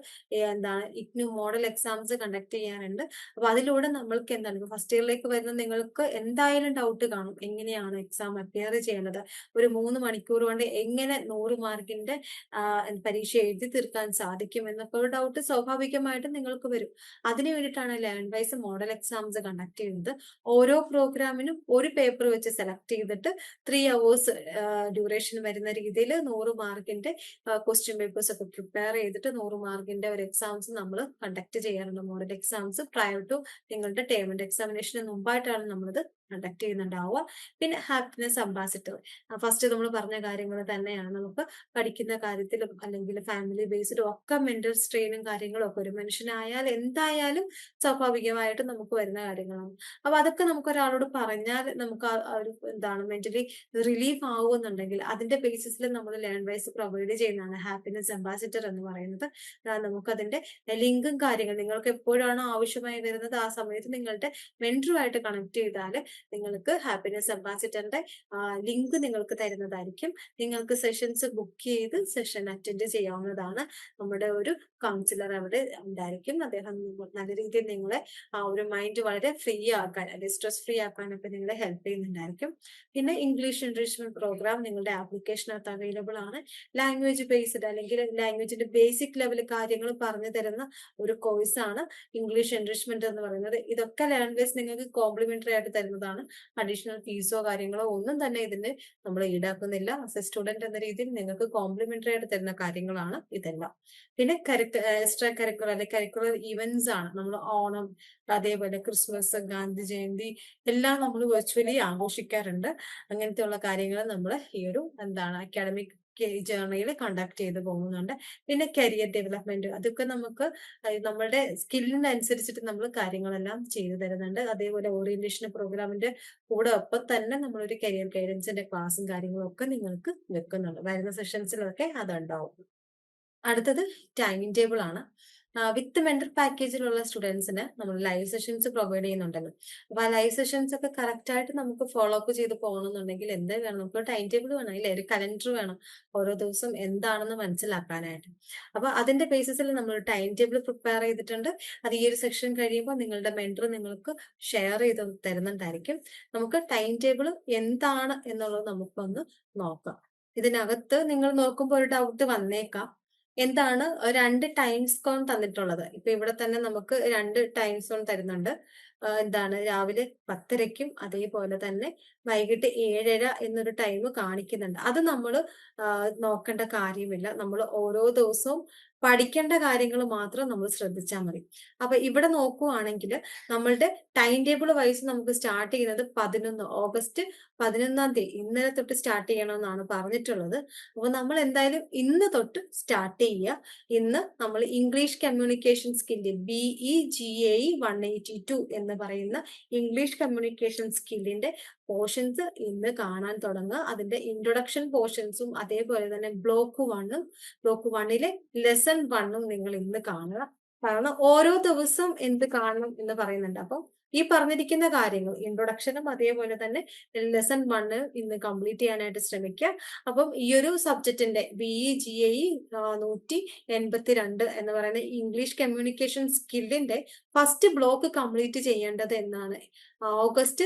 എന്താണ് ഇഗ്നു മോഡൽ എക്സാംസ് കണ്ടക്ട് ചെയ്യാനുണ്ട്. അപ്പൊ അതിലൂടെ നമ്മൾക്ക് എന്താണ് ഫസ്റ്റ് ഇയറിലേക്ക് വരുന്ന നിങ്ങൾക്ക് എന്തായാലും ഡൗട്ട് കാണും, എങ്ങനെയാണ് എക്സാം അപ്പിയർ ചെയ്യേണ്ടത്, ഒരു 3 മണിക്കൂർ കൊണ്ട് എങ്ങനെ 100 മാർക്കിന്റെ പരീക്ഷ എഴുതി തീർക്കാൻ സാധിക്കും എന്നൊക്കെ ഒരു ഡൗട്ട് സ്വാഭാവികമായിട്ടും നിങ്ങൾക്ക് വരും. അതിനു വേണ്ടിയിട്ടാണ് learn wise model exams conduct ചെയ്യുന്നത്. ഓരോ പ്രോഗ്രാമിനും ഒരു പേപ്പർ വെച്ച് സെലക്ട് ചെയ്തിട്ട് 3 hours ഡ്യൂറേഷൻ വരുന്ന രീതിയിൽ 100 മാർക്കിന്റെ ക്വസ്റ്റ്യൻ പേപ്പേഴ്സ് ഒക്കെ പ്രിപ്പയർ ചെയ്തിട്ട് 100 മാർക്കിന്റെ ഒരു എക്സാംസ് നമ്മൾ കണ്ടക്ട് ചെയ്യാറുണ്ട്. മോഡൽ എക്സാംസ് പ്രയർ ടു നിങ്ങളുടെ ടേമിന്റെ എക്സാമിനേഷന് മുമ്പായിട്ടാണ് നമ്മളിത് കണ്ടക്ട് ചെയ്യുന്നുണ്ടാവുക. പിന്നെ ഹാപ്പിനെസ് അംബാസിഡർ, ഫസ്റ്റ് നമ്മൾ പറഞ്ഞ കാര്യങ്ങൾ തന്നെയാണ്. നമുക്ക് പഠിക്കുന്ന കാര്യത്തിലും അല്ലെങ്കിൽ ഫാമിലി ബേസ്ഡും ഒക്കെ മെന്റൽ സ്ട്രെയിനും കാര്യങ്ങളും ഒക്കെ ഒരു മനുഷ്യനായാൽ എന്തായാലും സ്വാഭാവികമായിട്ടും നമുക്ക് വരുന്ന കാര്യങ്ങളാണ്. അപ്പൊ അതൊക്കെ നമുക്ക് ഒരാളോട് പറഞ്ഞാൽ നമുക്ക് ആ ഒരു എന്താണ് മെന്റലി റിലീഫ് ആവുന്നുണ്ടെങ്കിൽ അതിന്റെ ബേസിസിൽ നമ്മൾ ലേൺ വൈസ് പ്രൊവൈഡ് ചെയ്യുന്നതാണ് ഹാപ്പിനെസ് അംബാസിഡർ എന്ന് പറയുന്നത്. നമുക്ക് അതിന്റെ ലിങ്കും കാര്യങ്ങളും നിങ്ങൾക്ക് എപ്പോഴാണോ ആവശ്യമായി വരുന്നത് ആ സമയത്ത് നിങ്ങളുടെ മെന്ററുമായിട്ട് കണക്ട് ചെയ്താൽ നിങ്ങൾക്ക് ഹാപ്പിനെസ് അംബാസിഡറിന്റെ ലിങ്ക് നിങ്ങൾക്ക് തരുന്നതായിരിക്കും. നിങ്ങൾക്ക് സെഷൻസ് ബുക്ക് ചെയ്ത് സെഷൻ അറ്റൻഡ് ചെയ്യാവുന്നതാണ്. നമ്മുടെ ഒരു കൗൺസിലർ അവിടെ ഉണ്ടായിരിക്കും. അദ്ദേഹം നല്ല രീതിയിൽ നിങ്ങളെ ആ ഒരു മൈൻഡ് വളരെ ഫ്രീ ആക്കാൻ അല്ലെങ്കിൽ സ്ട്രെസ് ഫ്രീ ആക്കാനൊക്കെ നിങ്ങളെ ഹെൽപ്പ് ചെയ്യുന്നുണ്ടായിരിക്കും. പിന്നെ ഇംഗ്ലീഷ് എൻറിച്ച്മെന്റ് പ്രോഗ്രാം നിങ്ങളുടെ ആപ്ലിക്കേഷനകത്ത് അവൈലബിൾ ആണ്. ലാംഗ്വേജ് ബേസ്ഡ് അല്ലെങ്കിൽ ലാംഗ്വേജിന്റെ ബേസിക് ലെവൽ കാര്യങ്ങൾ പറഞ്ഞു തരുന്ന ഒരു കോഴ്സാണ് ഇംഗ്ലീഷ് എൻറിച്ച്മെന്റ് എന്ന് പറയുന്നത്. ഇതൊക്കെ ലാംഗ്വേജ് നിങ്ങൾക്ക് കോംപ്ലിമെന്ററി ആയിട്ട് തരുന്നതാണ്. അഡീഷണൽ ഫീസോ കാര്യങ്ങളോ ഒന്നും തന്നെ ഇതിന് നമ്മൾ ഈടാക്കുന്നില്ല. ആസ് എ സ്റ്റുഡന്റ് എന്ന രീതിയിൽ നിങ്ങൾക്ക് കോംപ്ലിമെന്ററി ആയിട്ട് തരുന്ന കാര്യങ്ങളാണ് ഇതെല്ലാം. പിന്നെ എക്സ്ട്രാ കരിക്കുലർ അല്ലെങ്കിൽ കരിക്കുലർ ഇവന്റ്സ് ആണ്. നമ്മൾ ഓണം, അതേപോലെ ക്രിസ്മസ്, ഗാന്ധി ജയന്തി എല്ലാം നമ്മൾ വെർച്വലി ആഘോഷിക്കാറുണ്ട്. അങ്ങനത്തെയുള്ള കാര്യങ്ങൾ നമ്മൾ ഈ ഒരു എന്താണ് അക്കാഡമിക് ജേർണിയിൽ കണ്ടക്ട് ചെയ്ത് പോകുന്നുണ്ട്. പിന്നെ കരിയർ ഡെവലപ്മെന്റ്, അതൊക്കെ നമുക്ക് നമ്മളുടെ സ്കില്ലിനനുസരിച്ചിട്ട് നമ്മൾ കാര്യങ്ങളെല്ലാം ചെയ്തു തരുന്നുണ്ട്. അതേപോലെ ഓറിയന്റേഷൻ പ്രോഗ്രാമിന്റെ കൂടെ ഒപ്പം തന്നെ നമ്മളൊരു കരിയർ ഗൈഡൻസിന്റെ ക്ലാസ്സും കാര്യങ്ങളും ഒക്കെ നിങ്ങൾക്ക് വെക്കുന്നുണ്ട്. വരുന്ന സെഷൻസിലൊക്കെ അതുണ്ടാവും. അടുത്തത് ടൈം ടേബിൾ ആണ്. വിത്ത് മെന്റർ പാക്കേജിലുള്ള സ്റ്റുഡൻസിന് നമ്മൾ ലൈവ് സെഷൻസ് പ്രൊവൈഡ് ചെയ്യുന്നുണ്ടല്ലോ. അപ്പൊ ആ ലൈവ് സെഷൻസ് ഒക്കെ കറക്റ്റ് ആയിട്ട് നമുക്ക് ഫോളോ അപ്പ് ചെയ്ത് പോകണമെന്നുണ്ടെങ്കിൽ എന്ത് വേണം, നമുക്ക് ടൈം ടേബിൾ വേണം, ഇല്ലേ, ഒരു കലണ്ടർ വേണം ഓരോ ദിവസം എന്താണെന്ന് മനസ്സിലാക്കാനായിട്ട്. അപ്പൊ അതിന്റെ ബേസിസിൽ നമ്മൾ ടൈം ടേബിൾ പ്രിപ്പയർ ചെയ്തിട്ടുണ്ട്. അത് ഈ ഒരു സെക്ഷൻ കഴിയുമ്പോൾ നിങ്ങളുടെ മെന്റർ നിങ്ങൾക്ക് ഷെയർ ചെയ്ത് തരുന്നുണ്ടായിരിക്കും. നമുക്ക് ടൈം ടേബിൾ എന്താണ് എന്നുള്ളത് നമുക്കൊന്ന് നോക്കാം. ഇതിനകത്ത് നിങ്ങൾ നോക്കുമ്പോൾ ഒരു ഡൗട്ട് വന്നേക്കാം, എന്താണ് 2 ടൈം സോൺ തന്നിട്ടുള്ളത്. ഇപ്പൊ ഇവിടെ തന്നെ നമുക്ക് 2 ടൈം സോൺ തരുന്നുണ്ട്. എന്താണ് രാവിലെ 10:30ക്കും അതേപോലെ തന്നെ വൈകിട്ട് 7:30 എന്നൊരു ടൈം കാണിക്കുന്നുണ്ട്. അത് നമ്മൾ നോക്കേണ്ട കാര്യമില്ല. നമ്മൾ ഓരോ ദിവസവും പഠിക്കേണ്ട കാര്യങ്ങൾ മാത്രം നമ്മൾ ശ്രദ്ധിച്ചാൽ മതി. അപ്പൊ ഇവിടെ നോക്കുവാണെങ്കിൽ നമ്മളുടെ ടൈം ടേബിൾ വൈസ് നമുക്ക് സ്റ്റാർട്ട് ചെയ്യുന്നത് ഓഗസ്റ്റ് 11 ഇന്നലെ തൊട്ട് സ്റ്റാർട്ട് ചെയ്യണമെന്നാണ് പറഞ്ഞിട്ടുള്ളത്. അപ്പൊ നമ്മൾ എന്തായാലും ഇന്ന് തൊട്ട് സ്റ്റാർട്ട് ചെയ്യുക. ഇന്ന് നമ്മൾ ഇംഗ്ലീഷ് കമ്മ്യൂണിക്കേഷൻ സ്കില്ലിൽ BEGAE 182 എന്ന് പറയുന്ന ഇംഗ്ലീഷ് കമ്മ്യൂണിക്കേഷൻ സ്കില്ലിന്റെ പോർഷൻസ് ഇന്ന് കാണാൻ തുടങ്ങുക. അതിന്റെ ഇൻട്രൊഡക്ഷൻ പോർഷൻസും അതേപോലെ തന്നെ ബ്ലോക്ക് 1ലെ ലെസൺ 1 നിങ്ങൾ ഇന്ന് കാണുക. കാരണം ഓരോ ദിവസം എന്ത് കാണണം എന്ന് പറയുന്നുണ്ട്. അപ്പം ഈ പറഞ്ഞിരിക്കുന്ന കാര്യങ്ങൾ ഇൻട്രൊഡക്ഷനും അതേപോലെ തന്നെ ലെസൺ 1 ഇന്ന് കംപ്ലീറ്റ് ചെയ്യാനായിട്ട് ശ്രമിക്കുക. അപ്പം ഈ ഒരു സബ്ജക്റ്റിന്റെ BEGAE 182 എന്ന് പറയുന്ന ഇംഗ്ലീഷ് കമ്മ്യൂണിക്കേഷൻ സ്കില്ലിന്റെ ഫസ്റ്റ് ബ്ലോക്ക് കംപ്ലീറ്റ് ചെയ്യേണ്ടത് എന്നാണ് ഓഗസ്റ്റ്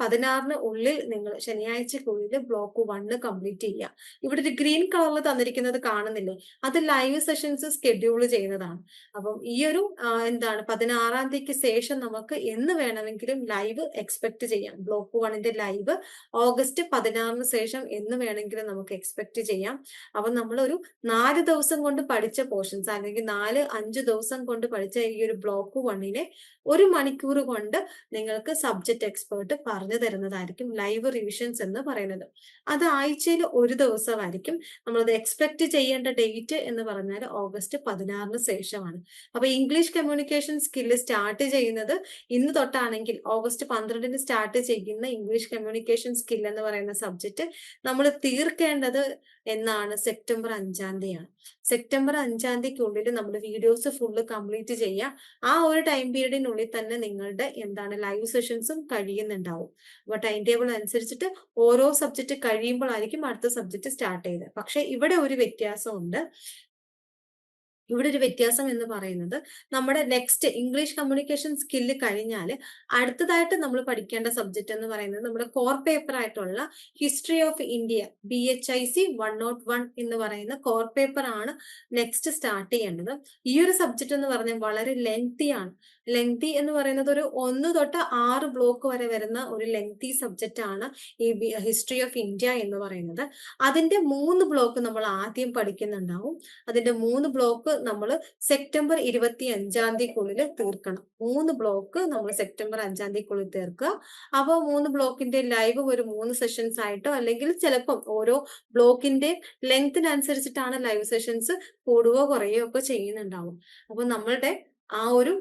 16 ഉള്ളിൽ നിങ്ങൾ ശനിയാഴ്ചക്കുള്ളിൽ ബ്ലോക്ക് 1 കംപ്ലീറ്റ് ചെയ്യുക. ഇവിടെ ഒരു ഗ്രീൻ കളറിൽ തന്നിരിക്കുന്നത് കാണുന്നില്ലേ, അത് ലൈവ് സെഷൻസ് ഷെഡ്യൂൾ ചെയ്യുന്നതാണ്. അപ്പം ഈ ഒരു 16 തീയതിക്ക് ശേഷം നമുക്ക് എന്ന് വേണമെങ്കിലും ലൈവ് എക്സ്പെക്ട് ചെയ്യാം. ബ്ലോക്ക് 1ന്റെ ലൈവ് ഓഗസ്റ്റ് 16 ശേഷം എന്ന് വേണമെങ്കിലും നമുക്ക് എക്സ്പെക്ട് ചെയ്യാം. അപ്പൊ നമ്മളൊരു 4 ദിവസം കൊണ്ട് പഠിച്ച പോർഷൻസ് അല്ലെങ്കിൽ 4-5 ദിവസം കൊണ്ട് പഠിച്ച ഈ ഒരു ബ്ലോക്ക് 1നെ 1 മണിക്കൂർ കൊണ്ട് നിങ്ങൾക്ക് സബ്ജക്ട് എക്സ്പേർട്ട് പറഞ്ഞു തരുന്നതായിരിക്കും ലൈവ് റിവിഷൻസ് എന്ന് പറയുന്നത്. അത് ആഴ്ചയിൽ ഒരു ദിവസമായിരിക്കും. നമ്മളത് എക്സ്പെക്ട് ചെയ്യേണ്ട ഡേറ്റ് എന്ന് പറഞ്ഞാൽ ഓഗസ്റ്റ് 16 ശേഷമാണ്. അപ്പൊ ഇംഗ്ലീഷ് കമ്മ്യൂണിക്കേഷൻ സ്കില്ല് സ്റ്റാർട്ട് ചെയ്യുന്നത് ഇന്ന് തൊട്ടാണെങ്കിൽ ഓഗസ്റ്റ് 12 സ്റ്റാർട്ട് ചെയ്യുന്ന ഇംഗ്ലീഷ് കമ്മ്യൂണിക്കേഷൻ സ്കിൽ എന്ന് പറയുന്ന സബ്ജക്ട് നമ്മൾ തീർക്കേണ്ടത് എന്നാണ് സെപ്റ്റംബർ 5-ാം തീയതിയാണ്. സെപ്റ്റംബർ 5-ാം തീയതിക്കുള്ളിൽ നമ്മൾ വീഡിയോസ് ഫുള്ള് കംപ്ലീറ്റ് ചെയ്യുക. ആ ഒരു ടൈം പീരീഡിനുള്ളിൽ തന്നെ നിങ്ങളുടെ ലൈവ് സെഷൻസും കഴിയുന്നുണ്ടാവും. അപ്പൊ ടൈം ടേബിൾ അനുസരിച്ചിട്ട് ഓരോ സബ്ജക്ട് കഴിയുമ്പോഴായിരിക്കും അടുത്ത സബ്ജക്ട് സ്റ്റാർട്ട് ചെയ്തത്. പക്ഷെ ഇവിടെ ഒരു വ്യത്യാസമുണ്ട്. ഇവിടെ ഒരു വ്യത്യാസം എന്ന് പറയുന്നത് നമ്മുടെ നെക്സ്റ്റ് ഇംഗ്ലീഷ് കമ്മ്യൂണിക്കേഷൻ സ്കില്ല് കഴിഞ്ഞാൽ അടുത്തതായിട്ട് നമ്മൾ പഠിക്കേണ്ട സബ്ജക്ട് എന്ന് പറയുന്നത് നമ്മുടെ കോർ പേപ്പർ ആയിട്ടുള്ള ഹിസ്റ്ററി ഓഫ് ഇന്ത്യ BHIC 101 എന്ന് പറയുന്ന കോർ പേപ്പർ ആണ് നെക്സ്റ്റ് സ്റ്റാർട്ട് ചെയ്യേണ്ടത്. ഈ ഒരു സബ്ജക്ട് എന്ന് പറഞ്ഞാൽ വളരെ ലെങ്തി ആണ്. ലെങ്തി എന്ന് പറയുന്നത് ഒരു 1 തൊട്ട് 6 ബ്ലോക്ക് വരെ വരുന്ന ഒരു ലെങ്തി സബ്ജക്റ്റ് ആണ് ഈ ഹിസ്റ്ററി ഓഫ് ഇന്ത്യ എന്ന് പറയുന്നത്. അതിന്റെ 3 ബ്ലോക്ക് നമ്മൾ ആദ്യം പഠിക്കുന്നുണ്ടാവും. അതിന്റെ 3 ബ്ലോക്ക് നമ്മൾ സെപ്റ്റംബർ 25-ാം തീയതിക്കുള്ളിൽ തീർക്കണം. 3 ബ്ലോക്ക് നമ്മൾ സെപ്റ്റംബർ 5-ാം തീയതിക്കുള്ളിൽ തീർക്കുക. അപ്പോൾ 3 ബ്ലോക്കിന്റെ ലൈവ് ഒരു 3 സെഷൻസ് ആയിട്ടോ അല്ലെങ്കിൽ ചിലപ്പം ഓരോ ബ്ലോക്കിന്റെ ലെങ്തിനനുസരിച്ചിട്ടാണ് ലൈവ് സെഷൻസ് കൂടുകയോ കുറയുകയോ ഒക്കെ ചെയ്യുന്നുണ്ടാവും. അപ്പൊ നമ്മളുടെ ആ ഒരു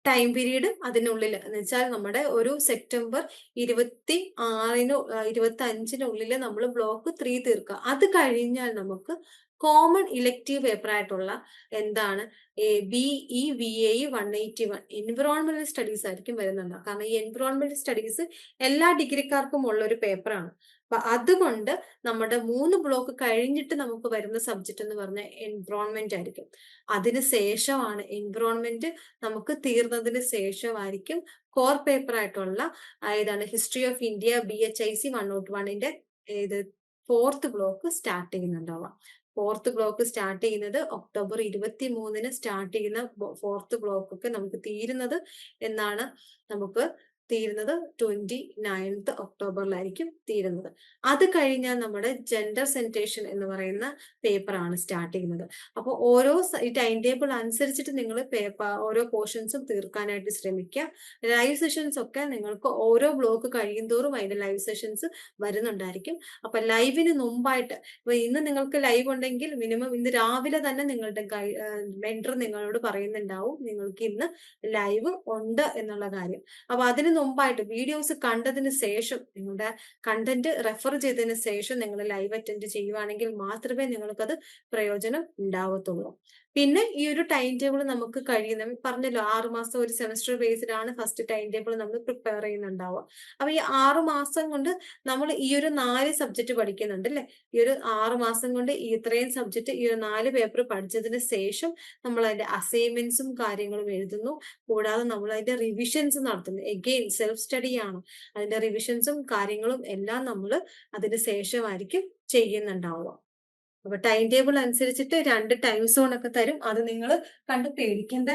ടൈം പീരീഡ് അതിനുള്ളിൽ എന്ന് വെച്ചാൽ നമ്മുടെ ഒരു സെപ്റ്റംബർ 25-നുള്ളിൽ നമ്മൾ ബ്ലോക്ക് 3 തീർക്കുക. അത് കഴിഞ്ഞാൽ നമുക്ക് കോമൺ ഇലക്റ്റീവ് പേപ്പർ ആയിട്ടുള്ള എന്താണ് BEVAE 181 എൻവിറോൺമെന്റൽ സ്റ്റഡീസ് ആയിരിക്കും വരുന്നുണ്ട്. കാരണം ഈ എൻവിറോൺമെന്റൽ സ്റ്റഡീസ് എല്ലാ ഡിഗ്രിക്കാർക്കും ഉള്ള ഒരു പേപ്പറാണ്. അപ്പൊ അതുകൊണ്ട് നമ്മുടെ 3 ബ്ലോക്ക് കഴിഞ്ഞിട്ട് നമുക്ക് വരുന്ന സബ്ജക്ട് എന്ന് പറഞ്ഞാൽ എൻവിറോൺമെന്റ് ആയിരിക്കും. അതിന് ശേഷമാണ് എൻവിറോൺമെന്റ് നമുക്ക് തീർന്നതിന് ശേഷമായിരിക്കും കോർ പേപ്പർ ആയിട്ടുള്ള ഏതാണ് ഹിസ്റ്ററി ഓഫ് ഇന്ത്യ BHIC 101ന്റെ 4th ബ്ലോക്ക് സ്റ്റാർട്ട് ചെയ്യുന്നുണ്ടാവാം. 4th ബ്ലോക്ക് സ്റ്റാർട്ട് ചെയ്യുന്നത് ഒക്ടോബർ 23-ന് സ്റ്റാർട്ട് ചെയ്യുന്ന 4th ബ്ലോക്ക് ഒക്കെ നമുക്ക് തീരുന്നത് എന്നാണ് നമുക്ക് തീരുന്നത് 29th ഒക്ടോബറിലായിരിക്കും തീരുന്നത്. അത് കഴിഞ്ഞാൽ നമ്മുടെ ജെൻഡർ സെൻറ്റേഷൻ എന്ന് പറയുന്ന പേപ്പറാണ് സ്റ്റാർട്ട് ചെയ്യുന്നത്. അപ്പോൾ ഓരോ ടൈം ടേബിൾ അനുസരിച്ചിട്ട് നിങ്ങൾ ഓരോ പോർഷൻസും തീർക്കാനായിട്ട് ശ്രമിക്കുക. ലൈവ് സെഷൻസ് ഒക്കെ നിങ്ങൾക്ക് ഓരോ ബ്ലോക്ക് കഴിയുന്തോറും അതിന്റെ ലൈവ് സെഷൻസ് വരുന്നുണ്ടായിരിക്കും. അപ്പൊ ലൈവിന് മുമ്പായിട്ട് ഇപ്പൊ ഇന്ന് നിങ്ങൾക്ക് ലൈവ് ഉണ്ടെങ്കിൽ മിനിമം ഇന്ന് രാവിലെ തന്നെ നിങ്ങളുടെ മെന്റർ നിങ്ങളോട് പറയുന്നുണ്ടാവും നിങ്ങൾക്ക് ഇന്ന് ലൈവ് ഉണ്ട് എന്നുള്ള കാര്യം. അപ്പൊ അതിന് മുമ്പായിട്ട് വീഡിയോസ് കണ്ടതിന് ശേഷം നിങ്ങളുടെ കണ്ടന്റ് റെഫർ ചെയ്തതിന് ശേഷം നിങ്ങൾ ലൈവ് അറ്റൻഡ് ചെയ്യുവാണെങ്കിൽ മാത്രമേ നിങ്ങൾക്കത് പ്രയോജനം ഉണ്ടാവത്തുള്ളൂ. പിന്നെ ഈ ഒരു ടൈം ടേബിൾ നമുക്ക് കഴിയുന്ന പറഞ്ഞല്ലോ 6 മാസം ഒരു സെമസ്റ്റർ ബേസ്ഡിലാണ് ഫസ്റ്റ് ടൈം ടേബിൾ നമ്മൾ പ്രിപ്പയർ ചെയ്യുന്നുണ്ടാവുക. അപ്പൊ ഈ 6 മാസം കൊണ്ട് നമ്മൾ ഈ ഒരു 4 സബ്ജക്ട് പഠിക്കുന്നുണ്ട് അല്ലെ. ഈ ഒരു 6 മാസം കൊണ്ട് ഇത്രയും സബ്ജക്ട് ഈ ഒരു 4 പേപ്പർ പഠിച്ചതിന് ശേഷം നമ്മൾ അതിന്റെ അസൈൻമെന്റ്സും കാര്യങ്ങളും എഴുതുന്നു. കൂടാതെ നമ്മൾ അതിന്റെ റിവിഷൻസ് നടത്തുന്നു. എഗെയിൻ സെൽഫ് സ്റ്റഡി ആണ്. അതിന്റെ റിവിഷൻസും കാര്യങ്ങളും എല്ലാം നമ്മൾ അതിന് ശേഷമായിരിക്കും ചെയ്യുന്നുണ്ടാവുക. അപ്പൊ ടൈം ടേബിൾ അനുസരിച്ചിട്ട് 2 ടൈം സോൺ ഒക്കെ തരും. അത് നിങ്ങൾ കണ്ട് പേടിക്കേണ്ട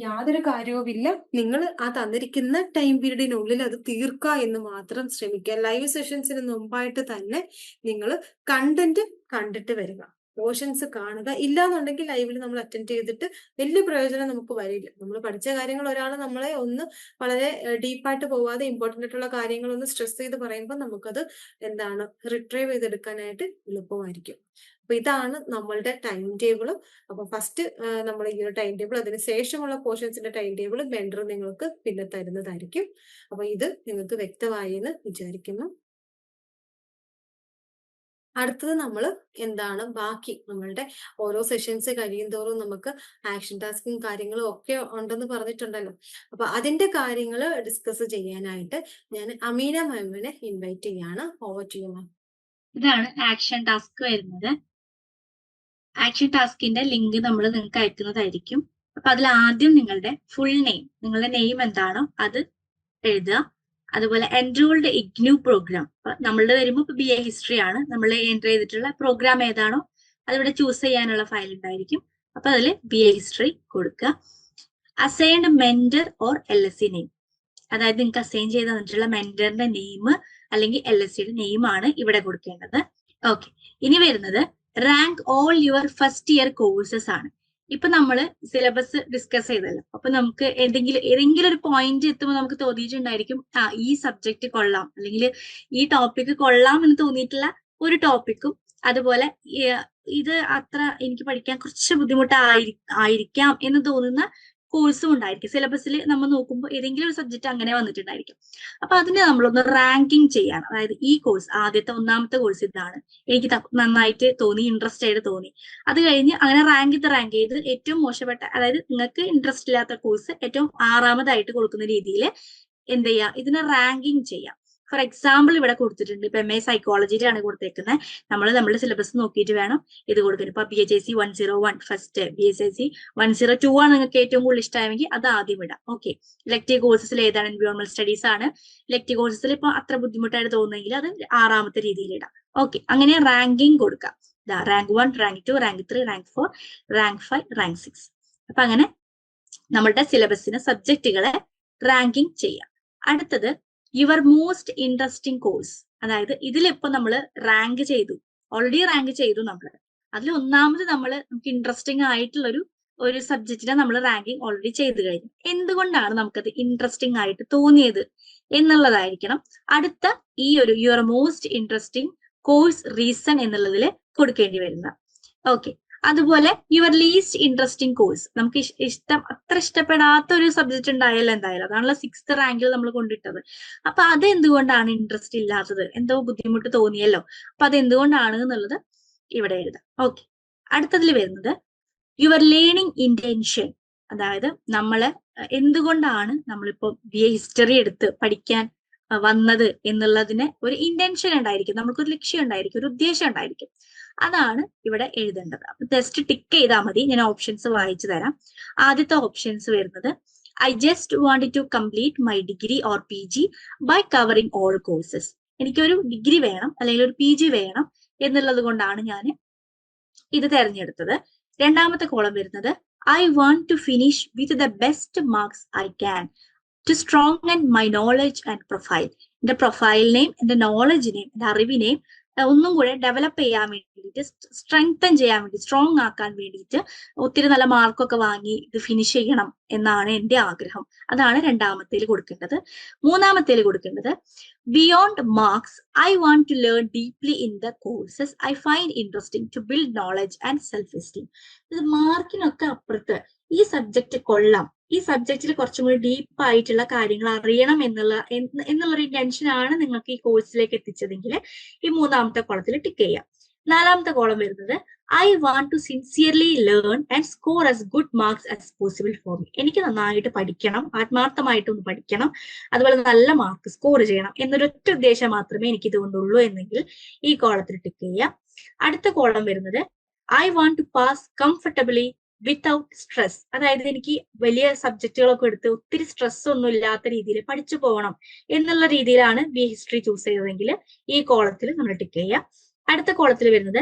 യാതൊരു കാര്യവുമില്ല. നിങ്ങൾ ആ തന്നിരിക്കുന്ന ടൈം പീരീഡിനുള്ളിൽ അത് തീർക്കുക എന്ന് മാത്രം ശ്രമിക്കുക. ലൈവ് സെഷൻസിന് മുമ്പായിട്ട് തന്നെ നിങ്ങൾ കണ്ടന്റ് കണ്ടിട്ട് വരിക, പോർഷൻസ് കാണുക. ഇല്ലാന്നുണ്ടെങ്കിൽ ലൈവിൽ നമ്മൾ അറ്റൻഡ് ചെയ്തിട്ട് വലിയ പ്രയോജനം നമുക്ക് വരില്ല. നമ്മൾ പഠിച്ച കാര്യങ്ങൾ ഒരാൾ നമ്മളെ ഒന്ന് വളരെ ഡീപ്പായിട്ട് പോവാതെ ഇമ്പോർട്ടൻ്റ് ആയിട്ടുള്ള കാര്യങ്ങൾ ഒന്ന് സ്ട്രെസ് ചെയ്ത് പറയുമ്പോൾ നമുക്കത് റിട്രൈവ് ചെയ്തെടുക്കാനായിട്ട് എളുപ്പമായിരിക്കും. അപ്പൊ ഇതാണ് നമ്മളുടെ ടൈം ടേബിൾ. അപ്പൊ ഫസ്റ്റ് നമ്മൾ ഈ ഒരു ടൈം ടേബിൾ, അതിന് ശേഷമുള്ള പോർഷൻസിന്റെ ടൈം ടേബിൾ മെന്റർ നിങ്ങൾക്ക് പിന്നെ തരുന്നതായിരിക്കും. അപ്പൊ ഇത് നിങ്ങൾക്ക് വ്യക്തമായി എന്ന് വിചാരിക്കുന്നു. അടുത്തത് നമ്മൾ ബാക്കി നമ്മളുടെ ഓരോ സെഷൻസ് കഴിയുന്തോറും നമുക്ക് ആക്ഷൻ ടാസ്കും കാര്യങ്ങളും ഒക്കെ ഉണ്ടെന്ന് പറഞ്ഞിട്ടുണ്ടല്ലോ. അപ്പൊ അതിന്റെ കാര്യങ്ങൾ ഡിസ്കസ് ചെയ്യാനായിട്ട് ഞാൻ അമീന മാമിനെ ഇൻവൈറ്റ് ചെയ്യാണ്. Over to you ma'am. ഇതാണ് ആക്ഷൻ ടാസ്ക് വരുന്നത്. ആക്ഷൻ ടാസ്കിന്റെ ലിങ്ക് നമ്മൾ നിങ്ങൾക്ക് അയക്കുന്നതായിരിക്കും. അപ്പൊ അതിൽ ആദ്യം നിങ്ങളുടെ ഫുൾ നെയിം, നിങ്ങളുടെ നെയിം എന്താണോ അത് എഴുതുക. അതുപോലെ എൻറോൾഡ് ഇഗ്നു പ്രോഗ്രാം, നമ്മളുടെ വരുമ്പോൾ ഇപ്പൊ BA ഹിസ്റ്ററി ആണ്, നമ്മൾ എൻറ്റർ ചെയ്തിട്ടുള്ള പ്രോഗ്രാം ഏതാണോ അതിവിടെ ചൂസ് ചെയ്യാനുള്ള ഫയൽ ഉണ്ടായിരിക്കും. അപ്പൊ അതിൽ BA ഹിസ്റ്ററി കൊടുക്കുക. Assigned mentor or LSC name, അതായത് നിങ്ങൾക്ക് അസൈൻ ചെയ്ത് തന്നിട്ടുള്ള മെന്ററിന്റെ നെയിം അല്ലെങ്കിൽ LSCയുടെ നെയിം ആണ് ഇവിടെ കൊടുക്കേണ്ടത്. ഓക്കെ, ഇനി വരുന്നത് rank all your first year courses ആണ്. ഇപ്പൊ നമ്മള് സിലബസ് ഡിസ്കസ് ചെയ്തല്ലോ, അപ്പൊ നമുക്ക് ഏതെങ്കിലും ഒരു പോയിന്റ് എത്തുമ്പോൾ നമുക്ക് തോന്നിയിട്ടുണ്ടായിരിക്കും ഈ സബ്ജക്ട് കൊള്ളാം, അല്ലെങ്കിൽ ഈ ടോപ്പിക് കൊള്ളാം എന്ന് തോന്നിയിട്ടുള്ള ഒരു ടോപ്പിക്കും, അതുപോലെ ഇത് അത്ര എനിക്ക് പഠിക്കാൻ കുറച്ച് ബുദ്ധിമുട്ടായിരിക്കാം എന്ന് തോന്നുന്ന കോഴ്സും ഉണ്ടായിരിക്കും. സിലബസിൽ നമ്മൾ നോക്കുമ്പോൾ ഏതെങ്കിലും ഒരു സബ്ജക്ട് അങ്ങനെ വന്നിട്ടുണ്ടായിരിക്കും. അപ്പൊ അതിനെ നമ്മളൊന്ന് റാങ്കിങ് ചെയ്യണം. അതായത് ഈ കോഴ്സ് ഒന്നാമത്തെ കോഴ്സ് ഇതാണ്, എനിക്ക് നന്നായിട്ട് തോന്നി, ഇൻട്രസ്റ്റ് ആയിട്ട് തോന്നി. അത് കഴിഞ്ഞ് അങ്ങനെ റാങ്ക് ചെയ്ത് ഏറ്റവും മോശപ്പെട്ട, അതായത് നിങ്ങൾക്ക് ഇൻട്രസ്റ്റ് ഇല്ലാത്ത കോഴ്സ് ഏറ്റവും 6ാമതായിട്ട് കൊടുക്കുന്ന രീതിയിൽ എന്ത് ചെയ്യുക, ഇതിനെ റാങ്കിങ് ചെയ്യാം. ഫോർ എക്സാമ്പിൾ ഇവിടെ കൊടുത്തിട്ടുണ്ട്. ഇപ്പൊ MA സൈക്കോളജിയിലാണ് കൊടുത്തേക്കുന്നത്. നമ്മുടെ സിലബസ് നോക്കിയിട്ട് വേണം ഇത് കൊടുക്കാൻ. ഇപ്പൊ BHIC 101 ഫസ്റ്റ്, BSIC 102 ആണ് നിങ്ങൾക്ക് ഏറ്റവും കൂടുതൽ ഇഷ്ടമായെങ്കിൽ അത് ആദ്യം ഇടാം. ഓക്കെ, ഇലക്ടീവ് കോഴ്സസിൽ ഏതാണ്? എൻവയോൺമെന്റ് സ്റ്റഡീസ് ആണ്. ഇലക്ടീവ് കോഴ്സസിൽ ഇപ്പൊ അത്ര ബുദ്ധിമുട്ടായിട്ട് തോന്നുന്നെങ്കിൽ അത് 6ാമത്തെ രീതിയിൽ ഇടാം. ഓക്കെ, അങ്ങനെ റാങ്കിങ് കൊടുക്കാം. Rank 1, rank 2, rank 3, rank 4, rank 5, rank 6. അപ്പൊ അങ്ങനെ നമ്മുടെ സിലബസിന് സബ്ജക്റ്റുകളെ റാങ്കിങ് ചെയ്യാം. അടുത്തത് യുവർ മോസ്റ്റ് ഇൻട്രസ്റ്റിംഗ് കോഴ്സ്. അതായത് ഇതിലിപ്പോ നമ്മൾ ഓൾറെഡി റാങ്ക് ചെയ്തു. നമ്മൾ അതിൽ ഒന്നാമത് നമുക്ക് ഇൻട്രസ്റ്റിംഗ് ആയിട്ടുള്ള ഒരു സബ്ജക്റ്റിനെ നമ്മൾ റാങ്കിങ് ഓൾറെഡി ചെയ്തു കഴിഞ്ഞു. എന്തുകൊണ്ടാണ് നമുക്കത് ഇൻട്രസ്റ്റിംഗ് ആയിട്ട് തോന്നിയത് എന്നുള്ളതായിരിക്കണം അടുത്ത ഈ ഒരു your most interesting course reason എന്നുള്ളതിൽ കൊടുക്കേണ്ടി വരുന്നത്. ഓക്കെ, അതുപോലെ യുവർ ലീസ്റ്റ് ഇൻട്രസ്റ്റിംഗ് കോഴ്സ്. നമുക്ക് അത്ര ഇഷ്ടപ്പെടാത്ത ഒരു സബ്ജക്ട് ഉണ്ടായാലും എന്തായാലും, അതാണല്ലോ 6th റാങ്കിൽ നമ്മൾ കൊണ്ടിട്ടത്. അപ്പൊ അത് എന്തുകൊണ്ടാണ് ഇൻട്രസ്റ്റ് ഇല്ലാത്തത്, എന്തോ ബുദ്ധിമുട്ട് തോന്നിയല്ലോ, അപ്പൊ അത് എന്തുകൊണ്ടാണ് എന്നുള്ളത് ഇവിടെ എഴുതാം. ഓക്കെ, അടുത്തതിൽ വരുന്നത് യുവർ ലേണിംഗ് ഇന്റൻഷൻ. അതായത് എന്തുകൊണ്ടാണ് നമ്മളിപ്പോ BA ഹിസ്റ്ററി എടുത്ത് പഠിക്കാൻ വന്നത് എന്നുള്ളതിന് ഒരു ഇന്റൻഷൻ ഉണ്ടായിരിക്കും, നമുക്കൊരു ലക്ഷ്യം ഉണ്ടായിരിക്കും, ഒരു ഉദ്ദേശം ഉണ്ടായിരിക്കും. അതാണ് ഇവിടെ എഴുതേണ്ടത്. അപ്പൊ ജസ്റ്റ് ടിക്ക് ചെയ്താൽ മതി. ഞാൻ ഓപ്ഷൻസ് വായിച്ചു തരാം. ആദ്യത്തെ ഓപ്ഷൻസ് വരുന്നത് I just wanted to complete my degree or PG by covering all courses. എനിക്കൊരു ഡിഗ്രി വേണം അല്ലെങ്കിൽ ഒരു PG വേണം എന്നുള്ളത് കൊണ്ടാണ് ഞാൻ ഇത് തെരഞ്ഞെടുത്തത്. രണ്ടാമത്തെ കോളം വരുന്നത് I want to finish with the best marks I can to strengthen my knowledge and profile. എന്റെ പ്രൊഫൈലിനെയും എന്റെ നോളജിനെയും എന്റെ അറിവിനെയും ഒന്നും കൂടെ ഡെവലപ്പ് ചെയ്യാൻ വേണ്ടിയിട്ട്, സ്ട്രെങ്തൻ ചെയ്യാൻ വേണ്ടി, സ്ട്രോങ് ആക്കാൻ വേണ്ടിയിട്ട് ഒത്തിരി നല്ല മാർക്കൊക്കെ വാങ്ങി ഇത് ഫിനിഷ് ചെയ്യണം എന്നാണ് എന്റെ ആഗ്രഹം. അതാണ് രണ്ടാമത്തേൽ കൊടുക്കേണ്ടത്. മൂന്നാമത്തേൽ കൊടുക്കേണ്ടത് beyond marks I want to learn deeply in the courses I find interesting to build knowledge and self esteem. ഇത് മാർക്കിനൊക്കെ അപ്പുറത്ത് ഈ സബ്ജക്റ്റ് കൊള്ളാം, ഈ സബ്ജക്റ്റിൽ കുറച്ചും കൂടി ഡീപ്പ് ആയിട്ടുള്ള കാര്യങ്ങൾ അറിയണം എന്നുള്ളൊരു ഇന്റൻഷനാണ് നിങ്ങൾക്ക് ഈ കോഴ്സിലേക്ക് എത്തിച്ചതെങ്കിൽ ഈ മൂന്നാമത്തെ കോളത്തിൽ ടിക്ക് ചെയ്യാം. നാലാമത്തെ കോളം വരുന്നത് I want to sincerely learn and score as good marks as possible for me. എനിക്ക് നന്നായിട്ട് പഠിക്കണം, ആത്മാർത്ഥമായിട്ടൊന്ന് പഠിക്കണം, അതുപോലെ നല്ല മാർക്ക് സ്കോർ ചെയ്യണം എന്നൊരൊറ്റ ഉദ്ദേശം മാത്രമേ എനിക്ക് ഇതുകൊണ്ടുള്ളൂ എന്നെങ്കിൽ ഈ കോളത്തിൽ ടിക്ക് ചെയ്യാം. അടുത്ത കോളം വരുന്നത് I want to pass comfortably without stress. അതായത് എനിക്ക് വലിയ സബ്ജക്റ്റുകളൊക്കെ എടുത്ത് ഒത്തിരി സ്ട്രെസ് ഒന്നും ഇല്ലാത്ത രീതിയിൽ പഠിച്ചു പോകണം എന്നുള്ള രീതിയിലാണ് BA ഹിസ്റ്ററി ചൂസ് ചെയ്തതെങ്കിൽ ഈ കോളത്തിൽ നമ്മൾ ടിക്ക് ചെയ്യാം. അടുത്ത കോളത്തിൽ വരുന്നത്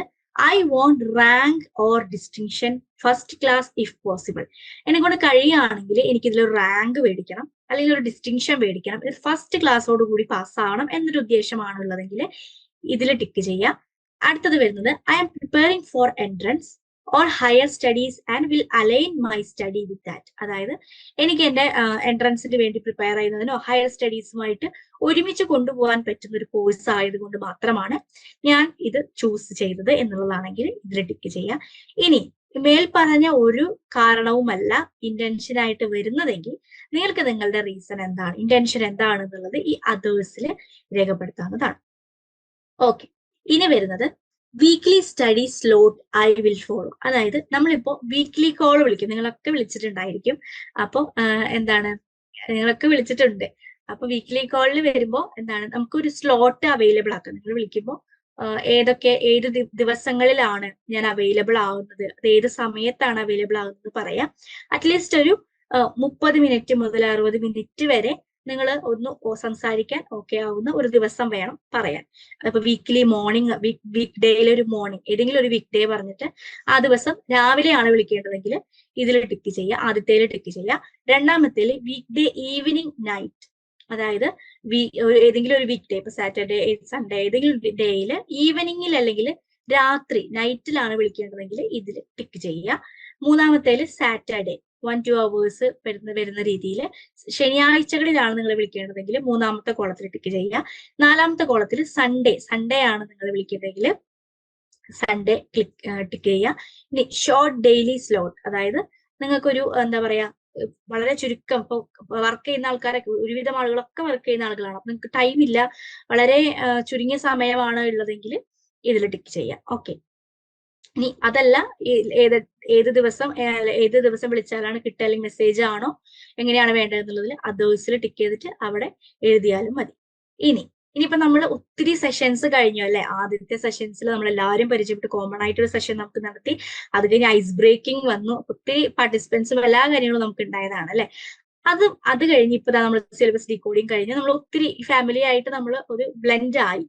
I want rank or distinction first class if possible. എന്നെ കൊണ്ട് കഴിയുകയാണെങ്കിൽ എനിക്ക് ഇതിലൊരു റാങ്ക് മേടിക്കണം അല്ലെങ്കിൽ ഒരു ഡിസ്റ്റിങ്ഷൻ മേടിക്കണം, ഇത് ഫസ്റ്റ് ക്ലാസ്സോട് കൂടി പാസ്സാവണം എന്നൊരു ഉദ്ദേശമാണുള്ളതെങ്കിൽ ഇതിൽ ടിക്ക് ചെയ്യാം. അടുത്തത് വരുന്നത് I am preparing for entrance or higher studies and will align my study with that. അതായത് എനിക്ക് എന്റെ എൻട്രൻസിന് വേണ്ടി പ്രിപ്പയർ ചെയ്യുന്നതിനോ ഹയർ സ്റ്റഡീസുമായിട്ട് ഒരുമിച്ച് കൊണ്ടുപോകാൻ പറ്റുന്ന ഒരു കോഴ്സ് ആയതുകൊണ്ട് മാത്രമാണ് ഞാൻ ഇത് ചൂസ് ചെയ്തത് എന്നുള്ളതാണെങ്കിൽ ഇതിൽ ടിക്ക് ചെയ്യാം. ഇനി മേൽ പറഞ്ഞ ഒരു കാരണവുമല്ല ഇന്റൻഷനായിട്ട് വരുന്നതെങ്കിൽ നിങ്ങൾക്ക് നിങ്ങളുടെ റീസൺ എന്താണ്, ഇന്റൻഷൻ എന്താണ് എന്നുള്ളത് ഈ അതേഴ്സിൽ രേഖപ്പെടുത്താവുന്നതാണ്. ഓക്കെ, ഇനി വരുന്നത് weekly study slot I will follow. അതായത് നമ്മളിപ്പോ വീക്ക്ലി കോൾ വിളിക്കും, നിങ്ങളൊക്കെ വിളിച്ചിട്ടുണ്ടായിരിക്കും. അപ്പൊ നിങ്ങളൊക്കെ വിളിച്ചിട്ടുണ്ട്. അപ്പൊ വീക്ക്ലി കോളിൽ വരുമ്പോ നമുക്കൊരു സ്ലോട്ട് അവൈലബിൾ ആക്കാം. നിങ്ങൾ വിളിക്കുമ്പോൾ ഏത് ദിവസങ്ങളിലാണ് ഞാൻ അവൈലബിൾ ആവുന്നത്, അത് ഏത് സമയത്താണ് അവൈലബിൾ ആവുന്നത് പറയാം. അറ്റ്ലീസ്റ്റ് ഒരു 30 മിനിറ്റ് മുതൽ 60 മിനിറ്റ് വരെ നിങ്ങൾ ഒന്ന് സംസാരിക്കാൻ ഓക്കെ ആവുന്ന ഒരു ദിവസം വേണം പറയാൻ. അപ്പൊ വീക്ക്ലി മോർണിംഗ്, വീക്ക് ഡേയിലെ ഒരു മോർണിംഗ്, ഏതെങ്കിലും ഒരു വീക്ക് ഡേ പറഞ്ഞിട്ട് ആ ദിവസം രാവിലെയാണ് വിളിക്കേണ്ടതെങ്കിൽ ഇതിൽ ടിക്ക് ചെയ്യുക, ആദ്യത്തേൽ ടിക്ക് ചെയ്യുക. രണ്ടാമത്തേൽ വീക്ക് ഡേ ഈവനിങ് നൈറ്റ്, അതായത് ഏതെങ്കിലും ഒരു വീക്ക് ഡേ, ഇപ്പൊ സാറ്റർഡേ സൺഡേ ഏതെങ്കിലും ഡേയിൽ ഈവനിങ്ങിൽ അല്ലെങ്കിൽ രാത്രി നൈറ്റിലാണ് വിളിക്കേണ്ടതെങ്കിൽ ഇതിൽ ടിക്ക് ചെയ്യുക. മൂന്നാമത്തേൽ സാറ്റർഡേ 1-2 hours വരുന്ന രീതിയിൽ ശനിയാഴ്ചകളിലാണ് നിങ്ങൾ വിളിക്കേണ്ടതെങ്കിൽ മൂന്നാമത്തെ കോളത്തിൽ ടിക്ക് ചെയ്യുക. നാലാമത്തെ കോളത്തിൽ സൺഡേ ആണ് നിങ്ങൾ വിളിക്കേണ്ടതെങ്കിൽ സൺഡേ ടിക്ക് ചെയ്യുക. ഇനി ഷോർട്ട് ഡെയിലി സ്ലോട്ട്, അതായത് നിങ്ങൾക്കൊരു എന്താ പറയാ വളരെ ചുരുക്കം, ഇപ്പൊ വർക്ക് ചെയ്യുന്ന ആൾക്കാരൊക്കെ, ഒരുവിധം ആളുകളൊക്കെ വർക്ക് ചെയ്യുന്ന ആളുകളാണ്, അപ്പൊ നിങ്ങൾക്ക് ടൈം ഇല്ല, വളരെ ചുരുങ്ങിയ സമയമാണ് ഉള്ളതെങ്കിൽ ഇതിൽ ടിക്ക് ചെയ്യാം. ഓക്കെ. ഇനി അതല്ല, ഏത് ദിവസം വിളിച്ചാലാണ് കിട്ടുക, അല്ലെങ്കിൽ മെസ്സേജ് ആണോ എങ്ങനെയാണ് വേണ്ടതെന്നുള്ളതിൽ അതേഴ്സിൽ ടിക്ക് ചെയ്തിട്ട് അവിടെ എഴുതിയാലും മതി. ഇനിയിപ്പോ നമ്മൾ ഒത്തിരി സെഷൻസ് കഴിഞ്ഞു അല്ലെ. ആദ്യത്തെ സെഷൻസിൽ നമ്മൾ എല്ലാവരും പരിചയപ്പെട്ട് കോമൺ ആയിട്ടൊരു സെഷൻ നമുക്ക് നടത്തി, അത് കഴിഞ്ഞ് ഐസ് ബ്രേക്കിംഗ് വന്നു, ഒത്തിരി പാർട്ടിസിപ്പൻസും എല്ലാ കാര്യങ്ങളും നമുക്ക് ഉണ്ടായതാണ് അല്ലെ. അത് കഴിഞ്ഞ് ഇപ്പൊ നമ്മൾ സിലബസ് ഡീകോഡിങ് കഴിഞ്ഞ് നമ്മൾ ഒത്തിരി ഫാമിലി ആയിട്ട് നമ്മൾ ഒരു ബ്ലെൻഡ് ആയി.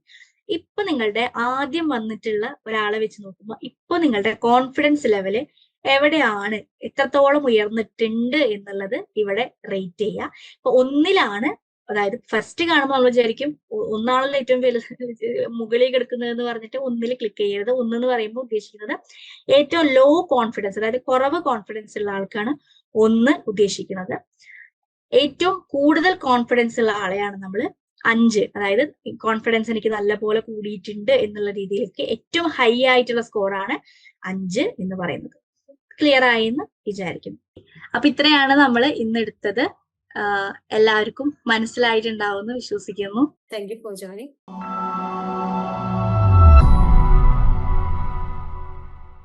ഇപ്പൊ നിങ്ങളുടെ ആദ്യം വന്നിട്ടുള്ള ഒരാളെ വെച്ച് നോക്കുമ്പോൾ ഇപ്പൊ നിങ്ങളുടെ കോൺഫിഡൻസ് ലെവല് എവിടെയാണ്, എത്രത്തോളം ഉയർന്നിട്ടുണ്ട് എന്നുള്ളത് ഇവിടെ റേറ്റ് ചെയ്യുക. ഇപ്പൊ 1 അതായത് ഫസ്റ്റ് കാണുമ്പോൾ നമ്മൾ വിചാരിക്കും ഒന്നാണല്ലോ ഏറ്റവും മുകളിൽ കിടക്കുന്നതെന്ന് പറഞ്ഞിട്ട് 1 ക്ലിക്ക് ചെയ്യരുത്. 1 എന്ന് പറയുമ്പോൾ ഉദ്ദേശിക്കുന്നത് ഏറ്റവും ലോ കോൺഫിഡൻസ്, അതായത് കുറവ് കോൺഫിഡൻസ് ഉള്ള ആൾക്കാണ് 1 ഉദ്ദേശിക്കുന്നത്. ഏറ്റവും കൂടുതൽ കോൺഫിഡൻസ് ഉള്ള ആളെയാണ് നമ്മൾ 5, അതായത് കോൺഫിഡൻസ് എനിക്ക് നല്ലപോലെ കൂടിയിട്ടുണ്ട് എന്നുള്ള രീതിയിലേക്ക് ഏറ്റവും ഹൈ ആയിട്ടുള്ള സ്കോറാണ് 5 എന്ന് പറയുന്നത്. ക്ലിയർ ആയി എന്ന് വിചാരിക്കുന്നു. അപ്പൊ ഇത്രയാണ് നമ്മൾ ഇന്ന് എടുത്തത്. എല്ലാവർക്കും മനസ്സിലായിട്ടുണ്ടാവുമെന്ന് വിശ്വസിക്കുന്നു. Thank you for joining.